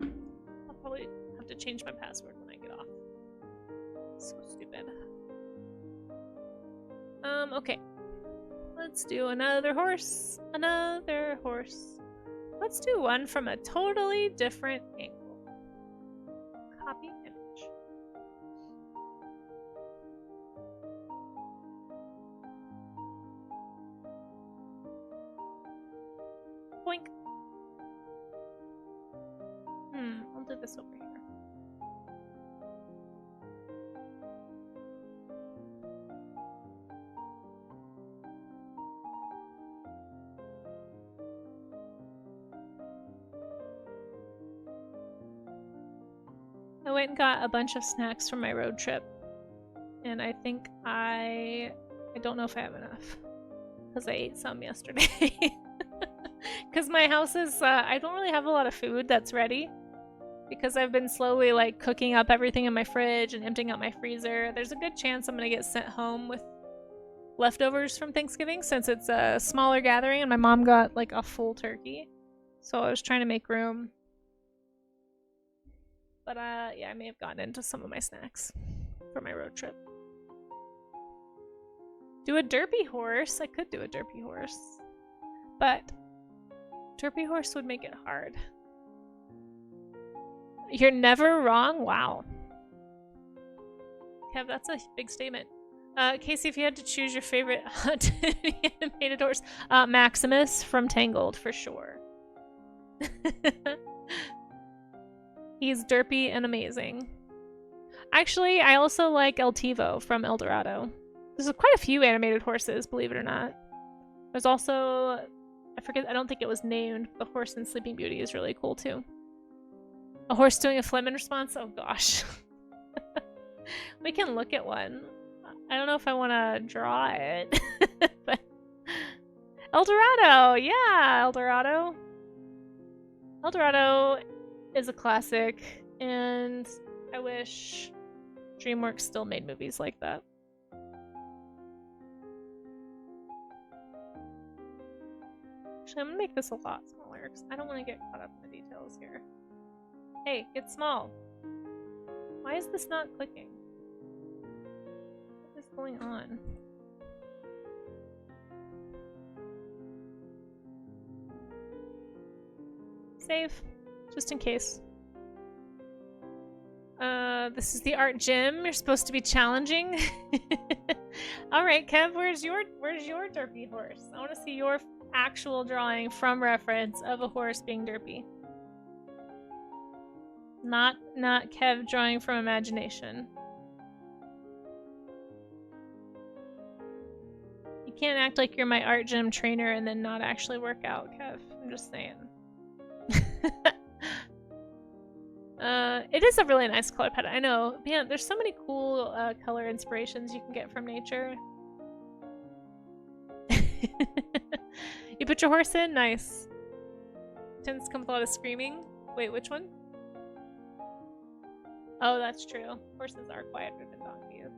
I'll probably have to change my password when I get off. So stupid. Okay. Let's do another horse. Another horse. Let's do one from a totally different angle. Copy image. Boink. I'll do this over here. I went and got a bunch of snacks from my road trip, and I think I don't know if I have enough, because I ate some yesterday. Because my house is, I don't really have a lot of food that's ready, because I've been slowly like cooking up everything in my fridge and emptying out my freezer. There's a good chance I'm gonna get sent home with leftovers from Thanksgiving, since it's a smaller gathering and my mom got like a full turkey. So I was trying to make room. But yeah, I may have gotten into some of my snacks for my road trip. Do a derpy horse? I could do a derpy horse. But derpy horse would make it hard. You're never wrong? Wow. Kev, that's a big statement. Casey, if you had to choose your favorite animated horse, Maximus from Tangled, for sure. He's derpy and amazing. Actually, I also like El Tivo from El Dorado. There's quite a few animated horses, believe it or not. There's also, I forget, I don't think it was named, the horse in Sleeping Beauty is really cool too. A horse doing a phlegm in response? Oh gosh. We can look at one. I don't know if I want to draw it. But El Dorado! Yeah, El Dorado. El Dorado is a classic, and I wish DreamWorks still made movies like that. Actually, I'm gonna make this a lot smaller because I don't want to get caught up in the details here. Hey, get small. Why is this not clicking? What is going on? Save. Just in case. This is the art gym. You're supposed to be challenging. All right, Kev, where's your derpy horse? I want to see your actual drawing from reference of a horse being derpy. Not Kev drawing from imagination. You can't act like you're my art gym trainer and then not actually work out, Kev. just saying. It is a really nice color palette. I know. Man, there's so many cool color inspirations you can get from nature. You put your horse in? Nice. Tends to come with a lot of screaming. Wait, which one? Oh, that's true. Horses are quieter than donkeys.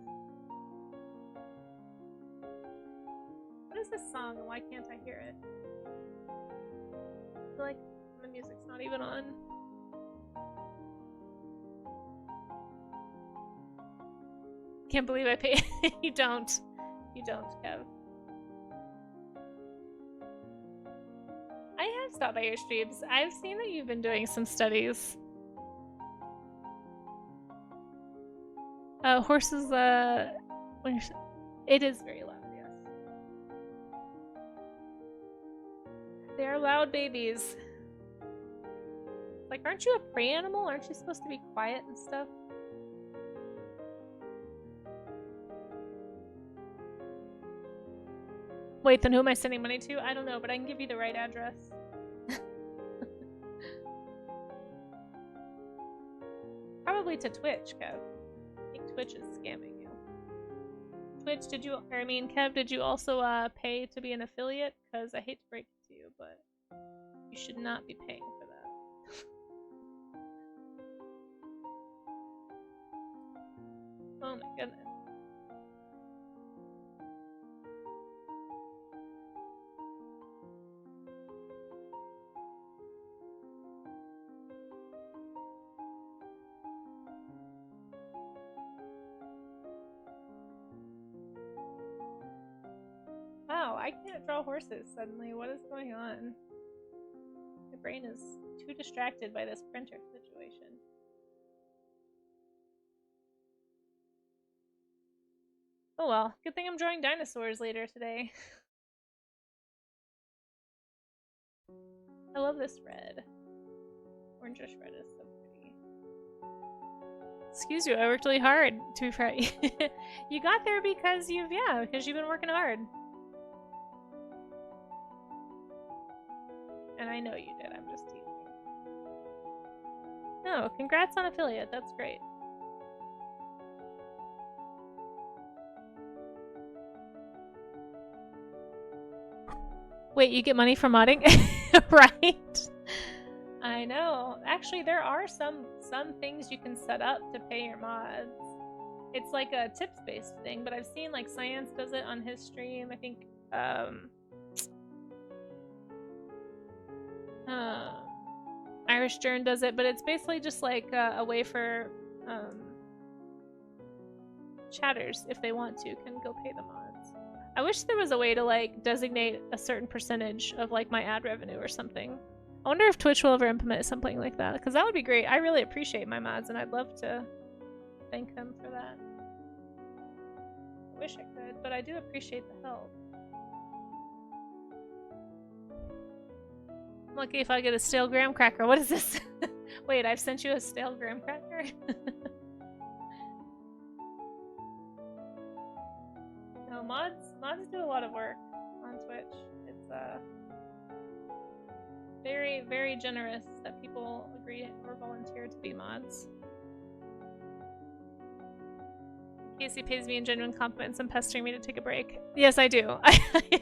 What is this song and why can't I hear it? I feel like the music's not even on. Can't believe I paid. You don't. You don't, Kev. I have stopped by your streams. I've seen that you've been doing some studies. Horses, when you're... It is very loud, yes. They are loud babies. Like, aren't you a prey animal? Aren't you supposed to be quiet and stuff? Wait, then who am I sending money to? I don't know, but I can give you the right address. Probably to Twitch, Kev. I think Twitch is scamming you. Twitch, did you, or I mean, Kev, did you also pay to be an affiliate? Because I hate to break it to you, but you should not be paying for that. Oh my goodness. Wow, I can't draw horses suddenly. What is going on? My brain is too distracted by this printer situation. Oh well, good thing I'm drawing dinosaurs later today. I love this red. Orangish red is so pretty. Excuse you, I worked really hard to be frank. You got there because you've been working hard. And I know you did, I'm just teasing. No, congrats on affiliate, that's great. Wait, you get money from modding? Right? I know. Actually, there are some things you can set up to pay your mods. It's like a tips-based thing, but I've seen like Science does it on his stream. I think Irish Jern does it, but it's basically just like a way for chatters, if they want to, can go pay the mods. I wish there was a way to like designate a certain percentage of like my ad revenue or something. I wonder if Twitch will ever implement something like that, because that would be great. I really appreciate my mods and I'd love to thank them for that. I wish I could, but I do appreciate the help. I'm lucky if I get a stale graham cracker. What is this? Wait, I've sent you a stale graham cracker? No, mods do a lot of work on Twitch. It's very, very generous that people agree or volunteer to be mods. Casey pays me in genuine compliments and pestering me to take a break. Yes, I do. I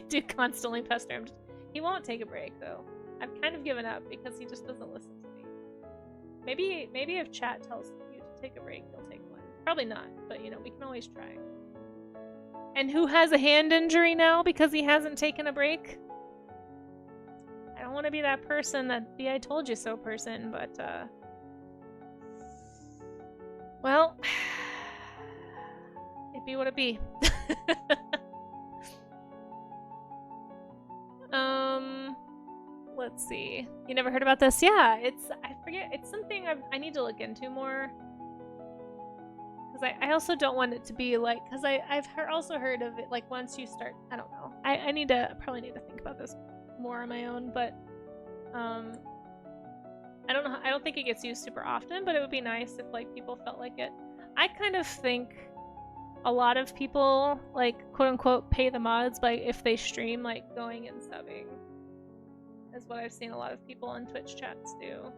do constantly pester him. He won't take a break though. I've kind of given up because he just doesn't listen to me. Maybe if chat tells you to take a break, he'll take one. Probably not, but you know, we can always try. And who has a hand injury now because he hasn't taken a break? I don't want to be that person, that the I told you so person, but well, it be what it be. Let's see. You never heard about this? Yeah, I forget. It's something I need to look into more. Because I also don't want it to be like, because I've also heard of it, like once you start, I don't know. I probably need to think about this more on my own, but I don't know. I don't think it gets used super often, but it would be nice if like people felt like it. I kind of think a lot of people like quote unquote pay the mods by if they stream like going and subbing. is what I've seen a lot of people on Twitch chats do.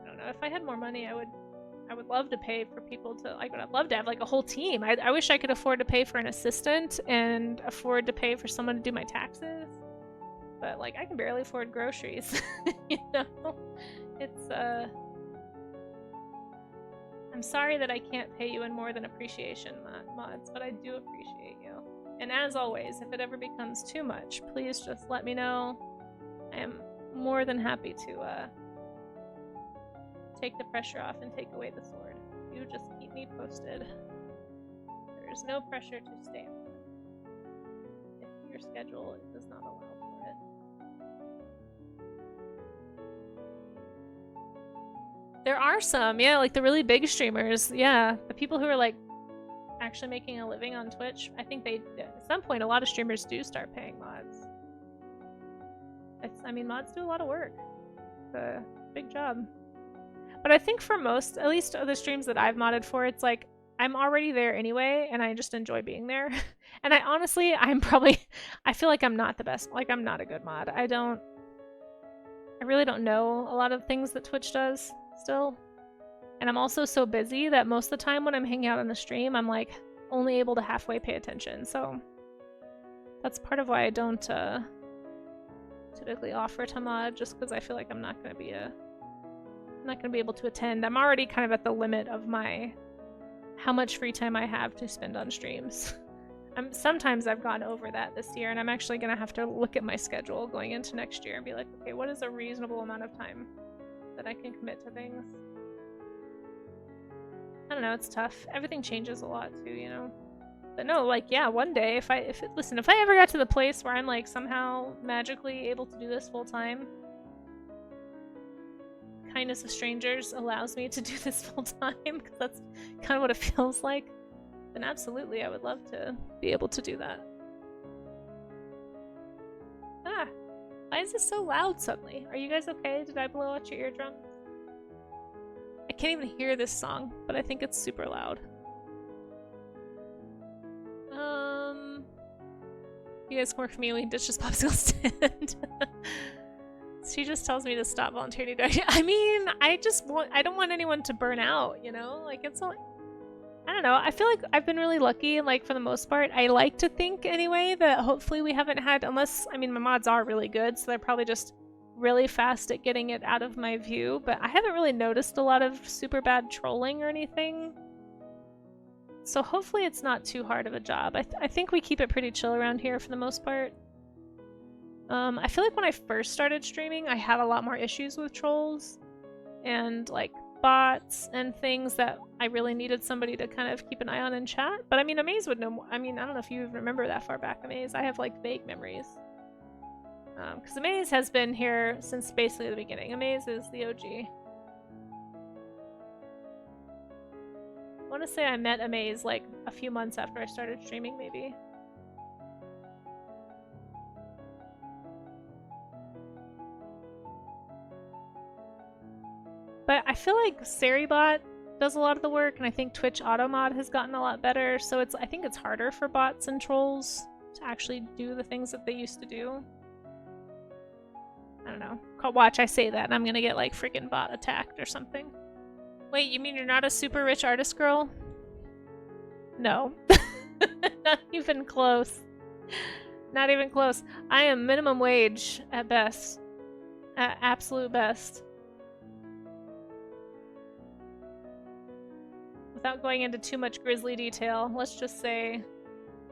I don't know, if I had more money, I would love to pay for people to, like, I'd love to have like a whole team. I wish I could afford to pay for an assistant and afford to pay for someone to do my taxes. But like, I can barely afford groceries, you know? It's, I'm sorry that I can't pay you in more than appreciation, mods, but I do appreciate you. And as always, if it ever becomes too much, please just let me know. I am more than happy to, take the pressure off and take away the sword. You just keep me posted. There is no pressure to stay on if your schedule does not allow for it. There are some, yeah, like the really big streamers, yeah. The people who are like actually making a living on Twitch, I think they, at some point, a lot of streamers do start paying mods. I mean, mods do a lot of work. It's a big job. But I think for most, at least of the streams that I've modded for, it's like, I'm already there anyway, and I just enjoy being there. And I honestly, I feel like I'm not the best, like I'm not a good mod. I really don't know a lot of things that Twitch does still. And I'm also so busy that most of the time when I'm hanging out on the stream, I'm like only able to halfway pay attention. So that's part of why I don't typically offer to mod, just because I feel like I'm not going to be able to attend. I'm already kind of at the limit of how much free time I have to spend on streams. Sometimes I've gone over that this year, and I'm actually gonna have to look at my schedule going into next year and be like, okay, what is a reasonable amount of time that I can commit to things? I don't know, it's tough. Everything changes a lot too, you know? But no, like, yeah, one day, if I ever got to the place where I'm like somehow magically able to do this full time, Kindness of Strangers allows me to do this full time, because that's kind of what it feels like, then absolutely I would love to be able to do that. Ah, why is this so loud suddenly? Are you guys okay? Did I blow out your eardrums? I can't even hear this song, but I think it's super loud. You guys can work for me, we can ditch this popsicle stand. She just tells me to stop volunteering. I mean, I don't want anyone to burn out, you know? Like, it's all, I don't know. I feel like I've been really lucky, like, for the most part. I like to think, anyway, that hopefully we haven't had, unless, I mean, my mods are really good, so they're probably just really fast at getting it out of my view, but I haven't really noticed a lot of super bad trolling or anything. So hopefully it's not too hard of a job. I think we keep it pretty chill around here for the most part. I feel like when I first started streaming, I had a lot more issues with trolls and like bots and things that I really needed somebody to kind of keep an eye on in chat. But I mean, Amaze would know more. I mean, I don't know if you remember that far back, Amaze. I have like vague memories. Because Amaze has been here since basically the beginning. Amaze is the OG. I want to say I met Amaze like a few months after I started streaming, maybe. But I feel like Seribot does a lot of the work, and I think Twitch Automod has gotten a lot better, so I think it's harder for bots and trolls to actually do the things that they used to do. I don't know. Watch, I say that, and I'm gonna get like freaking bot attacked or something. Wait, you mean you're not a super rich artist girl? No. Not even close. Not even close. I am minimum wage at best. At absolute best. Without going into too much grisly detail, let's just say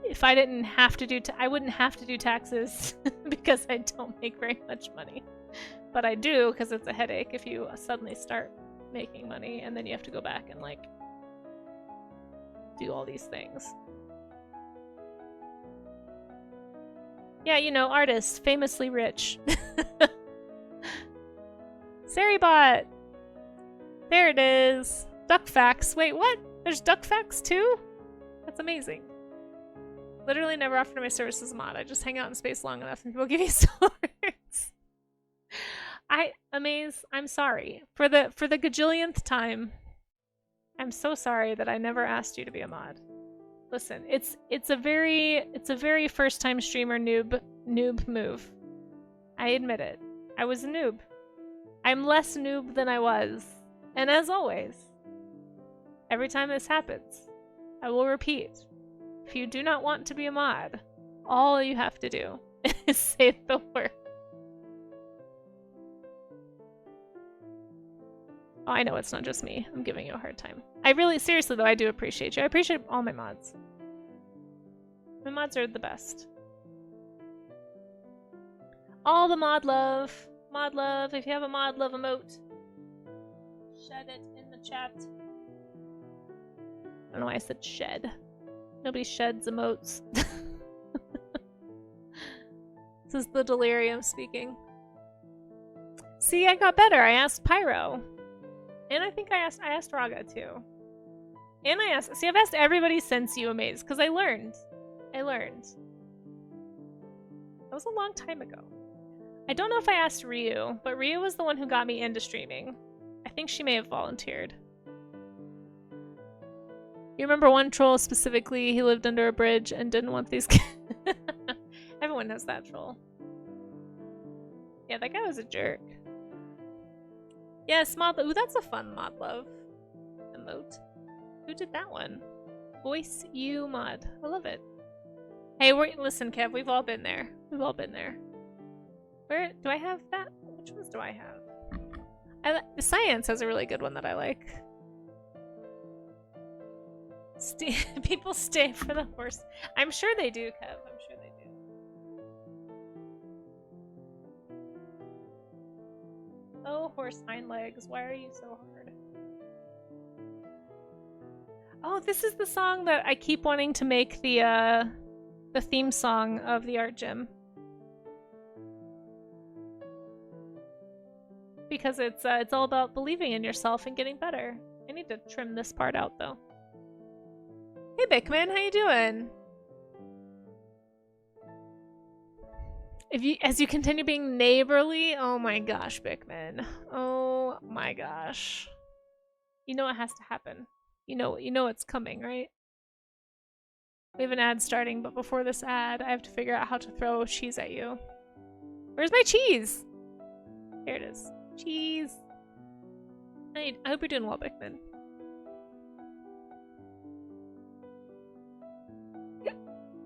if I didn't have to do I wouldn't have to do taxes because I don't make very much money. But I do because it's a headache if you suddenly start making money and then you have to go back and like do all these things. Yeah, you know, artists, famously rich. Seribot! There it is! Duck facts. Wait, what? There's duck facts too? That's amazing. Literally never offered my service as a mod. I just hang out in space long enough and people give me swords. Amaze, I'm sorry. For the gajillionth time, I'm so sorry that I never asked you to be a mod. Listen, it's a very first time streamer noob move. I admit it. I was a noob. I'm less noob than I was. And as always, every time this happens, I will repeat. If you do not want to be a mod, all you have to do is say the word. Oh, I know it's not just me. I'm giving you a hard time. I really, seriously though, I do appreciate you. I appreciate all my mods. My mods are the best. All the mod love. Mod love. If you have a mod love emote, shed it in the chat. I don't know why I said shed. Nobody sheds emotes. This is the delirium speaking. See, I got better. I asked Pyro. And I think I asked Raga too. And see, I've asked everybody since you Amaze, because I learned. That was a long time ago. I don't know if I asked Ryu, but Ryu was the one who got me into streaming. I think she may have volunteered. You remember one troll specifically? He lived under a bridge and didn't want these kids. Everyone knows that troll. Yeah, that guy was a jerk. Yes, mod. Ooh, that's a fun mod love emote. Who did that one? Voice you mod. I love it. Hey, listen, Kev. We've all been there. We've all been there. Where do I have that? Which ones do I have? Science has a really good one that I like. People stay for the horse. I'm sure they do, Kev. I'm sure they do. Oh, horse hind legs. Why are you so hard? Oh, this is the song that I keep wanting to make the theme song of the art gym. Because it's all about believing in yourself and getting better. I need to trim this part out though. Hey Bickman, how you doing? As you continue being neighborly, oh my gosh, Bickman. Oh my gosh. You know it has to happen. You know it's coming, right? We have an ad starting, but before this ad, I have to figure out how to throw cheese at you. Where's my cheese? Here it is. Cheese. I hope you're doing well, Bickman.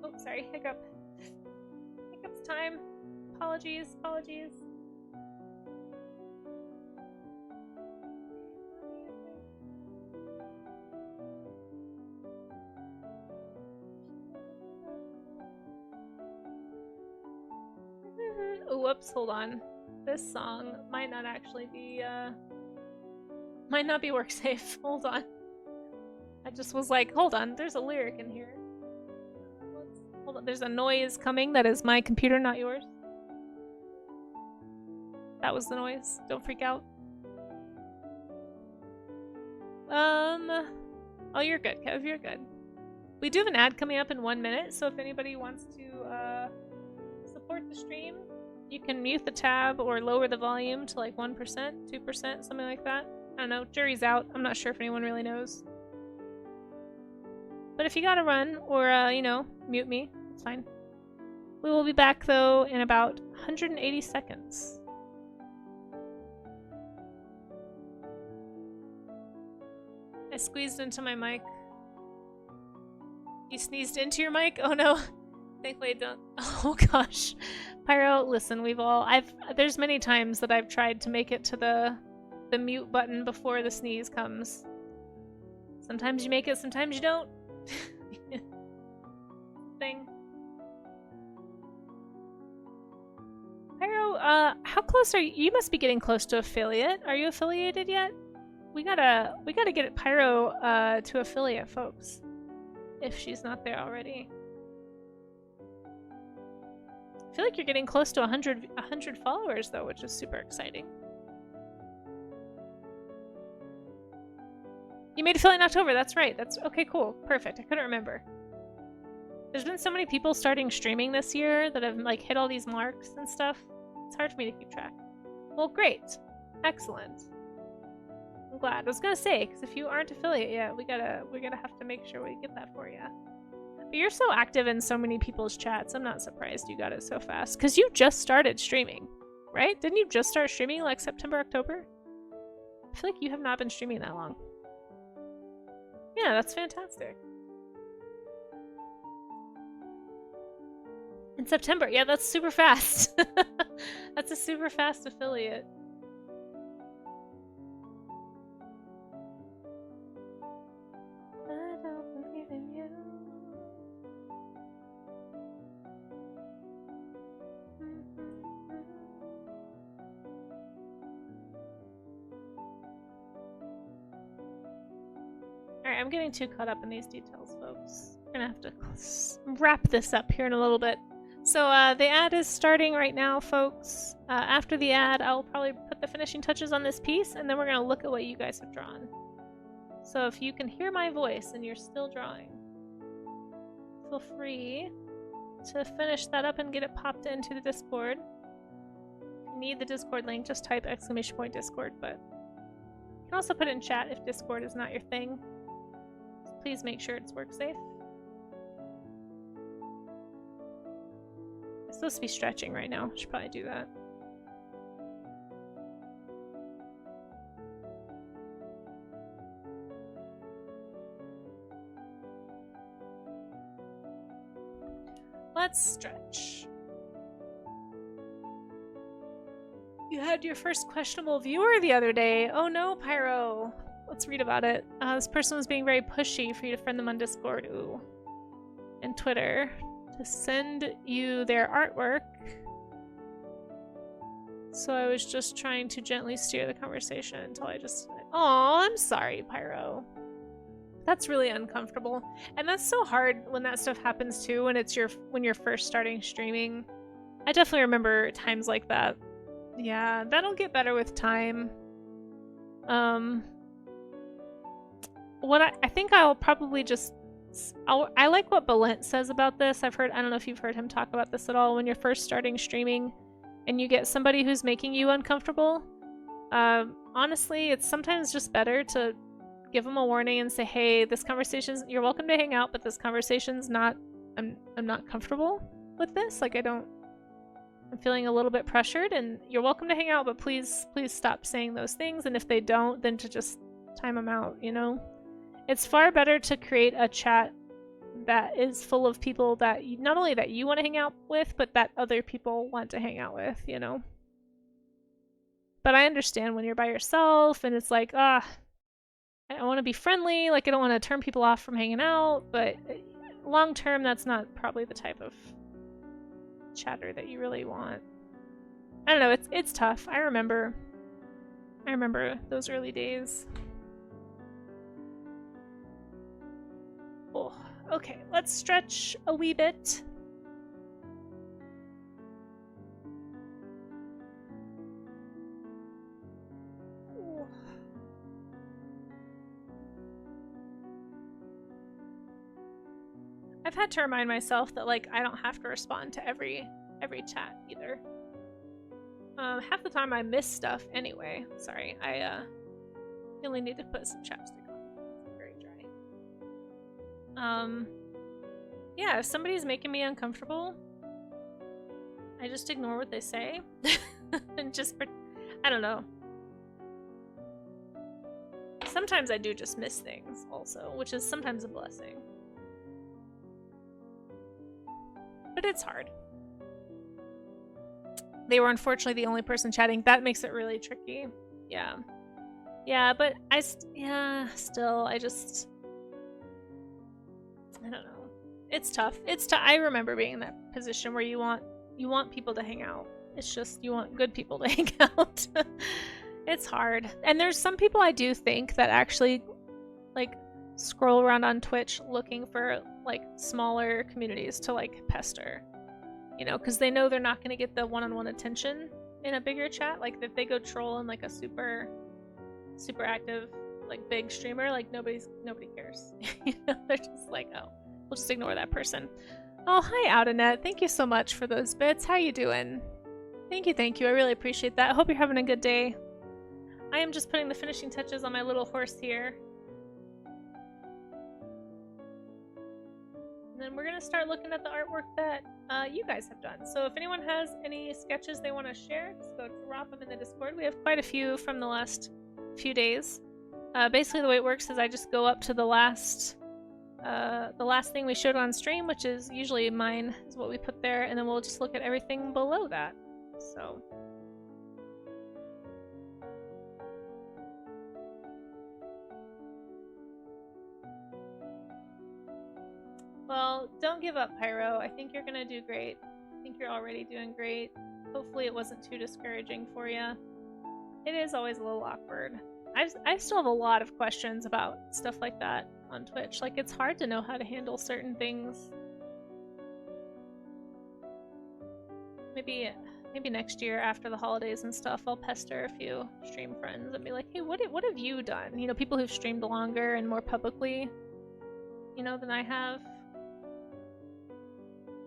Oh, sorry, hiccup. Hiccup's time. Apologies. Oh, whoops, hold on. This song might not actually be, might not be work safe. Hold on. I just was like, hold on, there's a lyric in here. Hold on, there's a noise coming that is my computer, not yours. That was the noise. Don't freak out. Oh, you're good, Kev, you're good. We do have an ad coming up in 1 minute, so if anybody wants to, support the stream, you can mute the tab or lower the volume to like 1%, 2%, something like that. I don't know, jury's out. I'm not sure if anyone really knows. But if you gotta run or, you know, mute me, it's fine. We will be back though in about 180 seconds. I squeezed into my mic. You sneezed into your mic? Oh no. Thankfully I don't. Oh gosh. Pyro, listen, there's many times that I've tried to make it to the mute button before the sneeze comes. Sometimes you make it, sometimes you don't. Thing. Pyro, how close are you? You must be getting close to affiliate. Are you affiliated yet? We gotta get Pyro to affiliate folks. If she's not there already. I feel like you're getting close to 100 followers though, which is super exciting. You made affiliate in October, that's right. That's okay, cool. Perfect. I couldn't remember. There's been so many people starting streaming this year that have like hit all these marks and stuff. It's hard for me to keep track. Well, great. Excellent. I'm glad. I was gonna say, because if you aren't affiliate yet, we're gonna have to make sure we get that for you. But you're so active in so many people's chats, I'm not surprised you got it so fast. Because you just started streaming. right? Didn't you just start streaming like September, October? I feel like you have not been streaming that long. Yeah, that's fantastic. In September, yeah, that's super fast. That's a super fast affiliate. I don't believe in you. Alright, I'm getting too caught up in these details, folks. We're gonna have to wrap this up here in a little bit. So the ad is starting right now, folks. After the ad, I'll probably put the finishing touches on this piece, and then we're gonna look at what you guys have drawn. So if you can hear my voice and you're still drawing, feel free to finish that up and get it popped into the Discord. If you need the Discord link, just type !Discord, but you can also put it in chat if Discord is not your thing. Please make sure it's work safe. I'm supposed to be stretching right now. Should probably do that. Let's stretch. You had your first questionable viewer the other day. Oh no, Pyro. Let's read about it. This person was being very pushy for you to friend them on Discord. Ooh. And Twitter. To send you their artwork. So I was just trying to gently steer the conversation until I just... Aw, I'm sorry, Pyro. That's really uncomfortable. And that's so hard when that stuff happens too, when you're first starting streaming. I definitely remember times like that. Yeah, that'll get better with time. What I think I'll probably just... I like what Balent says about this. I don't know if you've heard him talk about this at all. When you're first starting streaming and you get somebody who's making you uncomfortable, honestly, it's sometimes just better to give them a warning and say, hey, this conversation's... You're welcome to hang out, but this conversation's not... I'm not comfortable with this. Like, I'm feeling a little bit pressured, and you're welcome to hang out, but please stop saying those things. And if they don't, then to just time them out, you know? It's far better to create a chat that is full of people that not only that you want to hang out with, but that other people want to hang out with, you know? But I understand when you're by yourself and it's like, I want to be friendly, like I don't want to turn people off from hanging out, but long term, that's not probably the type of chatter that you really want. I don't know, it's tough. I remember those early days. Oh, okay, let's stretch a wee bit. Oh. I've had to remind myself that like I don't have to respond to every chat either. Half the time I miss stuff anyway. Sorry, I really need to put some chapstick on. It's very dry. Yeah, if somebody's making me uncomfortable, I just ignore what they say and just I don't know. Sometimes I do just miss things also, which is sometimes a blessing. But it's hard. They were unfortunately the only person chatting. That makes it really tricky. Yeah. Yeah, but still, I don't know. It's tough. I remember being in that position where you want people to hang out. It's just you want good people to hang out. It's hard. And there's some people I do think that actually like scroll around on Twitch looking for like smaller communities to like pester. You know, because they know they're not going to get the one-on-one attention in a bigger chat. Like if they go troll in like a super active like big streamer, like nobody cares. You know, they're just like, oh, we'll just ignore that person. Oh, hi Oudanet. Thank you so much for those bits. How you doing? Thank you. I really appreciate that. I hope you're having a good day. I am just putting the finishing touches on my little horse here. And then we're gonna start looking at the artwork that you guys have done. So if anyone has any sketches they want to share, just go drop them in the Discord. We have quite a few from the last few days. Basically the way it works is I just go up to the last thing we showed on stream, which is usually mine, is what we put there, and then we'll just look at everything below that. So well, don't give up, Pyro. I think you're gonna do great. I think you're already doing great. Hopefully it wasn't too discouraging for you. It is always a little awkward. I still have a lot of questions about stuff like that on Twitch. Like, it's hard to know how to handle certain things. Maybe next year after the holidays and stuff, I'll pester a few stream friends and be like, hey, what have you done? You know, people who've streamed longer and more publicly, you know, than I have.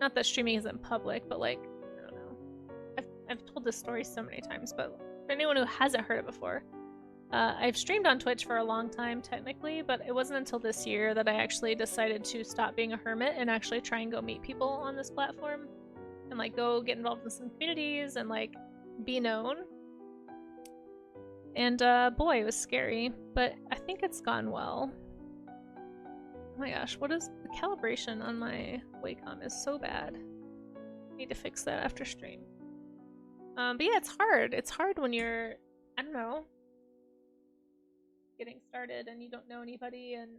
Not that streaming isn't public, but like, I don't know. I've told this story so many times, but for anyone who hasn't heard it before, I've streamed on Twitch for a long time, technically, but it wasn't until this year that I actually decided to stop being a hermit and actually try and go meet people on this platform and like go get involved in some communities and like be known. And boy, it was scary, but I think it's gone well. Oh my gosh, what is the calibration on my Wacom is so bad. I need to fix that after stream. But yeah, it's hard. It's hard when you're, I don't know, getting started and you don't know anybody, and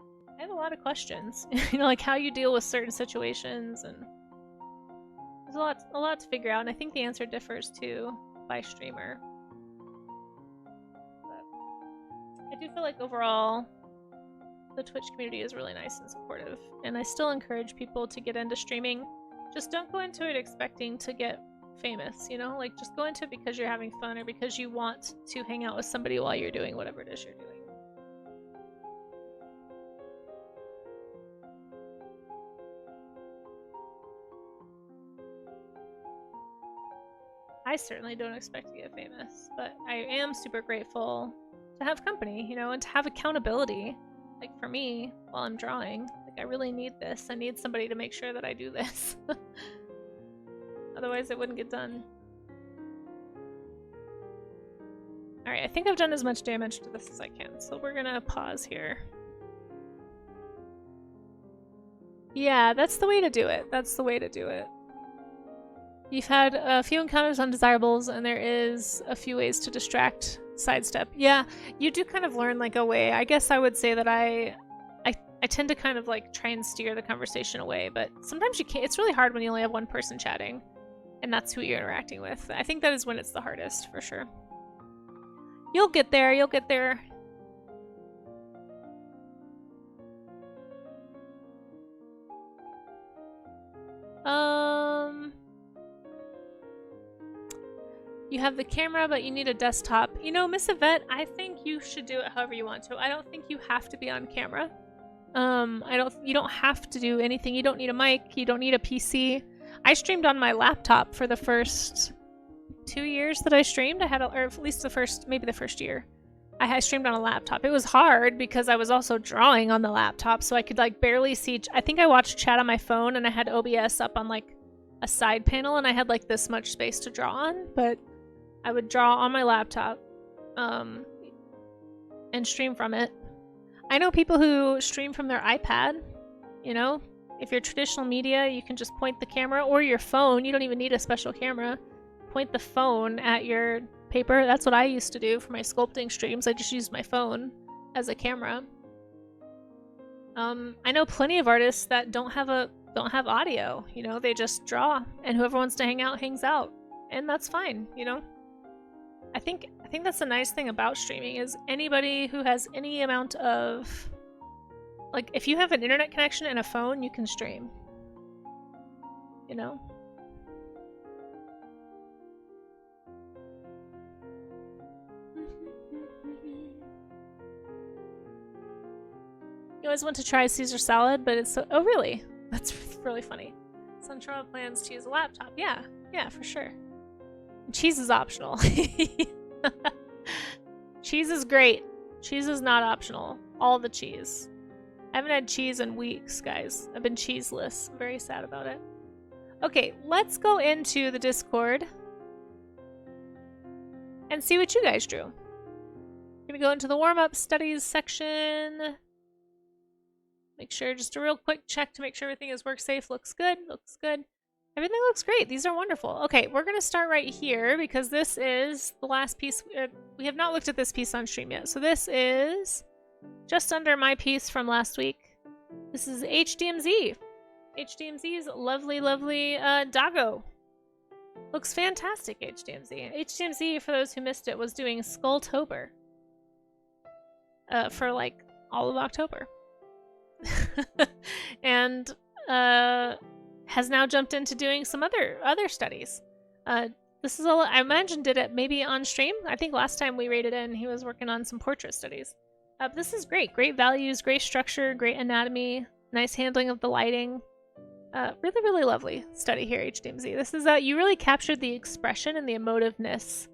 I have a lot of questions. You know, like how you deal with certain situations, and there's a lot to figure out, and I think the answer differs too by streamer. But I do feel like overall the Twitch community is really nice and supportive, and I still encourage people to get into streaming. Just don't go into it expecting to get famous, you know? Like, just go into it because you're having fun or because you want to hang out with somebody while you're doing whatever it is you're doing. I certainly don't expect to get famous, but I am super grateful to have company, you know, and to have accountability. Like, for me, while I'm drawing, like, I really need this. I need somebody to make sure that I do this. Otherwise, it wouldn't get done. Alright, I think I've done as much damage to this as I can, so we're gonna pause here. Yeah, that's the way to do it. That's the way to do it. You've had a few encounters undesirables, and there is a few ways to distract, sidestep. Yeah, you do kind of learn like a way. I guess I would say that I tend to kind of like try and steer the conversation away, but sometimes you can't. It's really hard when you only have one person chatting, and that's who you're interacting with. I think that is when it's the hardest, for sure. You'll get there, you'll get there. You have the camera, but you need a desktop. You know, Miss Yvette, I think you should do it however you want to. I don't think you have to be on camera. You don't have to do anything. You don't need a mic, you don't need a PC. I streamed on my laptop for the first 2 years that I streamed. I had, or at least maybe the first year. I streamed on a laptop. It was hard because I was also drawing on the laptop, so I could like barely see. I think I watched chat on my phone, and I had OBS up on like a side panel, and I had like this much space to draw on, but I would draw on my laptop and stream from it. I know people who stream from their iPad, you know? If you're traditional media, you can just point the camera, or your phone. You don't even need a special camera. Point the phone at your paper. That's what I used to do for my sculpting streams. I just used my phone as a camera. I know plenty of artists that don't have audio, you know? They just draw, and whoever wants to hang out hangs out, and that's fine, you know? I think that's the nice thing about streaming, is anybody who has any amount of, like, if you have an internet connection and a phone, you can stream, you know? You always want to try Caesar salad, but it's so, oh really? That's really funny. Central plans to use a laptop. Yeah, for sure. Cheese is optional. Cheese is great. Cheese is not optional. All the cheese. I haven't had cheese in weeks, guys. I've been cheeseless. I'm very sad about it. Okay, let's go into the Discord and see what you guys drew. I'm gonna go into the warm-up studies section. Make sure, just a real quick check to make sure everything is work safe. Looks good, looks good. Everything looks great. These are wonderful. Okay, we're gonna start right here because this is the last piece. We have not looked at this piece on stream yet. So this is just under my piece from last week. This is HDMZ. HDMZ's lovely, lovely doggo. Looks fantastic, HDMZ. HDMZ, for those who missed it, was doing Skulltober. For like all of October. And has now jumped into doing some other studies. This is I imagine did it maybe on stream. I think last time we rated in, he was working on some portrait studies. But this is great. Great values, great structure, great anatomy, nice handling of the lighting. Really, really lovely study here, HDMZ. This is you really captured the expression and the emotiveness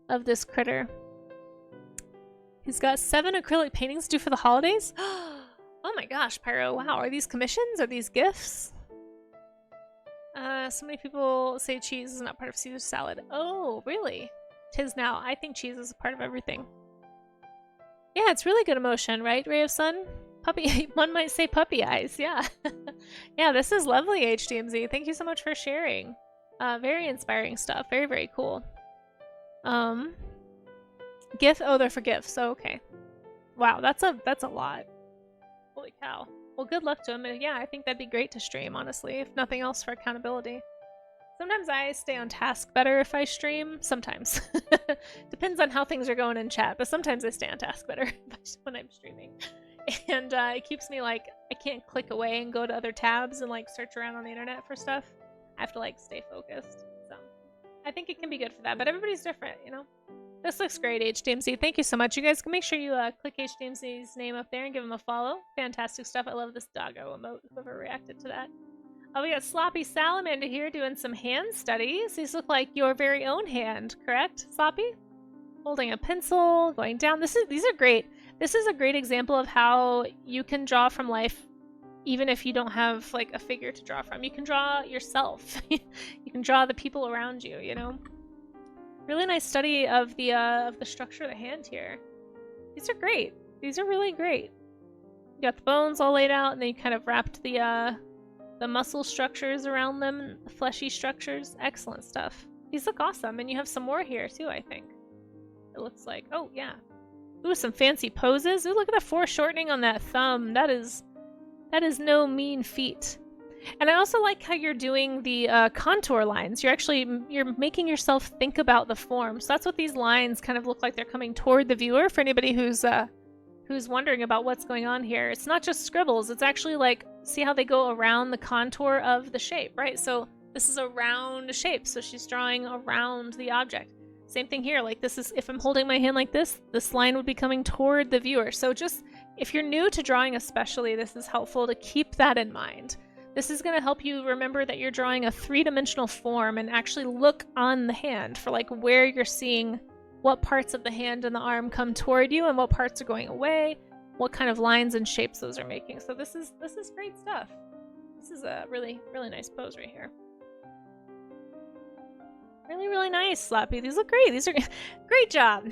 of this critter. He's got 7 acrylic paintings due for the holidays. Oh my gosh, Pyro! Wow, are these commissions? Are these gifts? So many people say cheese is not part of Caesar salad. Oh, really? Tis now. I think cheese is a part of everything. Yeah, it's really good emotion, right, Ray of Sun? Puppy, one might say puppy eyes, yeah. Yeah, this is lovely, HDMZ. Thank you so much for sharing. Very inspiring stuff. Very, very cool. Gift? Oh, they're for gifts. Oh, okay. Wow, that's a lot. Holy cow. Well, good luck to him. Yeah, I think that'd be great to stream, honestly, if nothing else for accountability. Sometimes I stay on task better if I stream. Sometimes. Depends on how things are going in chat, but sometimes I stay on task better when I'm streaming. And it keeps me like, I can't click away and go to other tabs and like search around on the internet for stuff. I have to like stay focused. So I think it can be good for that, but everybody's different, you know? This looks great, HDMC. Thank you so much. You guys can make sure you click HDMC's name up there and give him a follow. Fantastic stuff. I love this doggo emote. Whoever reacted to that. Oh, we got Sloppy Salamander here doing some hand studies. These look like your very own hand, correct, Sloppy? Holding a pencil, going down. These are great. This is a great example of how you can draw from life even if you don't have like a figure to draw from. You can draw yourself. You can draw the people around you, you know? Really nice study of the structure of the hand here. These are great. These are really great. You got the bones all laid out, and then you kind of wrapped the muscle structures around them, the fleshy structures. Excellent stuff. These look awesome, and you have some more here too, I think. It looks like. Oh yeah. Ooh, some fancy poses. Ooh, look at the foreshortening on that thumb. That is no mean feat. And I also like how you're doing the contour lines. You're making yourself think about the form. So that's what these lines kind of look like. They're coming toward the viewer. For anybody who's wondering about what's going on here, it's not just scribbles. It's actually like, see how they go around the contour of the shape, right? So this is a round shape. So she's drawing around the object. Same thing here. Like this is, if I'm holding my hand like this line would be coming toward the viewer. So just, if you're new to drawing especially, this is helpful to keep that in mind. This is going to help you remember that you're drawing a 3-dimensional form and actually look on the hand for like where you're seeing what parts of the hand and the arm come toward you and what parts are going away, what kind of lines and shapes those are making. So this is great stuff. This is a really, really nice pose right here. Really, really nice, Sloppy. These look great. These are great job.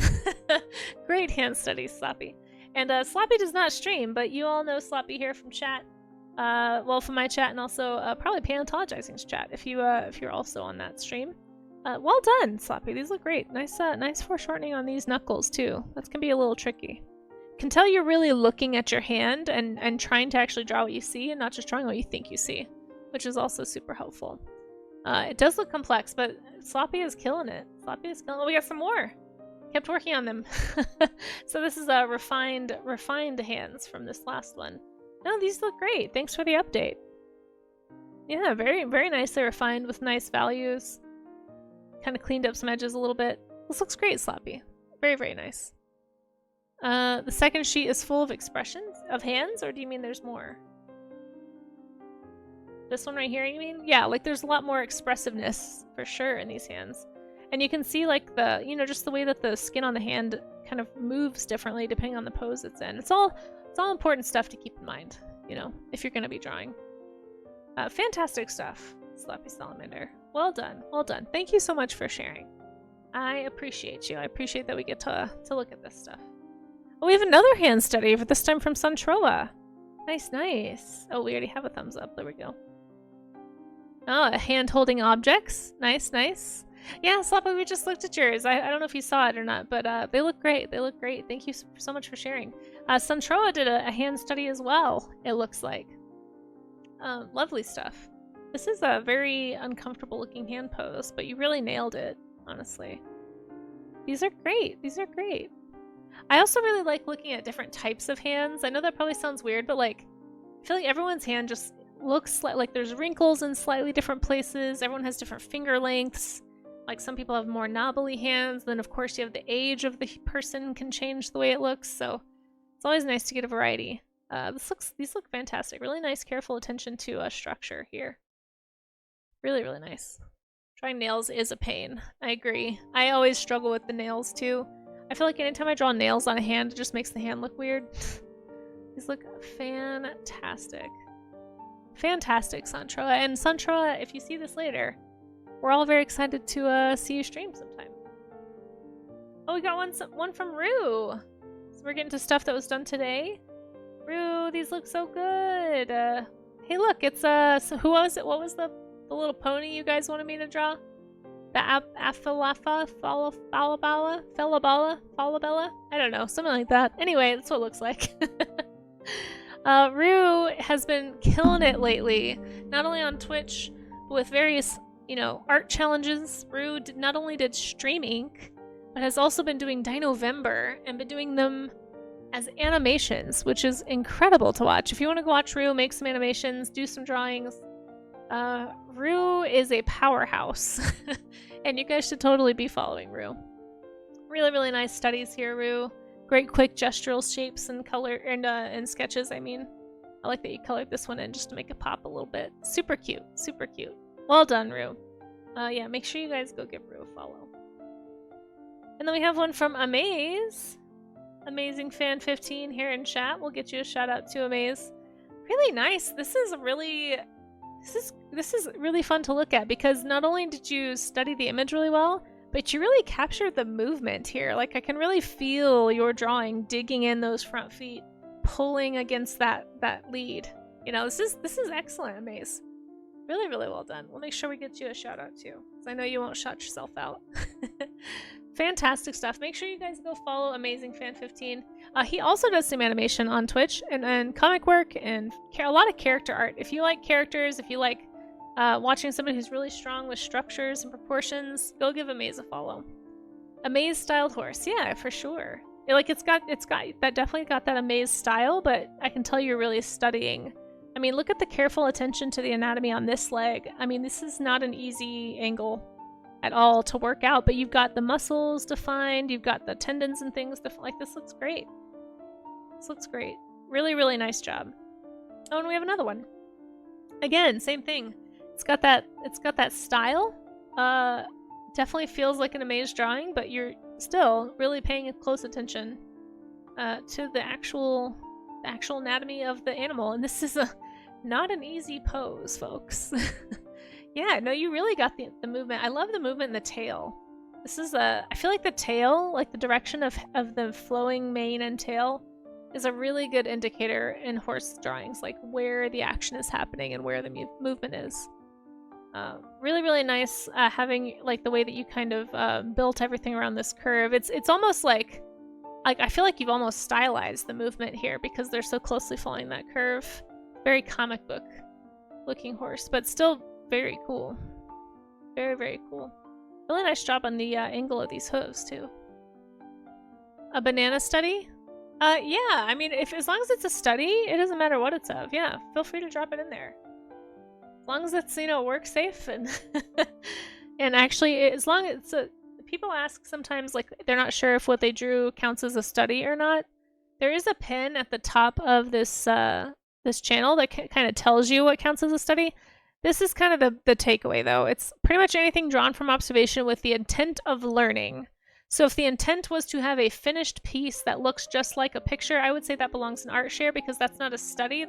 Great hand studies, Sloppy. And Sloppy does not stream, but you all know Sloppy here from chat. Well, from my chat and also probably Paleontologizing's chat if you're also on that stream. Well done, Sloppy. These look great. Nice foreshortening on these knuckles too. That can be a little tricky. Can tell you're really looking at your hand and trying to actually draw what you see and not just drawing what you think you see, which is also super helpful. It does look complex, but Sloppy is killing it. Sloppy is killing it. Oh, we got some more. Kept working on them. So this is refined hands from this last one. No, these look great. Thanks for the update. Yeah, very, very nicely refined with nice values. Kind of cleaned up some edges a little bit. This looks great, Sloppy. Very, very nice. The second sheet is full of expressions of hands, or do you mean there's more? This one right here, you mean? Yeah, like there's a lot more expressiveness for sure in these hands. And you can see like the, just the way that the skin on the hand kind of moves differently depending on the pose it's in. It's all important stuff to keep in mind, if you're going to be drawing. Fantastic stuff, Slappy Salamander. Well done, well done. Thank you so much for sharing. I appreciate you. I appreciate that we get to look at this stuff. Oh, we have another hand study, but this time from Suntroa. Nice, nice. Oh, we already have a thumbs up. There we go. Oh, hand holding objects. Nice, nice. Yeah, Slappy, we just looked at yours. I don't know if you saw it or not, but they look great. They look great. Thank you so much for sharing. Suntroa did a hand study as well, it looks like. Lovely stuff. This is a very uncomfortable looking hand pose, but you really nailed it, honestly. These are great. These are great. I also really like looking at different types of hands. I know that probably sounds weird, but like, I feel like everyone's hand just looks like there's wrinkles in slightly different places. Everyone has different finger lengths. Like some people have more knobbly hands. Then of course you have the age of the person can change the way it looks. So it's always nice to get a variety. These look fantastic. Really nice, careful attention to structure here. Really, really nice. Drawing nails is a pain. I agree. I always struggle with the nails too. I feel like anytime I draw nails on a hand, it just makes the hand look weird. These look fantastic. Fantastic, Suntroa. And Suntroa, if you see this later, we're all very excited to see you stream sometime. Oh, we got one from Rue. So we're getting to stuff that was done today. Rue, these look so good. Hey, look, it's so who was it? What was the little pony you guys wanted me to draw? The Afalafa, Falabella? I don't know, something like that. Anyway, that's what it looks like. Rue has been killing it lately, not only on Twitch, but with various, art challenges. Rue not only did streaming, but has also been doing Dinovember and been doing them as animations, which is incredible to watch. If you want to go watch Rue make some animations, do some drawings, Rue is a powerhouse. And you guys should totally be following Rue. Really, really nice studies here, Rue. Great quick gestural shapes and color and sketches, I mean. I like that you colored this one in just to make it pop a little bit. Super cute, super cute. Well done, Rue. Yeah, make sure you guys go give Rue a follow. And then we have one from Amaze. Amazing Fan 15 here in chat. We'll get you a shout out to Amaze. Really nice. This is really fun to look at because not only did you study the image really well, but you really captured the movement here. Like I can really feel your drawing digging in those front feet, pulling against that lead. This is excellent, Amaze. Really, really well done. We'll make sure we get you a shout out too, because I know you won't shout yourself out. Fantastic stuff. Make sure you guys go follow Amazing Fan 15. He also does some animation on Twitch and comic work and a lot of character art. If you like characters, if you like watching somebody who's really strong with structures and proportions, go give Amaze a follow. Amaze styled horse, yeah, for sure. It's got that, definitely got that Amaze style, but I can tell you're really studying. I mean, look at the careful attention to the anatomy on this leg. I mean, this is not an easy angle at all to work out, but you've got the muscles defined, you've got the tendons and things this looks great. This looks great. Really, really nice job. Oh, and we have another one. Again, same thing. It's got that style. Definitely feels like an Amaze drawing, but you're still really paying close attention to the actual anatomy of the animal. And this is not an easy pose, folks. Yeah, no, you really got the movement. I love the movement in the tail. This is I feel like the tail, like the direction of the flowing mane and tail, is a really good indicator in horse drawings, like where the action is happening and where the movement is. Really, really nice having like the way that you kind of built everything around this curve. It's almost like I feel like you've almost stylized the movement here because they're so closely following that curve. Very comic book looking horse, but still very cool. Very, very cool. Really nice job on the angle of these hooves too. A banana study? Yeah, I mean, as long as it's a study, it doesn't matter what it's of. Yeah, feel free to drop it in there. As long as it's, work safe and and actually, as long as people ask sometimes, like, they're not sure if what they drew counts as a study or not. There is a pin at the top of this this channel that kind of tells you what counts as a study. This is kind of the takeaway, though. It's pretty much anything drawn from observation with the intent of learning. So if the intent was to have a finished piece that looks just like a picture, I would say that belongs in art share, because that's not a study.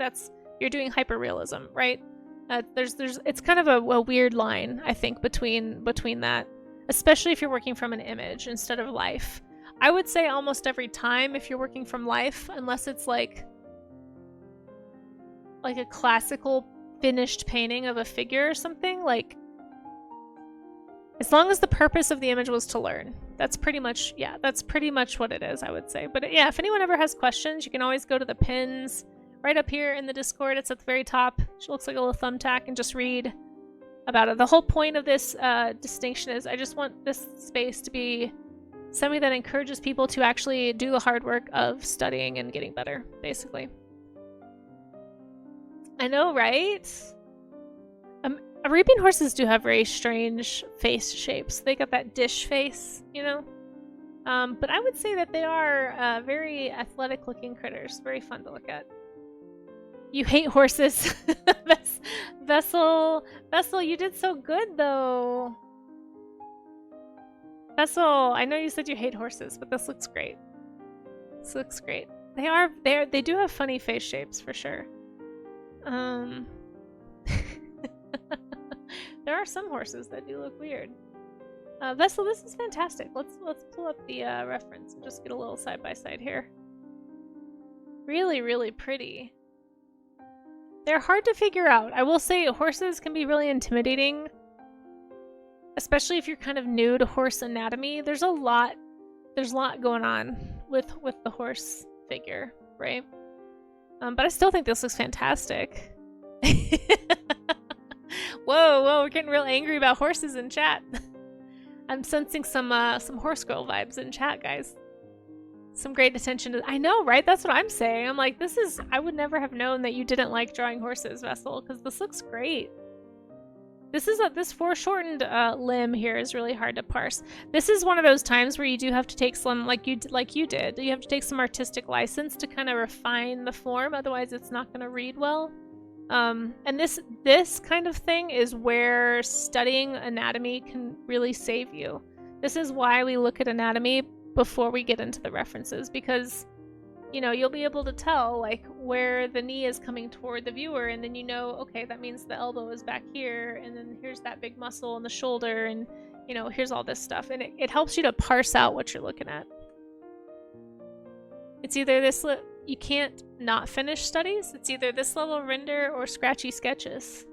You're doing hyperrealism, right? It's kind of a weird line, I think, between that, especially if you're working from an image instead of life. I would say almost every time if you're working from life, unless it's like a classical finished painting of a figure or something, like, as long as the purpose of the image was to learn. That's pretty much what it is, I would say. But yeah, if anyone ever has questions, you can always go to the pins right up here in the Discord. It's at the very top. It looks like a little thumbtack, and just read about it. The whole point of this distinction is I just want this space to be something that encourages people to actually do the hard work of studying and getting better, basically. I know, right? Arabian horses do have very strange face shapes. They got that dish face, you know? But I would say that they are very athletic-looking critters. Very fun to look at. You hate horses. Vessel, you did so good, though. Vessel, I know you said you hate horses, but this looks great. This looks great. They do have funny face shapes, for sure. There are some horses that do look weird. Vessel, this is fantastic. Let's pull up the reference and just get a little side by side here. Really, really pretty. They're hard to figure out. I will say horses can be really intimidating, especially if you're kind of new to horse anatomy. There's a lot going on with the horse figure, right? But I still think this looks fantastic. Whoa, we're getting real angry about horses in chat. I'm sensing some horse girl vibes in chat, guys. Some great attention to— I know, right? That's what I'm saying. I'm like, I would never have known that you didn't like drawing horses, Vessel, because this looks great. This foreshortened limb here is really hard to parse. This is one of those times where you do have to take some, like you did. You have to take some artistic license to kind of refine the form, otherwise it's not going to read well. And this kind of thing is where studying anatomy can really save you. This is why we look at anatomy before we get into the references, because, you know, you'll be able to tell, like, where the knee is coming toward the viewer, and then you know, okay, that means the elbow is back here, and then here's that big muscle in the shoulder, and, you know, here's all this stuff. And it helps you to parse out what you're looking at. It's either this— you can't not finish studies. It's either this level render or scratchy sketches.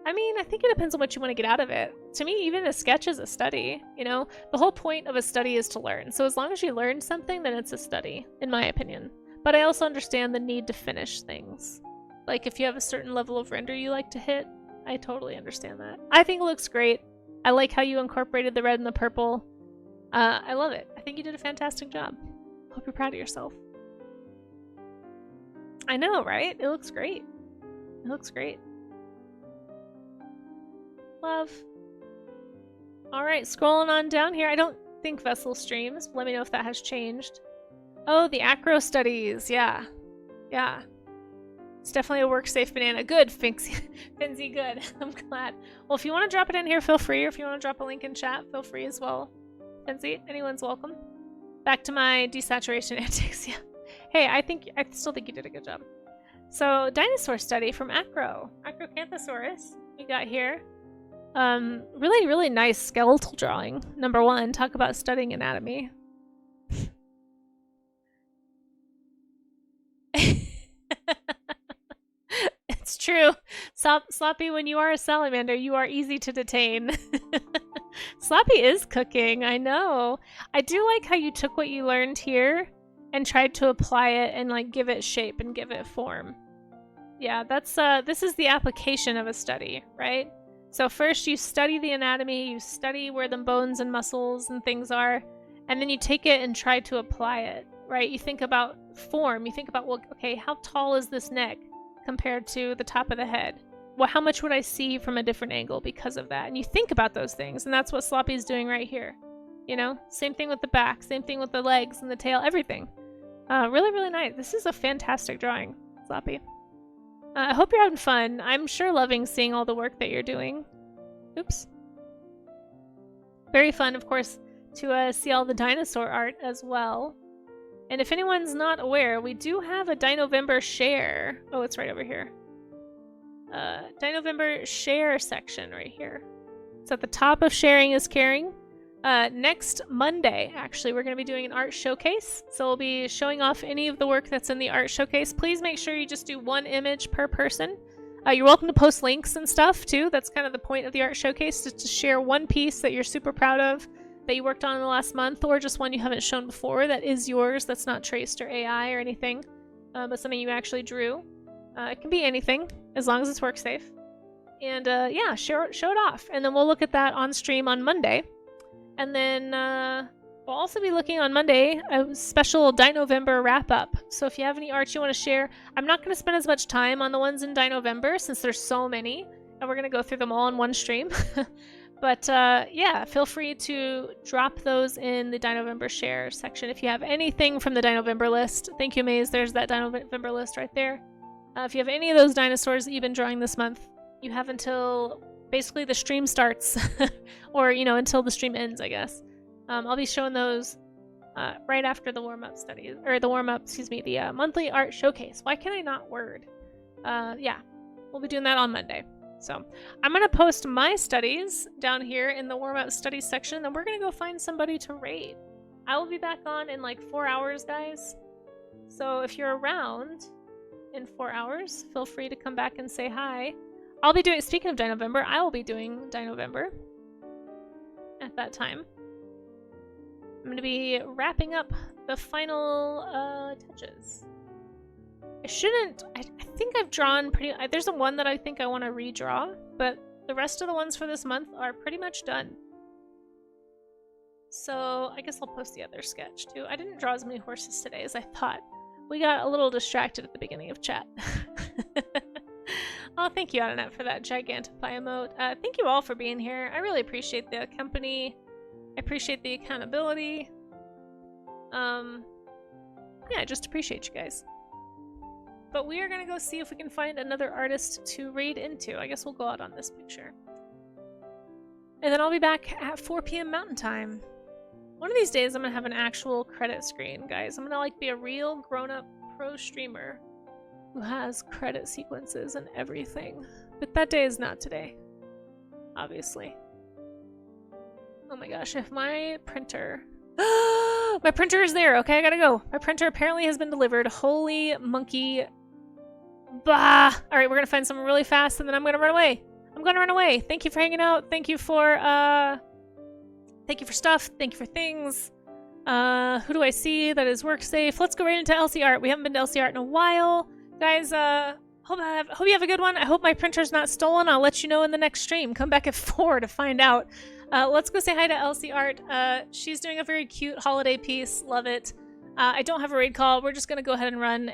I mean, I think it depends on what you want to get out of it. To me, even a sketch is a study, you know? The whole point of a study is to learn. So as long as you learn something, then it's a study, in my opinion. But I also understand the need to finish things. Like, if you have a certain level of render you like to hit, I totally understand that. I think it looks great. I like how you incorporated the red and the purple. I love it. I think you did a fantastic job. Hope you're proud of yourself. I know, right? It looks great. It looks great. Love. Alright, scrolling on down here. I don't think Vessel streams. Let me know if that has changed. Oh, the acro studies. Yeah. Yeah. It's definitely a work-safe banana. Good, Finzy, good. I'm glad. Well, if you want to drop it in here, feel free. Or if you want to drop a link in chat, feel free as well. Finzy, anyone's welcome. Back to my desaturation antics. Yeah. Hey, I still think you did a good job. So, dinosaur study from Acrocanthosaurus we got here. Really, really nice skeletal drawing. Number one, talk about studying anatomy. It's true. Sloppy, when you are a salamander, you are easy to detain. Sloppy is cooking, I know. I do like how you took what you learned here and tried to apply it and, like, give it shape and give it form. Yeah, that's this is the application of a study, right? So first you study the anatomy, you study where the bones and muscles and things are, and then you take it and try to apply it, right? You think about form, you think about, well, okay, how tall is this neck compared to the top of the head? Well, how much would I see from a different angle because of that? And you think about those things, and that's what Sloppy's doing right here. You know, same thing with the back, same thing with the legs and the tail, everything. Really, really nice. This is a fantastic drawing, Sloppy. I hope you're having fun. I'm sure loving seeing all the work that you're doing. Oops. Very fun, of course, to see all the dinosaur art as well. And if anyone's not aware, we do have a Dinovember share. Oh, it's right over here. Dinovember share section right here. It's at the top of Sharing is Caring. Next Monday, actually, we're going to be doing an art showcase. So we'll be showing off any of the work that's in the art showcase. Please make sure you just do one image per person. You're welcome to post links and stuff, too. That's kind of the point of the art showcase, to share one piece that you're super proud of, that you worked on in the last month, or just one you haven't shown before that is yours, that's not traced or AI or anything, but something you actually drew. It can be anything, as long as it's work safe. And yeah, show it off. And then we'll look at that on stream on Monday. And then we'll also be looking on Monday a special Dinovember wrap-up. So if you have any art you want to share, I'm not going to spend as much time on the ones in Dinovember since there's so many, and we're going to go through them all in one stream. But yeah, feel free to drop those in the Dinovember share section if you have anything from the Dinovember list. Thank you, Maze. There's that Dinovember list right there. If you have any of those dinosaurs that you've been drawing this month, you have until basically the stream starts, or, you know, until the stream ends, I guess. I'll be showing those right after the warm-up studies, or the monthly art showcase. Why can I not word? Yeah, we'll be doing that on Monday. So I'm going to post my studies down here in the warm-up studies section, and then we're going to go find somebody to raid. I will be back on in like 4 hours, guys. So if you're around in 4 hours, feel free to come back and say hi. I'll be doing, speaking of Dinovember, I will be doing Dinovember at that time. I'm going to be wrapping up the final touches. I think I've drawn pretty, there's a one that I think I want to redraw, but the rest of the ones for this month are pretty much done. So I guess I'll post the other sketch too. I didn't draw as many horses today as I thought. We got a little distracted at the beginning of chat. Oh, thank you, Adanet, for that Gigantify emote. Thank you all for being here. I really appreciate the company. I appreciate the accountability. Yeah, I just appreciate you guys. But we are going to go see if we can find another artist to raid into. I guess we'll go out on this picture. And then I'll be back at 4 p.m. Mountain Time. One of these days, I'm going to have an actual credit screen, guys. I'm going to like be a real grown-up pro streamer who has credit sequences and everything. But that day is not today, obviously. Oh my gosh, if my printer... My printer is there, okay, I gotta go. My printer apparently has been delivered. Holy monkey. Bah! Alright, we're gonna find someone really fast and then I'm gonna run away. I'm gonna run away. Thank you for hanging out. Thank you for stuff. Thank you for things. Who do I see that is work safe? Let's go right into LC Art. We haven't been to LC Art in a while. Guys, hope you have a good one. I hope my printer's not stolen. I'll let you know in the next stream. Come back at 4 to find out. Let's go say hi to LC Art. She's doing a very cute holiday piece. Love it. I don't have a raid call. We're just gonna go ahead and run